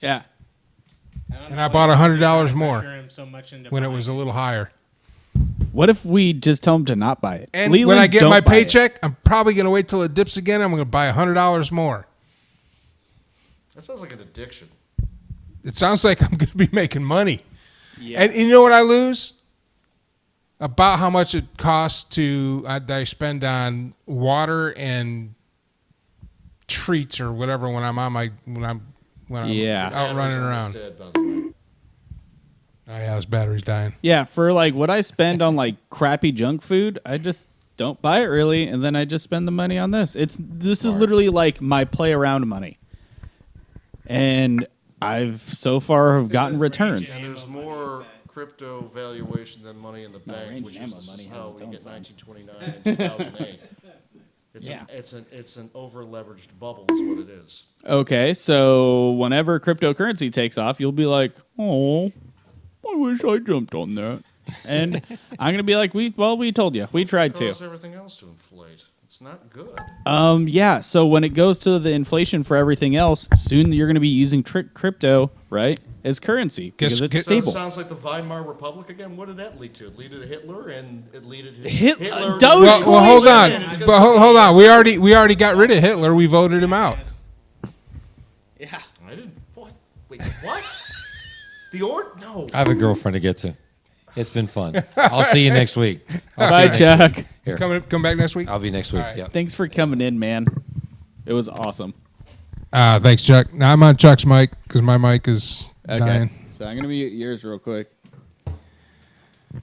[SPEAKER 4] Yeah.
[SPEAKER 1] And I bought $100 more
[SPEAKER 9] So much into
[SPEAKER 1] when it was a little higher.
[SPEAKER 4] What if we just tell him to not buy it?
[SPEAKER 1] And
[SPEAKER 4] Leland,
[SPEAKER 1] when I get
[SPEAKER 4] don't
[SPEAKER 1] my
[SPEAKER 4] buy it.
[SPEAKER 1] paycheck, I'm probably going to wait till it dips again. I'm going to buy $100 more.
[SPEAKER 3] That sounds like an addiction.
[SPEAKER 1] It sounds like I'm going to be making money.
[SPEAKER 4] Yeah.
[SPEAKER 1] And you know what I lose? About how much it costs to I spend on water and treats or whatever when I'm on my when I'm out running around.
[SPEAKER 3] Dead, by the way.
[SPEAKER 1] Oh yeah, his battery's dying.
[SPEAKER 4] Yeah, for what I spend on crappy junk food, I just don't buy it really, and then I just spend the money on this. This is literally my play around money. And I've so far have gotten returns.
[SPEAKER 3] And there's more crypto valuation than money in the bank, which is how we get 1929 and 2008. It's an over-leveraged bubble is what it is.
[SPEAKER 4] Okay, so whenever cryptocurrency takes off, you'll be like, oh. I wish I jumped on that. And I'm gonna be like, we told you, we tried to.
[SPEAKER 3] Cause everything else to inflate. It's not good.
[SPEAKER 4] Yeah. So when it goes to the inflation for everything else, soon you're gonna be using crypto, right, as currency because it's stable.
[SPEAKER 3] Sounds like the Weimar Republic again. What did that lead to? It led to Hitler, and it led to
[SPEAKER 4] Hitler.
[SPEAKER 3] Doge
[SPEAKER 1] Well,
[SPEAKER 3] Coin.
[SPEAKER 1] hold on. But hold on. We already got rid of Hitler. We voted him out.
[SPEAKER 4] Yeah.
[SPEAKER 3] I didn't. What? Wait. What? No.
[SPEAKER 2] I have a girlfriend to get to. It's been fun. I'll see you next week.
[SPEAKER 4] Bye, Chuck.
[SPEAKER 1] Come back next week?
[SPEAKER 2] I'll be next week.
[SPEAKER 1] All right.
[SPEAKER 2] Yep.
[SPEAKER 4] Thanks for coming in, man. It was awesome.
[SPEAKER 1] Thanks, Chuck. Now I'm on Chuck's mic because my mic is dying.
[SPEAKER 4] So I'm gonna mute yours real quick.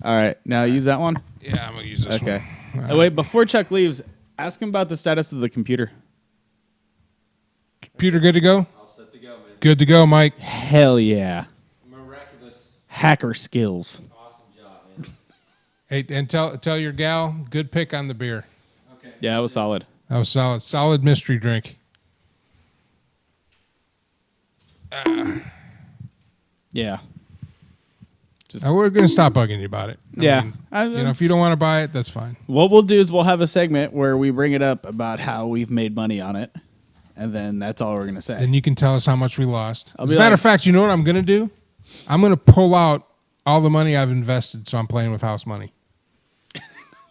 [SPEAKER 4] All right, now use that one.
[SPEAKER 1] Yeah, I'm gonna use this one.
[SPEAKER 4] Okay. Wait, before Chuck leaves, ask him about the status of the computer.
[SPEAKER 1] Computer good to go?
[SPEAKER 2] All set to go, man.
[SPEAKER 1] Good to go, Mike.
[SPEAKER 4] Hell yeah.
[SPEAKER 2] Miraculous.
[SPEAKER 4] Hacker skills.
[SPEAKER 2] Awesome job, man.
[SPEAKER 1] Hey, and tell your gal, good pick on the beer.
[SPEAKER 2] Okay.
[SPEAKER 4] Yeah, it was solid.
[SPEAKER 1] That was solid. Solid mystery drink.
[SPEAKER 4] Yeah.
[SPEAKER 1] We're going to stop bugging you about it. I mean, if you don't want to buy it, that's fine.
[SPEAKER 4] What we'll do is we'll have a segment where we bring it up about how we've made money on it, and then that's all we're going to say.
[SPEAKER 1] Then you can tell us how much we lost.
[SPEAKER 4] I'll
[SPEAKER 1] As
[SPEAKER 4] be
[SPEAKER 1] a matter
[SPEAKER 4] like-
[SPEAKER 1] of fact, you know what I'm going to do? I'm going to pull out all the money I've invested, so I'm playing with house money.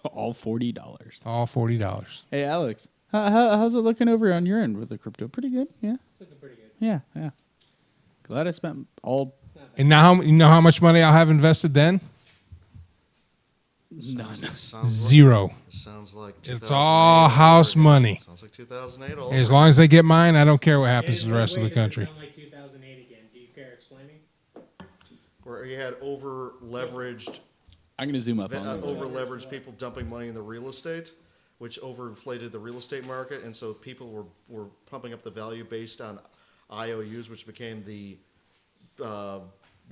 [SPEAKER 4] All $40.
[SPEAKER 1] All $40.
[SPEAKER 4] Hey, Alex, how's it looking over on your end with the crypto? Pretty good, yeah?
[SPEAKER 9] It's looking pretty good.
[SPEAKER 4] Yeah. Glad I spent all...
[SPEAKER 1] And now you know how much money I'll have invested then?
[SPEAKER 4] None.
[SPEAKER 1] Zero.
[SPEAKER 3] Sounds like
[SPEAKER 1] It's all house money.
[SPEAKER 3] Sounds like 2008. All
[SPEAKER 1] As
[SPEAKER 3] over.
[SPEAKER 1] long as they get mine, I don't care what happens to the rest of the country.
[SPEAKER 9] Sound like 2008 again. Do you care explaining?
[SPEAKER 3] Where you had over leveraged.
[SPEAKER 4] I'm going to zoom up on it.
[SPEAKER 3] Over leveraged people dumping money in the real estate, which overinflated the real estate market, and so people were pumping up the value based on IOUs, which became the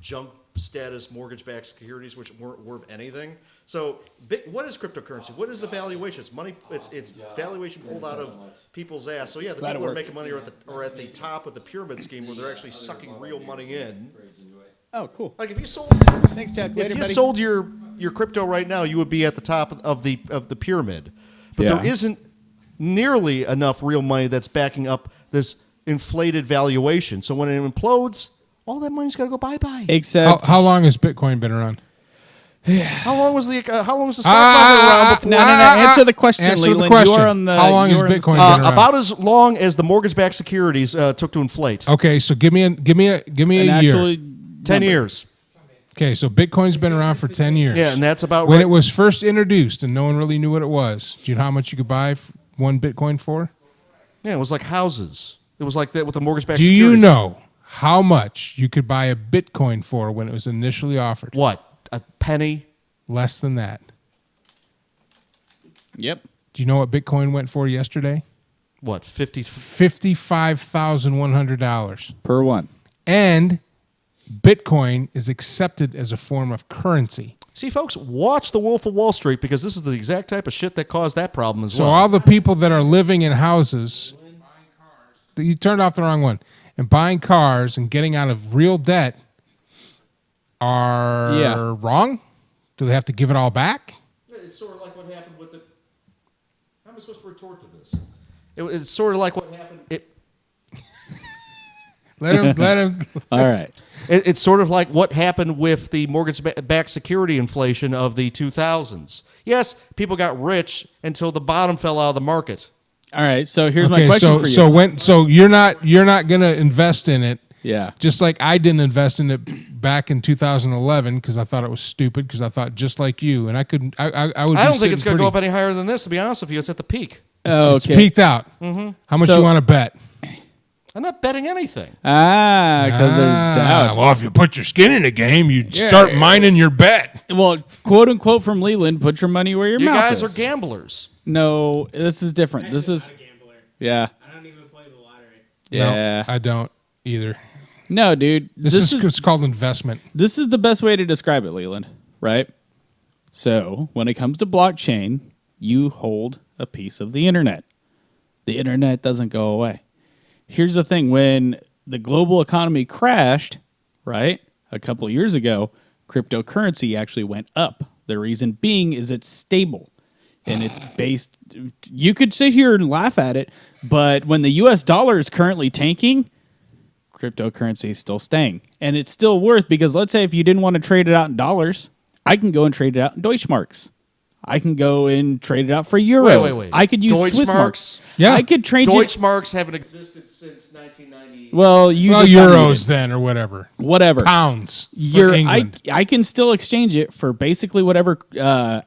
[SPEAKER 3] junk status mortgage-backed securities, which weren't worth anything. So, what is cryptocurrency? What is the valuation? It's money. It's valuation pulled out of people's ass. So yeah, the people that are making money are at the top of the pyramid scheme, where they're actually sucking real money in.
[SPEAKER 4] Oh, cool.
[SPEAKER 3] Like if you sold,
[SPEAKER 4] thanks, Chuck.
[SPEAKER 3] If
[SPEAKER 4] Later,
[SPEAKER 3] you
[SPEAKER 4] buddy.
[SPEAKER 3] sold your crypto right now, you would be at the top of the pyramid. But
[SPEAKER 4] Yeah.
[SPEAKER 3] there isn't nearly enough real money that's backing up this inflated valuation. So when it implodes, all that money's got to go bye-bye.
[SPEAKER 4] Except
[SPEAKER 1] How long has Bitcoin been around?
[SPEAKER 3] How long was the stock market around before?
[SPEAKER 4] No. Answer the question,
[SPEAKER 1] Answer the
[SPEAKER 4] Leland.
[SPEAKER 1] question.
[SPEAKER 4] You're on the,
[SPEAKER 1] How long has
[SPEAKER 4] you're on the
[SPEAKER 1] Bitcoin
[SPEAKER 4] stage.
[SPEAKER 1] been around?
[SPEAKER 3] About as long as the mortgage-backed securities took to inflate.
[SPEAKER 1] Okay, so give me a
[SPEAKER 4] An
[SPEAKER 1] year.
[SPEAKER 4] actual
[SPEAKER 3] 10
[SPEAKER 4] number.
[SPEAKER 3] years.
[SPEAKER 1] Okay, so Bitcoin's been around for 10 years.
[SPEAKER 3] Yeah, and that's about
[SPEAKER 1] when
[SPEAKER 3] right.
[SPEAKER 1] it was first introduced and no one really knew what it was. Do you know how much you could buy one Bitcoin for?
[SPEAKER 3] Yeah, it was like houses. It was like that with the mortgage-backed
[SPEAKER 1] Do
[SPEAKER 3] securities.
[SPEAKER 1] you know how much you could buy a Bitcoin for when it was initially offered?
[SPEAKER 3] What? A penny?
[SPEAKER 1] Less than that.
[SPEAKER 4] Yep.
[SPEAKER 1] Do you know what Bitcoin went for yesterday?
[SPEAKER 3] What,
[SPEAKER 1] $55,100
[SPEAKER 4] per one.
[SPEAKER 1] And Bitcoin is accepted as a form of currency.
[SPEAKER 3] See, folks, watch The Wolf of Wall Street, because this is the exact type of shit that caused that problem as
[SPEAKER 1] So
[SPEAKER 3] well.
[SPEAKER 1] all the people that are living in houses, you turned off the wrong one, and buying cars and getting out of real debt are wrong? Do they have to give it all back?
[SPEAKER 3] It's sort of like what happened with the... How am I supposed to retort to this? It's sort of like what happened...
[SPEAKER 1] Let him.
[SPEAKER 4] All right.
[SPEAKER 3] It's sort of like what happened with the mortgage-backed security inflation of the 2000s. Yes, people got rich until the bottom fell out of the market.
[SPEAKER 4] All right, so here's my question for you.
[SPEAKER 1] So you're not going to invest in it.
[SPEAKER 4] Yeah.
[SPEAKER 1] Just like I didn't invest in it back in 2011 because I thought it was stupid, because I thought just like you, and I couldn't. I would.
[SPEAKER 3] I don't think it's going to go up any higher than this, to be honest with you. It's at the peak.
[SPEAKER 1] It's peaked out.
[SPEAKER 3] Mm-hmm.
[SPEAKER 1] How much you want to bet?
[SPEAKER 3] I'm not betting anything.
[SPEAKER 4] Because there's doubt.
[SPEAKER 1] Well, if you put your skin in the game, you'd start mining your bet.
[SPEAKER 4] Well, quote unquote from Leland, put your money where your
[SPEAKER 3] You
[SPEAKER 4] mouth
[SPEAKER 3] guys
[SPEAKER 4] is.
[SPEAKER 3] are gamblers.
[SPEAKER 4] No, this is different. This is. Yeah.
[SPEAKER 9] I don't even play the lottery.
[SPEAKER 4] Yeah.
[SPEAKER 1] No, I don't either.
[SPEAKER 4] No, dude.
[SPEAKER 1] This is it's called investment.
[SPEAKER 4] This is the best way to describe it, Leland, right? So, when it comes to blockchain, you hold a piece of the internet. The internet doesn't go away. Here's the thing. When the global economy crashed, right, a couple years ago, cryptocurrency actually went up. The reason being is it's stable. And it's based, you could sit here and laugh at it, but when the US dollar is currently tanking, cryptocurrency is still staying. And it's still worth, because let's say if you didn't want to trade it out in dollars, I can go and trade it out in Deutschmarks. I can go and trade it out for euros.
[SPEAKER 3] Wait.
[SPEAKER 4] I could use Swiss
[SPEAKER 3] Deutschmarks?
[SPEAKER 4] marks. Yeah. I could trade
[SPEAKER 3] Deutschmarks haven't existed since 1990.
[SPEAKER 4] Well, just
[SPEAKER 1] euros then or whatever.
[SPEAKER 4] Whatever.
[SPEAKER 1] Pounds. For England.
[SPEAKER 4] I can still exchange it for basically whatever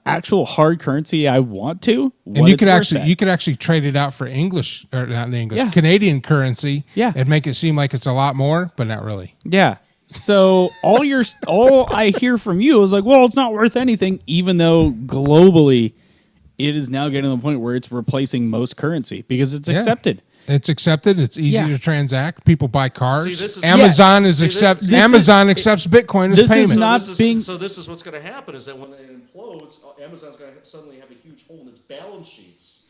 [SPEAKER 4] actual hard currency I want to.
[SPEAKER 1] And you could actually trade it out for English, or not English, Canadian currency.
[SPEAKER 4] Yeah.
[SPEAKER 1] And make it seem like it's a lot more, but not really.
[SPEAKER 4] Yeah. So all I hear from you is like, well, it's not worth anything, even though globally it is now getting to the point where it's replacing most currency because it's accepted.
[SPEAKER 1] It's accepted. It's easy to transact. People buy cars.
[SPEAKER 3] See,
[SPEAKER 1] Amazon accepts Bitcoin as payment.
[SPEAKER 3] So this is what's going to happen is that when it implodes, Amazon's going to suddenly have a huge hole in its balance sheets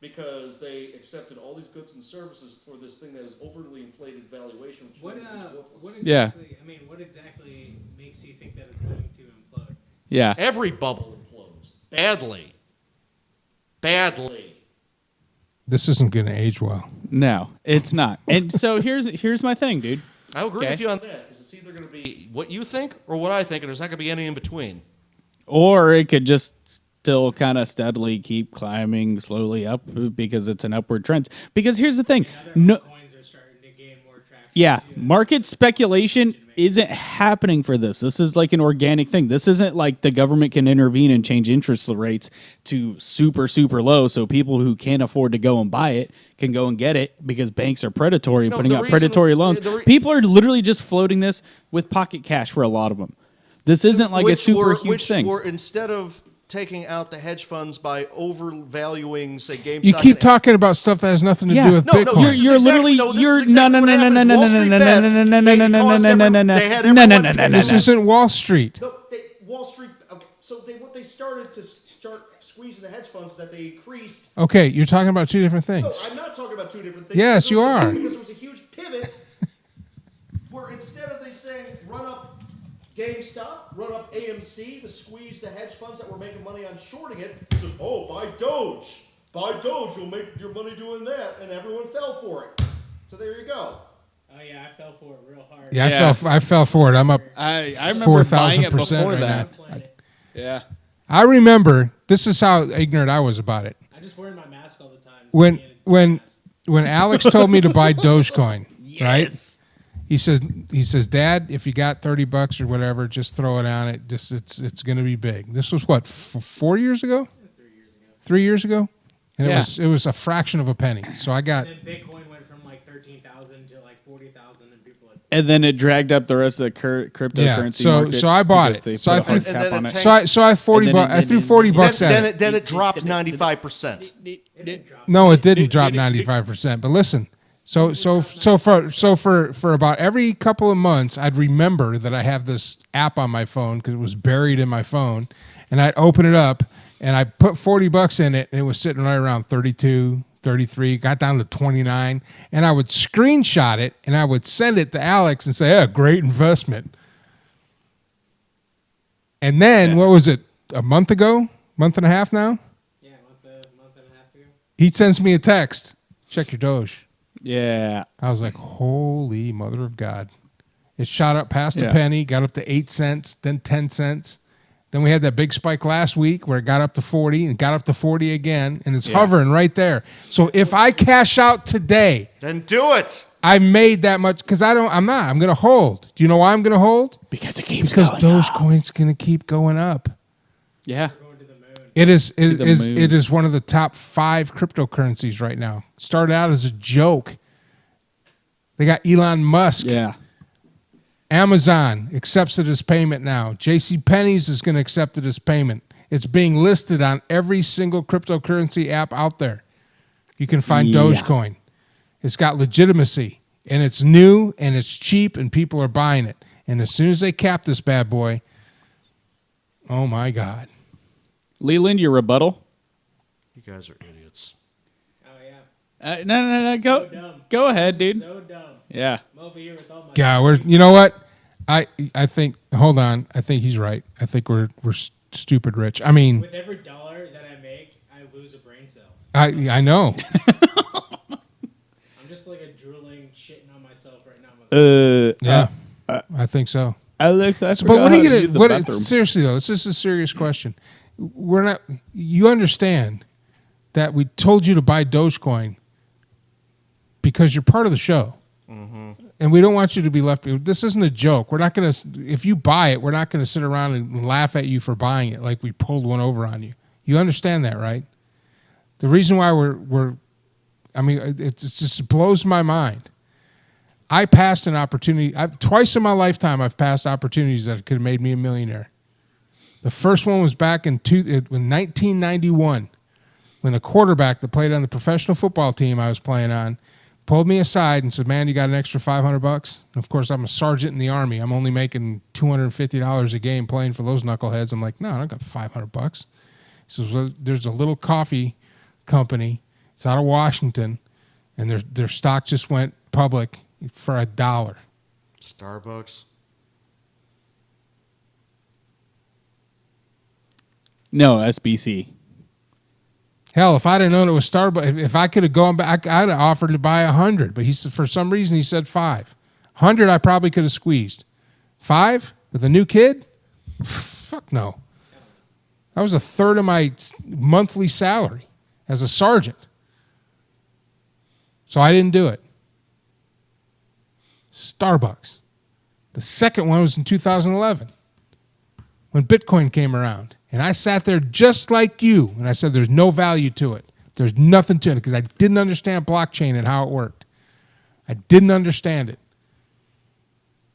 [SPEAKER 3] because they accepted all these goods and services for this thing that is overly inflated valuation. Which
[SPEAKER 9] What
[SPEAKER 3] worthless.
[SPEAKER 9] exactly? I mean, what exactly makes you think that it's going to implode?
[SPEAKER 4] Yeah.
[SPEAKER 3] Every bubble implodes badly. Badly.
[SPEAKER 1] This isn't going to age well.
[SPEAKER 4] No, it's not. And so here's my thing, dude.
[SPEAKER 3] I agree with you on that because it's either going to be what you think or what I think, and there's not going to be any in between.
[SPEAKER 4] Or it could just still kind of steadily keep climbing slowly up because it's an upward trend. Because here's the thing. No,
[SPEAKER 9] coins are starting to gain more traction.
[SPEAKER 4] Yeah, market speculation isn't happening for this. This is like an organic thing. This isn't like the government can intervene and change interest rates to super, super low so people who can't afford to go and buy it can go and get it because banks are predatory and putting out predatory loans. People are literally just floating this with pocket cash for a lot of them. This isn't like a super huge thing.
[SPEAKER 3] Or instead of taking out the hedge funds by overvaluing, say, GameStop.
[SPEAKER 1] You keep talking about stuff that has nothing to do with Bitcoin.
[SPEAKER 4] You're literally no.
[SPEAKER 1] This isn't Wall Street.
[SPEAKER 3] Wall Street. Okay, so what they started to start squeezing the hedge funds that they increased.
[SPEAKER 1] Okay, you're talking about two different things.
[SPEAKER 3] No, I'm not talking about two different things.
[SPEAKER 1] Yes, you are.
[SPEAKER 3] Because there was a huge pivot where instead of they saying run up GameStop, run up AMC to squeeze the hedge funds that were making money on shorting it. They said, oh, buy Doge. Buy Doge, you'll make your money doing that. And everyone fell for it. So there you go.
[SPEAKER 9] Oh, yeah, I fell for it real hard.
[SPEAKER 1] Yeah, I fell for it. I'm up
[SPEAKER 4] I remember buying it before
[SPEAKER 1] right
[SPEAKER 4] that.
[SPEAKER 1] now.
[SPEAKER 4] Yeah.
[SPEAKER 1] I remember, this is how ignorant I was about it.
[SPEAKER 9] I just wearing my mask all the time.
[SPEAKER 1] When Alex told me to buy Doge Coin, right? He says, Dad, if you got $30 or whatever, just throw it on it. It's going to be big. This was what, 4 years ago? 3 years ago, and it was a fraction of a penny. So I got.
[SPEAKER 9] And then Bitcoin went from like 13,000 to like 40,000, and people.
[SPEAKER 4] And then it dragged up the rest of the cryptocurrency market.
[SPEAKER 1] So I bought it. So I threw $40 at it.
[SPEAKER 3] Then it dropped 95%.
[SPEAKER 1] No, it didn't drop 95%. But listen. So for about every couple of months, I'd remember that I have this app on my phone because it was buried in my phone, and I'd open it up and I put $40 in it, and it was sitting right around 32, 33, got down to 29, and I would screenshot it and I would send it to Alex and say, "Yeah, great investment." And then what was it? A month and a half now?
[SPEAKER 9] Yeah, month and a half ago.
[SPEAKER 1] He sends me a text. Check your Doge.
[SPEAKER 4] Yeah.
[SPEAKER 1] I was like, holy mother of God. It shot up past a penny, got up to 8 cents, then 10 cents. Then we had that big spike last week where it got up to 40 and got up to 40 again, and it's hovering right there. So if I cash out today,
[SPEAKER 3] then do it.
[SPEAKER 1] I made that much because I'm going to hold. Do you know why I'm going to hold?
[SPEAKER 4] Because it keeps
[SPEAKER 1] going
[SPEAKER 4] up.
[SPEAKER 1] Because Dogecoin's going to keep going up.
[SPEAKER 4] Yeah.
[SPEAKER 1] It is one of the top 5 cryptocurrencies right now. Started out as a joke. They got Elon Musk.
[SPEAKER 4] Yeah.
[SPEAKER 1] Amazon accepts it as payment now. JCPenney's is going to accept it as payment. It's being listed on every single cryptocurrency app out there. You can find Dogecoin. It's got legitimacy, and it's new, and it's cheap, and people are buying it. And as soon as they cap this bad boy, oh my God.
[SPEAKER 4] Leland, your rebuttal?
[SPEAKER 3] You guys are idiots.
[SPEAKER 9] Oh, yeah.
[SPEAKER 4] No. Go ahead, dude.
[SPEAKER 9] So dumb.
[SPEAKER 4] Yeah.
[SPEAKER 9] I'm over here with all my
[SPEAKER 1] God, you know what? I think. Hold on. I think he's right. I think we're stupid rich. I mean,
[SPEAKER 9] with every dollar that I make, I lose a brain cell.
[SPEAKER 1] I know.
[SPEAKER 9] I'm just like a drooling, shitting on myself right now.
[SPEAKER 1] Yeah, I think so.
[SPEAKER 4] Alex, I
[SPEAKER 1] But what are you gonna? What?
[SPEAKER 4] bathroom.
[SPEAKER 1] Seriously though, this is a serious question. We're not. You understand that we told you to buy Doge Coin because you're part of the show, and we don't want you to be left. This isn't a joke. We're not gonna. If you buy it, we're not gonna sit around and laugh at you for buying it like we pulled one over on you. You understand that, right? The reason why we're I mean, it just blows my mind. I passed an opportunity. Twice in my lifetime, I've passed opportunities that could have made me a millionaire. The first one was back in 1991 when a quarterback that played on the professional football team I was playing on pulled me aside and said, "Man, you got an extra $500?" And of course, I'm a sergeant in the Army. I'm only making $250 a game playing for those knuckleheads. I'm like, "No, I don't got $500." He says, "Well, there's a little coffee company. It's out of Washington, and their stock just went public for $1.
[SPEAKER 3] Starbucks.
[SPEAKER 4] No, SBC.
[SPEAKER 1] Hell, if I'd have known it was Starbucks, if I could have gone back, I'd have offered to buy 100. But he said, for some reason, he said 5. 100, I probably could have squeezed. 5 with a new kid? Fuck no. That was a third of my monthly salary as a sergeant. So I didn't do it. Starbucks. The second one was in 2011 when Bitcoin came around. And I sat there just like you, and I said there's no value to it. There's nothing to it because I didn't understand blockchain and how it worked. I didn't understand it.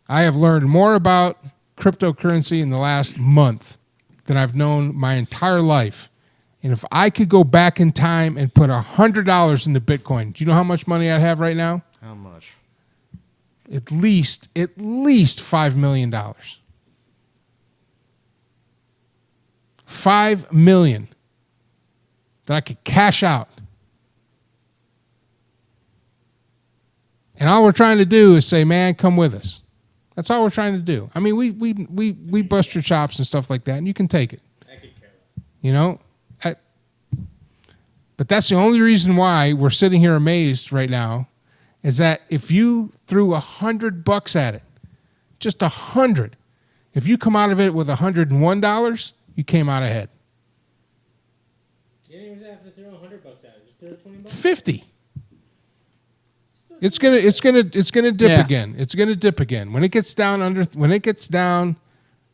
[SPEAKER 1] I have learned more about cryptocurrency in the last month than I've known my entire life. And if I could go back in time and put $100 into Bitcoin, do you know how much money I'd have right now?
[SPEAKER 3] How much?
[SPEAKER 1] At least $5 million. $5 million that I could cash out. And all we're trying to do is say, man, come with us. That's all we're trying to do. I mean, we bust your chops and stuff like that, and you can take it.
[SPEAKER 9] I could care less.
[SPEAKER 1] You know? But that's the only reason why we're sitting here amazed right now is that if you threw $100 at it, just 100, if you come out of it with $101, you came out ahead.
[SPEAKER 9] You didn't even have to throw $100 at it. Just throw $20.
[SPEAKER 1] 50. It's gonna dip
[SPEAKER 4] Yeah.
[SPEAKER 1] again. It's gonna dip again when it gets down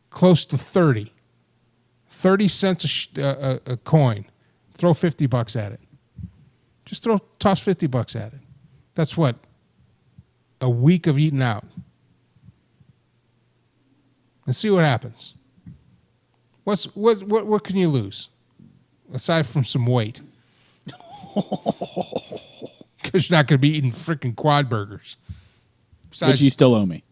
[SPEAKER 1] close to 30 cents a coin. Throw $50 at it. Just toss $50 at it. That's what, a week of eating out. And see what happens. What can you lose aside from some weight? Because you're not going to be eating freaking quad burgers.
[SPEAKER 4] Which you still owe me.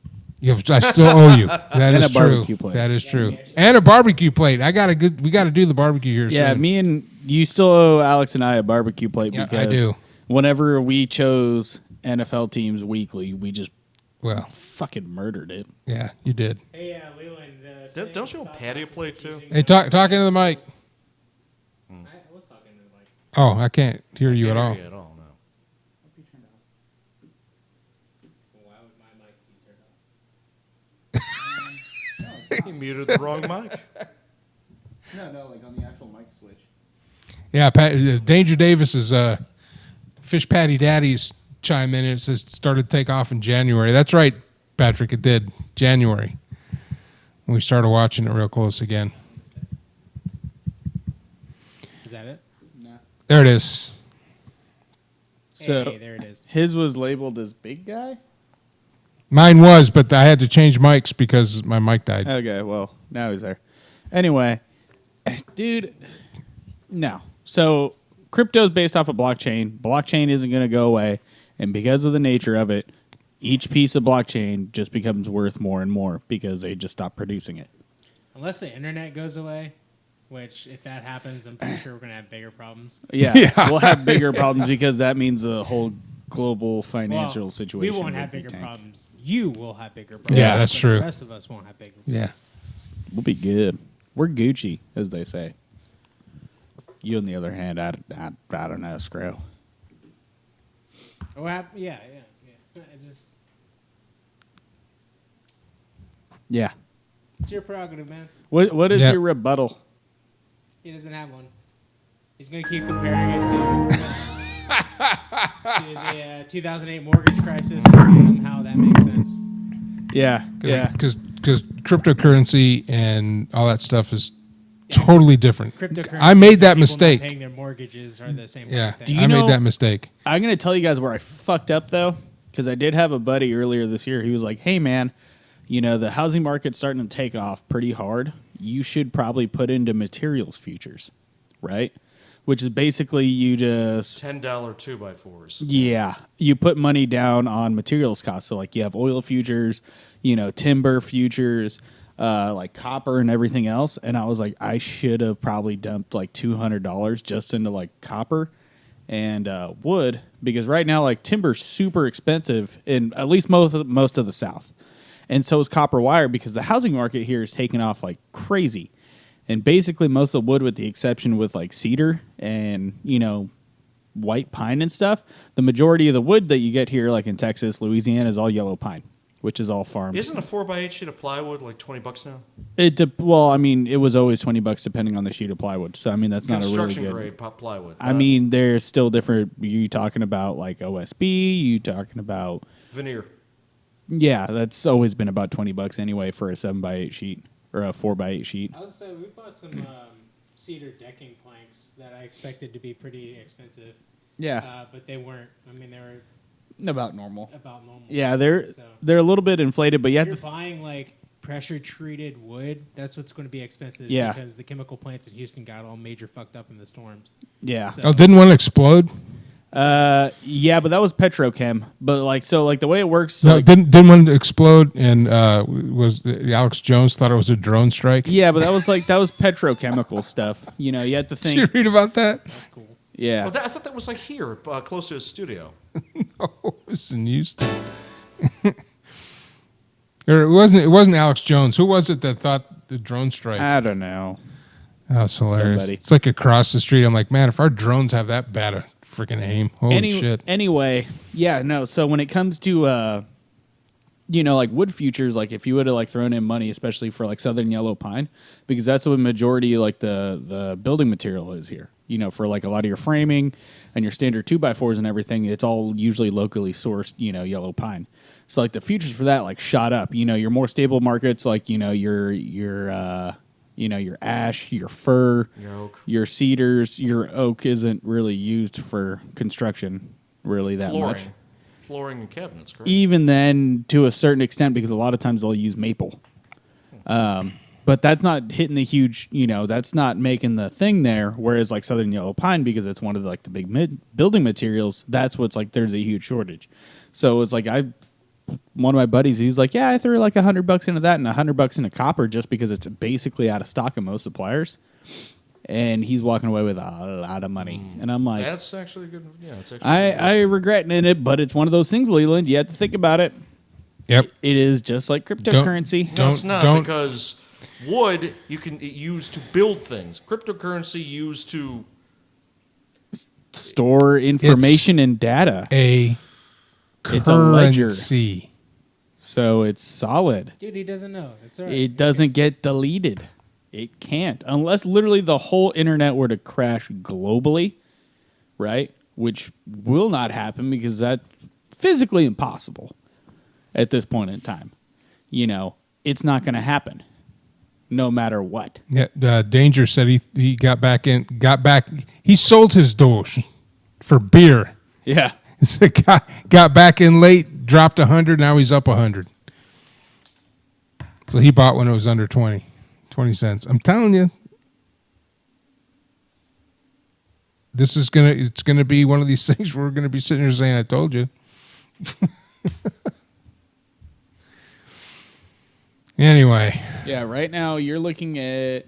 [SPEAKER 1] I still owe you. That
[SPEAKER 4] And
[SPEAKER 1] is
[SPEAKER 4] a barbecue
[SPEAKER 1] true.
[SPEAKER 4] plate.
[SPEAKER 1] That is true. And a barbecue plate. We got to do the barbecue here
[SPEAKER 4] Yeah,
[SPEAKER 1] soon.
[SPEAKER 4] me and you still owe Alex and I a barbecue plate
[SPEAKER 1] Yeah,
[SPEAKER 4] because
[SPEAKER 1] I do.
[SPEAKER 4] whenever we chose NFL teams weekly, we just fucking murdered it.
[SPEAKER 1] Yeah, you did.
[SPEAKER 9] Hey, Leland.
[SPEAKER 17] Don't you owe Patty a plate too?
[SPEAKER 1] Hey, talk into the mic.
[SPEAKER 9] I was talking to the mic.
[SPEAKER 1] Oh, I can't hear you at all.
[SPEAKER 3] At all, no.
[SPEAKER 9] Why would my mic be turned off?
[SPEAKER 17] He muted the wrong mic.
[SPEAKER 4] No, like on the actual mic switch.
[SPEAKER 1] Yeah, Danger Davis's Fish Patty Daddies chime in and it says it started to take off in January. That's right, Patrick. It did. January. We started watching it real close again.
[SPEAKER 9] Is that it?
[SPEAKER 4] No.
[SPEAKER 1] There it is.
[SPEAKER 4] So
[SPEAKER 9] Hey, there it is.
[SPEAKER 4] His was labeled as big guy?
[SPEAKER 1] Mine was, but I had to change mics because my mic died.
[SPEAKER 4] Okay, well, now he's there. Anyway, dude, no. So crypto's based off of blockchain. Blockchain isn't going to go away. And because of the nature of it, each piece of blockchain just becomes worth more and more because they just stop producing it.
[SPEAKER 9] Unless the internet goes away, which if that happens, I'm pretty sure we're going to have bigger problems.
[SPEAKER 4] Yeah, we'll have bigger problems because that means the whole global financial
[SPEAKER 9] Well,
[SPEAKER 4] situation.
[SPEAKER 9] We won't
[SPEAKER 4] would
[SPEAKER 9] have
[SPEAKER 4] be
[SPEAKER 9] bigger
[SPEAKER 4] tanked.
[SPEAKER 9] problems. You will have bigger problems.
[SPEAKER 1] Yeah, that's
[SPEAKER 9] but
[SPEAKER 1] true.
[SPEAKER 9] The rest of us won't have bigger problems.
[SPEAKER 1] Yeah.
[SPEAKER 4] We'll be good. We're Gucci, as they say. You, on the other hand, I don't know, screw.
[SPEAKER 9] Oh, yeah.
[SPEAKER 4] Yeah.
[SPEAKER 9] It's your prerogative, man.
[SPEAKER 4] What is your rebuttal?
[SPEAKER 9] He doesn't have one. He's going to keep comparing it to the 2008 mortgage crisis. Somehow that makes sense.
[SPEAKER 4] Yeah.
[SPEAKER 1] Because cryptocurrency and all that stuff is totally different. I made that mistake.
[SPEAKER 9] Not paying their mortgages are the same.
[SPEAKER 1] Yeah,
[SPEAKER 9] thing.
[SPEAKER 1] I made that mistake.
[SPEAKER 4] I'm going to tell you guys where I fucked up, though, because I did have a buddy earlier this year. He was like, hey, man, the housing market's starting to take off pretty hard. You should probably put into materials futures, right? Which is basically you just...
[SPEAKER 3] $10 2x4s.
[SPEAKER 4] Yeah. You put money down on materials costs. So, like, you have oil futures, timber futures, like copper and everything else. And I was like, I should have probably dumped like $200 just into like copper and wood, because right now like timber's super expensive in at least most of the South, and so is copper wire, because the housing market here is taking off like crazy. And basically most of the wood, with the exception with like cedar and white pine and stuff, the majority of the wood that you get here, like in Texas, Louisiana, is all yellow pine, which is all farmed.
[SPEAKER 3] Isn't a 4x8 sheet of plywood like $20 now?
[SPEAKER 4] Well, I mean, it was always $20 depending on the sheet of plywood. So I mean, that's not a really good
[SPEAKER 3] construction grade plywood.
[SPEAKER 4] I mean, there's still different. You talking about like OSB? You talking about
[SPEAKER 3] veneer?
[SPEAKER 4] Yeah, that's always been about $20 anyway for a 7x8 sheet or a 4x8 sheet.
[SPEAKER 9] I was saying we bought some cedar decking planks that I expected to be pretty expensive.
[SPEAKER 4] Yeah.
[SPEAKER 9] But they weren't. I mean, they were
[SPEAKER 4] about normal.
[SPEAKER 9] About normal.
[SPEAKER 4] Yeah, they're a little bit inflated, but you
[SPEAKER 9] if
[SPEAKER 4] have
[SPEAKER 9] you're buying like pressure treated wood, that's what's going to be expensive.
[SPEAKER 4] Yeah.
[SPEAKER 9] Because the chemical plants in Houston got all major fucked up in the storms.
[SPEAKER 4] Yeah.
[SPEAKER 9] So,
[SPEAKER 1] Oh, didn't one explode?
[SPEAKER 4] Yeah, but that was petrochem. But like, so like the way it works.
[SPEAKER 1] No,
[SPEAKER 4] like,
[SPEAKER 1] didn't one explode? And was Alex Jones thought it was a drone strike?
[SPEAKER 4] Yeah, but that was petrochemical stuff. You have to think.
[SPEAKER 1] Did you read about that?
[SPEAKER 9] That's cool.
[SPEAKER 4] Yeah.
[SPEAKER 3] Well, I thought that was like here, close to his studio.
[SPEAKER 1] No, it's in Houston. Or it wasn't Alex Jones. Who was it that thought the drone strike?
[SPEAKER 4] I don't know.
[SPEAKER 1] Oh, it's hilarious.
[SPEAKER 4] Somebody.
[SPEAKER 1] It's like across the street. I'm like, man, if our drones have that bad a freaking aim, holy shit.
[SPEAKER 4] Anyway, yeah, no. So when it comes to like wood futures, like if you would have like thrown in money, especially for like southern yellow pine, because that's what majority like the building material is here. For like a lot of your framing and your standard 2x4s and everything, it's all usually locally sourced, yellow pine. So like the futures for that like shot up. Your more stable markets, like your ash, your fir,
[SPEAKER 3] your oak,
[SPEAKER 4] your cedars. Your oak isn't really used for construction really that much.
[SPEAKER 3] Flooring and cabinets, correct?
[SPEAKER 4] Even then, to a certain extent, because a lot of times they'll use maple. But that's not hitting the huge, that's not making the thing there. Whereas like southern yellow pine, because it's one of the big building materials, that's what's like there's a huge shortage. So it's like one of my buddies, he's like, yeah, I threw like $100 into that and $100 into copper just because it's basically out of stock of most suppliers. And he's walking away with a lot of money. And I'm like,
[SPEAKER 3] that's actually good. Yeah, it's actually
[SPEAKER 4] I regret it, but it's one of those things, Leland. You have to think about it.
[SPEAKER 1] Yep.
[SPEAKER 4] It is just like cryptocurrency.
[SPEAKER 3] No, it's not, because wood you can use to build things. Cryptocurrency used to
[SPEAKER 4] store information and data. It's a ledger. So it's solid.
[SPEAKER 9] Dude, he doesn't know. It's all right.
[SPEAKER 4] It doesn't get deleted. It can't. Unless literally the whole internet were to crash globally, right? Which will not happen because that's physically impossible at this point in time. It's not going to happen no matter what.
[SPEAKER 1] Yeah, Danger said he got back. He sold his Doge for beer.
[SPEAKER 4] Yeah.
[SPEAKER 1] So got back in late, dropped 100. Now he's up 100. So he bought when it was under 20 cents. I'm telling you, it's gonna be one of these things where we're gonna be sitting here saying, "I told you." Anyway.
[SPEAKER 4] Yeah. Right now you're looking at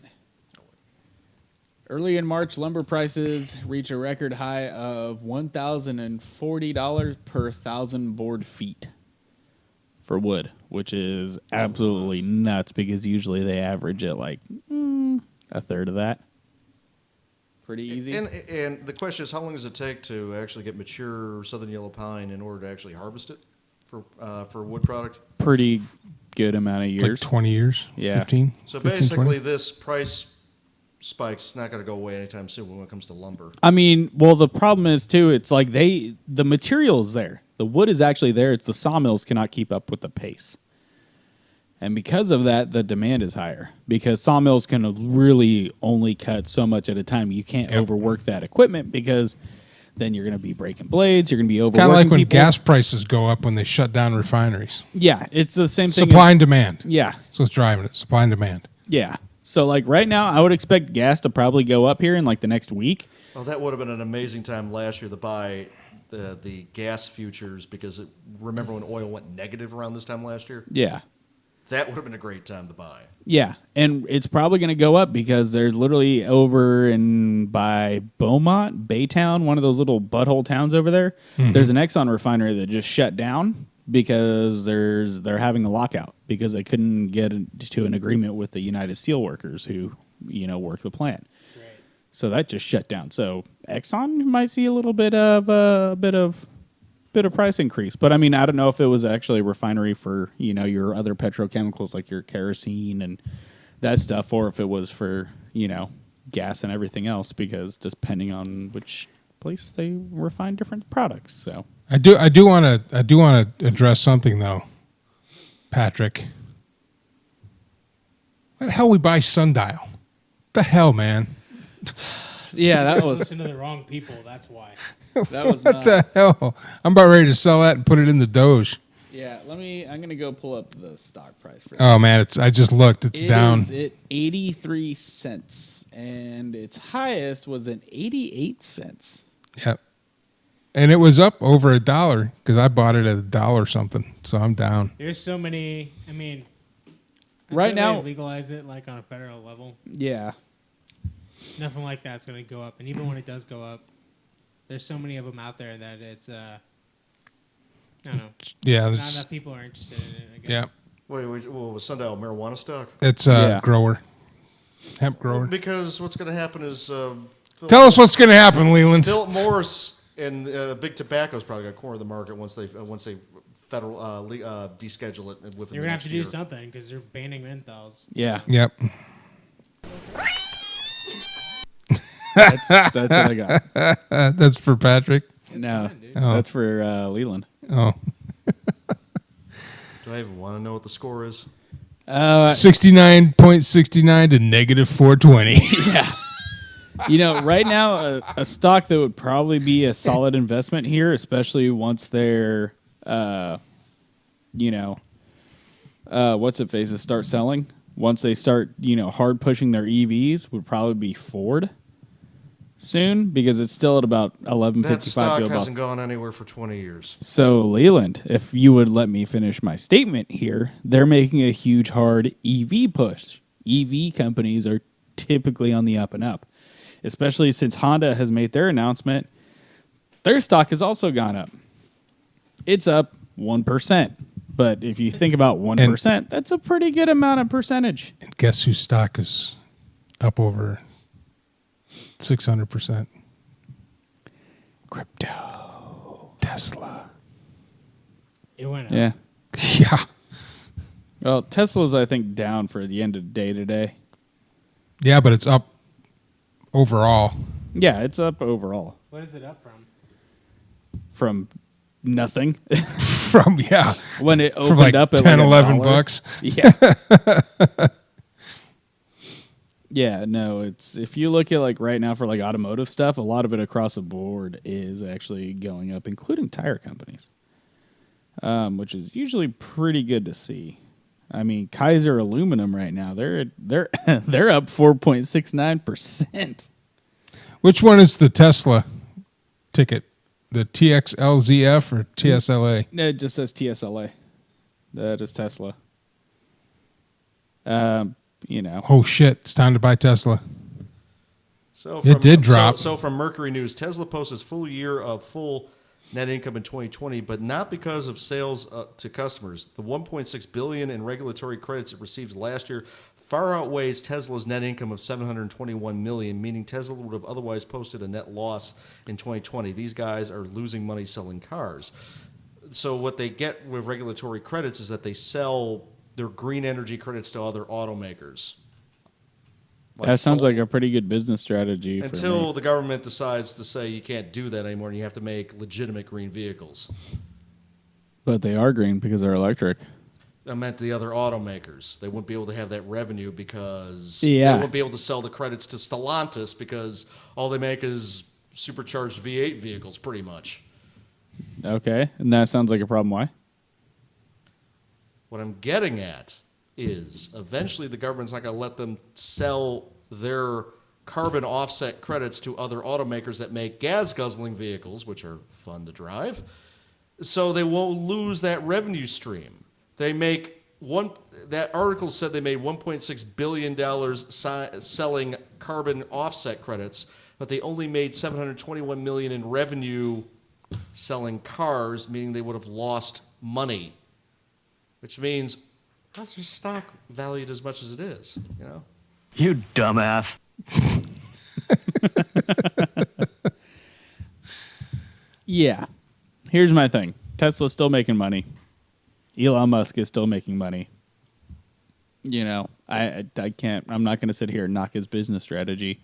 [SPEAKER 4] Early in March, lumber prices reach a record high of $1,040 per 1,000 board feet for wood, which is absolutely nuts because usually they average at like a third of that. Pretty easy.
[SPEAKER 3] And the question is, how long does it take to actually get mature southern yellow pine in order to actually harvest it for wood product?
[SPEAKER 4] Pretty good amount of years.
[SPEAKER 1] Like 20 years?
[SPEAKER 4] Yeah.
[SPEAKER 1] 15?
[SPEAKER 3] So
[SPEAKER 1] 15,
[SPEAKER 3] basically,
[SPEAKER 1] 20?
[SPEAKER 3] this price spike's not going to go away anytime soon when it comes to lumber.
[SPEAKER 4] I mean, well, the problem is, too, it's like the material is there. The wood is actually there. It's the sawmills cannot keep up with the pace. And because of that, the demand is higher because sawmills can really only cut so much at a time. You can't overwork that equipment because then you're going to be breaking blades. You're going to be overworking
[SPEAKER 1] Kind of like when
[SPEAKER 4] people.
[SPEAKER 1] gas prices go up when they shut down refineries.
[SPEAKER 4] Yeah, it's the same thing.
[SPEAKER 1] Supply and demand.
[SPEAKER 4] Yeah.
[SPEAKER 1] So it's driving it. Supply and demand.
[SPEAKER 4] Yeah. So like right now, I would expect gas to probably go up here in like the next week.
[SPEAKER 3] Well, that would have been an amazing time last year to buy the gas futures because remember when oil went negative around this time last year?
[SPEAKER 4] Yeah.
[SPEAKER 3] That would have been a great time to buy.
[SPEAKER 4] Yeah, and it's probably going to go up because there's literally over by Beaumont, Baytown, one of those little butthole towns over there.
[SPEAKER 1] Mhm.
[SPEAKER 4] There's an Exxon refinery that just shut down because they're having a lockout because they couldn't get to an agreement with the United Steelworkers who work the plant. Right. So that just shut down. So Exxon might see a little bit of price increase, but I mean, I don't know if it was actually a refinery for your other petrochemicals like your kerosene and that stuff, or if it was for gas and everything else, because depending on which place they refine different products. So
[SPEAKER 1] I do want to address something though, Patrick. Why the hell we buy Sundial? What the hell, man?
[SPEAKER 4] Yeah, that was
[SPEAKER 9] listen to the wrong people. That's why.
[SPEAKER 4] That was
[SPEAKER 1] what the hell? I'm about ready to sell that and put it in the Doge.
[SPEAKER 4] Yeah, I'm gonna go pull up the stock price for.
[SPEAKER 1] Oh man, I just looked. It's down.
[SPEAKER 4] It is at 83 cents, and its highest was at 88 cents.
[SPEAKER 1] Yep. And it was up over $1 because I bought it at $1 something. So I'm down.
[SPEAKER 9] There's so many. I mean,
[SPEAKER 4] Right
[SPEAKER 9] until
[SPEAKER 4] now-
[SPEAKER 9] they legalize it like on a federal level.
[SPEAKER 4] Yeah.
[SPEAKER 9] Nothing like that's going to go up, and even when it does go up, there's so many of them out there that it's I don't know.
[SPEAKER 1] Yeah,
[SPEAKER 9] not
[SPEAKER 1] there's-
[SPEAKER 9] enough people are interested in it. I guess.
[SPEAKER 1] Yeah.
[SPEAKER 3] Wait, was Sundial marijuana stock?
[SPEAKER 1] It's a grower. Hemp grower.
[SPEAKER 3] Because what's going to happen is...
[SPEAKER 1] Tell us what's going to happen, Leland.
[SPEAKER 3] Philip Morris and Big Tobacco's probably going to corner the market once they federal deschedule it within
[SPEAKER 9] You're
[SPEAKER 3] the
[SPEAKER 9] gonna have
[SPEAKER 3] next
[SPEAKER 9] to
[SPEAKER 3] year.
[SPEAKER 9] do something because they're banning menthols.
[SPEAKER 4] Yeah.
[SPEAKER 1] Yep.
[SPEAKER 4] That's what I got.
[SPEAKER 1] That's for Patrick.
[SPEAKER 4] No,
[SPEAKER 1] Oh.
[SPEAKER 4] that's for Leland.
[SPEAKER 1] Oh.
[SPEAKER 3] Do I even want to know what the score is?
[SPEAKER 1] 69.69 to negative 420.
[SPEAKER 4] Yeah. Right now, a stock that would probably be a solid investment here, especially once they're, what's it faces start selling. Once they start, hard pushing their EVs, would probably be Ford soon because it's still at about 11.55.
[SPEAKER 3] That stock
[SPEAKER 4] to about-
[SPEAKER 3] hasn't gone anywhere for 20 years.
[SPEAKER 4] So, Leland, if you would let me finish my statement here, they're making a huge, hard EV push. EV companies are typically on the up and up, especially since Honda has made their announcement. Their stock has also gone up. It's up 1%. But if you think about 1%, that's a pretty good amount of percentage.
[SPEAKER 1] And guess whose stock is up over 600%?
[SPEAKER 4] Crypto.
[SPEAKER 1] Tesla.
[SPEAKER 9] It went up.
[SPEAKER 4] Yeah.
[SPEAKER 1] Yeah.
[SPEAKER 4] Well, Tesla's, I think, down for the end of the day today.
[SPEAKER 1] Yeah, but it's up overall.
[SPEAKER 4] Yeah, it's up overall.
[SPEAKER 9] What is it up from?
[SPEAKER 4] From nothing.
[SPEAKER 1] From
[SPEAKER 4] When it opened
[SPEAKER 1] like
[SPEAKER 4] up at
[SPEAKER 1] 10,
[SPEAKER 4] like
[SPEAKER 1] $11
[SPEAKER 4] $1.
[SPEAKER 1] bucks.
[SPEAKER 4] Yeah. Yeah, no, it's if you look at like right now for like automotive stuff, a lot of it across the board is actually going up, including tire companies. Which is usually pretty good to see. I mean, Kaiser Aluminum right now, they're up 4.69%.
[SPEAKER 1] Which one is the Tesla ticket? The TXLZF or TSLA?
[SPEAKER 4] No, it just says TSLA. That is Tesla.
[SPEAKER 1] Oh shit! It's time to buy Tesla.
[SPEAKER 3] So
[SPEAKER 1] It did drop.
[SPEAKER 3] So from Mercury News, Tesla posts full year of full net income in 2020, but not because of sales to customers. The $1.6 billion in regulatory credits it received last year far outweighs Tesla's net income of $721 million, meaning Tesla would have otherwise posted a net loss in 2020. These guys are losing money selling cars. So what they get with regulatory credits is that they sell their green energy credits to other automakers.
[SPEAKER 4] That sounds like a pretty good business strategy.
[SPEAKER 3] Until the government decides to say you can't do that anymore and you have to make legitimate green vehicles.
[SPEAKER 4] But they are green because they're electric.
[SPEAKER 3] I meant the other automakers. They wouldn't be able to have that revenue because
[SPEAKER 4] Yeah.
[SPEAKER 3] they wouldn't be able to sell the credits to Stellantis because all they make is supercharged V8 vehicles, pretty much.
[SPEAKER 4] Okay, and that sounds like a problem. Why?
[SPEAKER 3] What I'm getting at is eventually the government's not going to let them sell their carbon offset credits to other automakers that make gas-guzzling vehicles, which are fun to drive, so they won't lose that revenue stream. They make that article said they made $1.6 billion selling carbon offset credits, but they only made $721 million in revenue selling cars, meaning they would have lost money, which means how's their stock valued as much as it is, you know?
[SPEAKER 12] You dumbass.
[SPEAKER 4] Yeah. Here's my thing. Tesla's still making money. Elon Musk is still making money. You know, I can't. I'm not going to sit here and knock his business strategy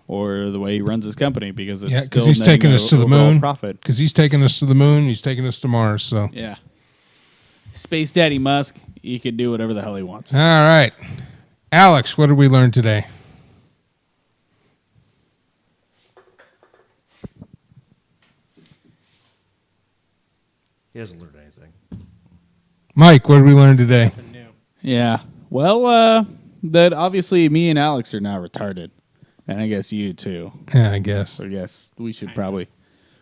[SPEAKER 4] or the way he runs his company because it's still
[SPEAKER 1] he's taking us to the moon.
[SPEAKER 4] Profit.
[SPEAKER 1] Because he's taking us to the moon. He's taking us to Mars. So
[SPEAKER 4] yeah. Space Daddy Musk, he can do whatever the hell he wants.
[SPEAKER 1] All right. Alex, what did we learn today?
[SPEAKER 3] He hasn't learned anything.
[SPEAKER 1] Mike, what did we learn today?
[SPEAKER 4] Yeah. Well, that obviously me and Alex are now retarded. And I guess you too.
[SPEAKER 1] Yeah, I guess.
[SPEAKER 4] So I guess we should probably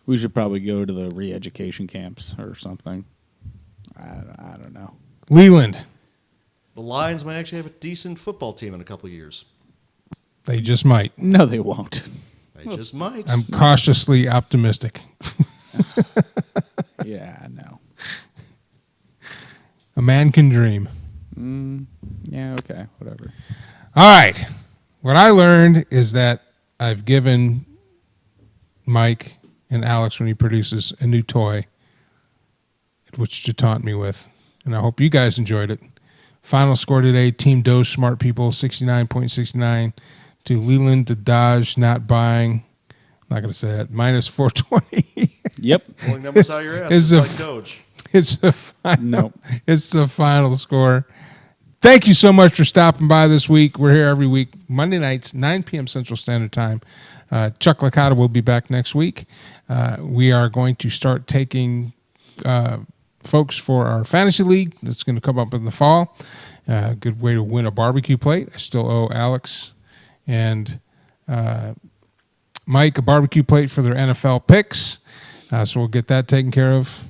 [SPEAKER 4] go to the re-education camps or something. I don't know.
[SPEAKER 1] Leland.
[SPEAKER 3] The Lions might actually have a decent football team in a couple of years.
[SPEAKER 1] They just might.
[SPEAKER 4] No, they won't.
[SPEAKER 3] They just might.
[SPEAKER 1] I'm cautiously optimistic.
[SPEAKER 4] Yeah, no.
[SPEAKER 1] A man can dream.
[SPEAKER 4] Yeah, okay, whatever.
[SPEAKER 1] All right. What I learned is that I've given Mike and Alex, when he produces, a new toy, which to taunt me with. And I hope you guys enjoyed it. Final score today, Team Doge Smart People, 69.69 to Leland the Dodge Not Buying. I'm not going to say that. Minus 420.
[SPEAKER 4] Yep.
[SPEAKER 3] Pulling numbers out of your ass. It's like Doge.
[SPEAKER 1] It's a final score. Thank you so much for stopping by this week. We're here every week, Monday nights, 9 p.m. Central Standard Time. Chuck Licata will be back next week. We are going to start taking folks for our fantasy league that's going to come up in the fall. Good way to win a barbecue plate. I still owe Alex and Mike a barbecue plate for their NFL picks. So we'll get that taken care of.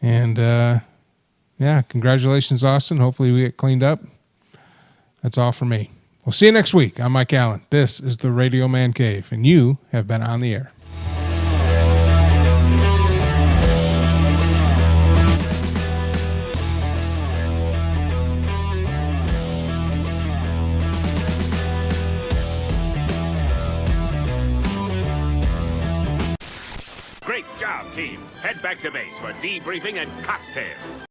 [SPEAKER 1] And, yeah, congratulations, Austin. Hopefully we get cleaned up. That's all for me. We'll see you next week. I'm Mike Allen. This is the Radio Man Cave, and you have been on the air.
[SPEAKER 18] Great job, team. Head back to base for debriefing and cocktails.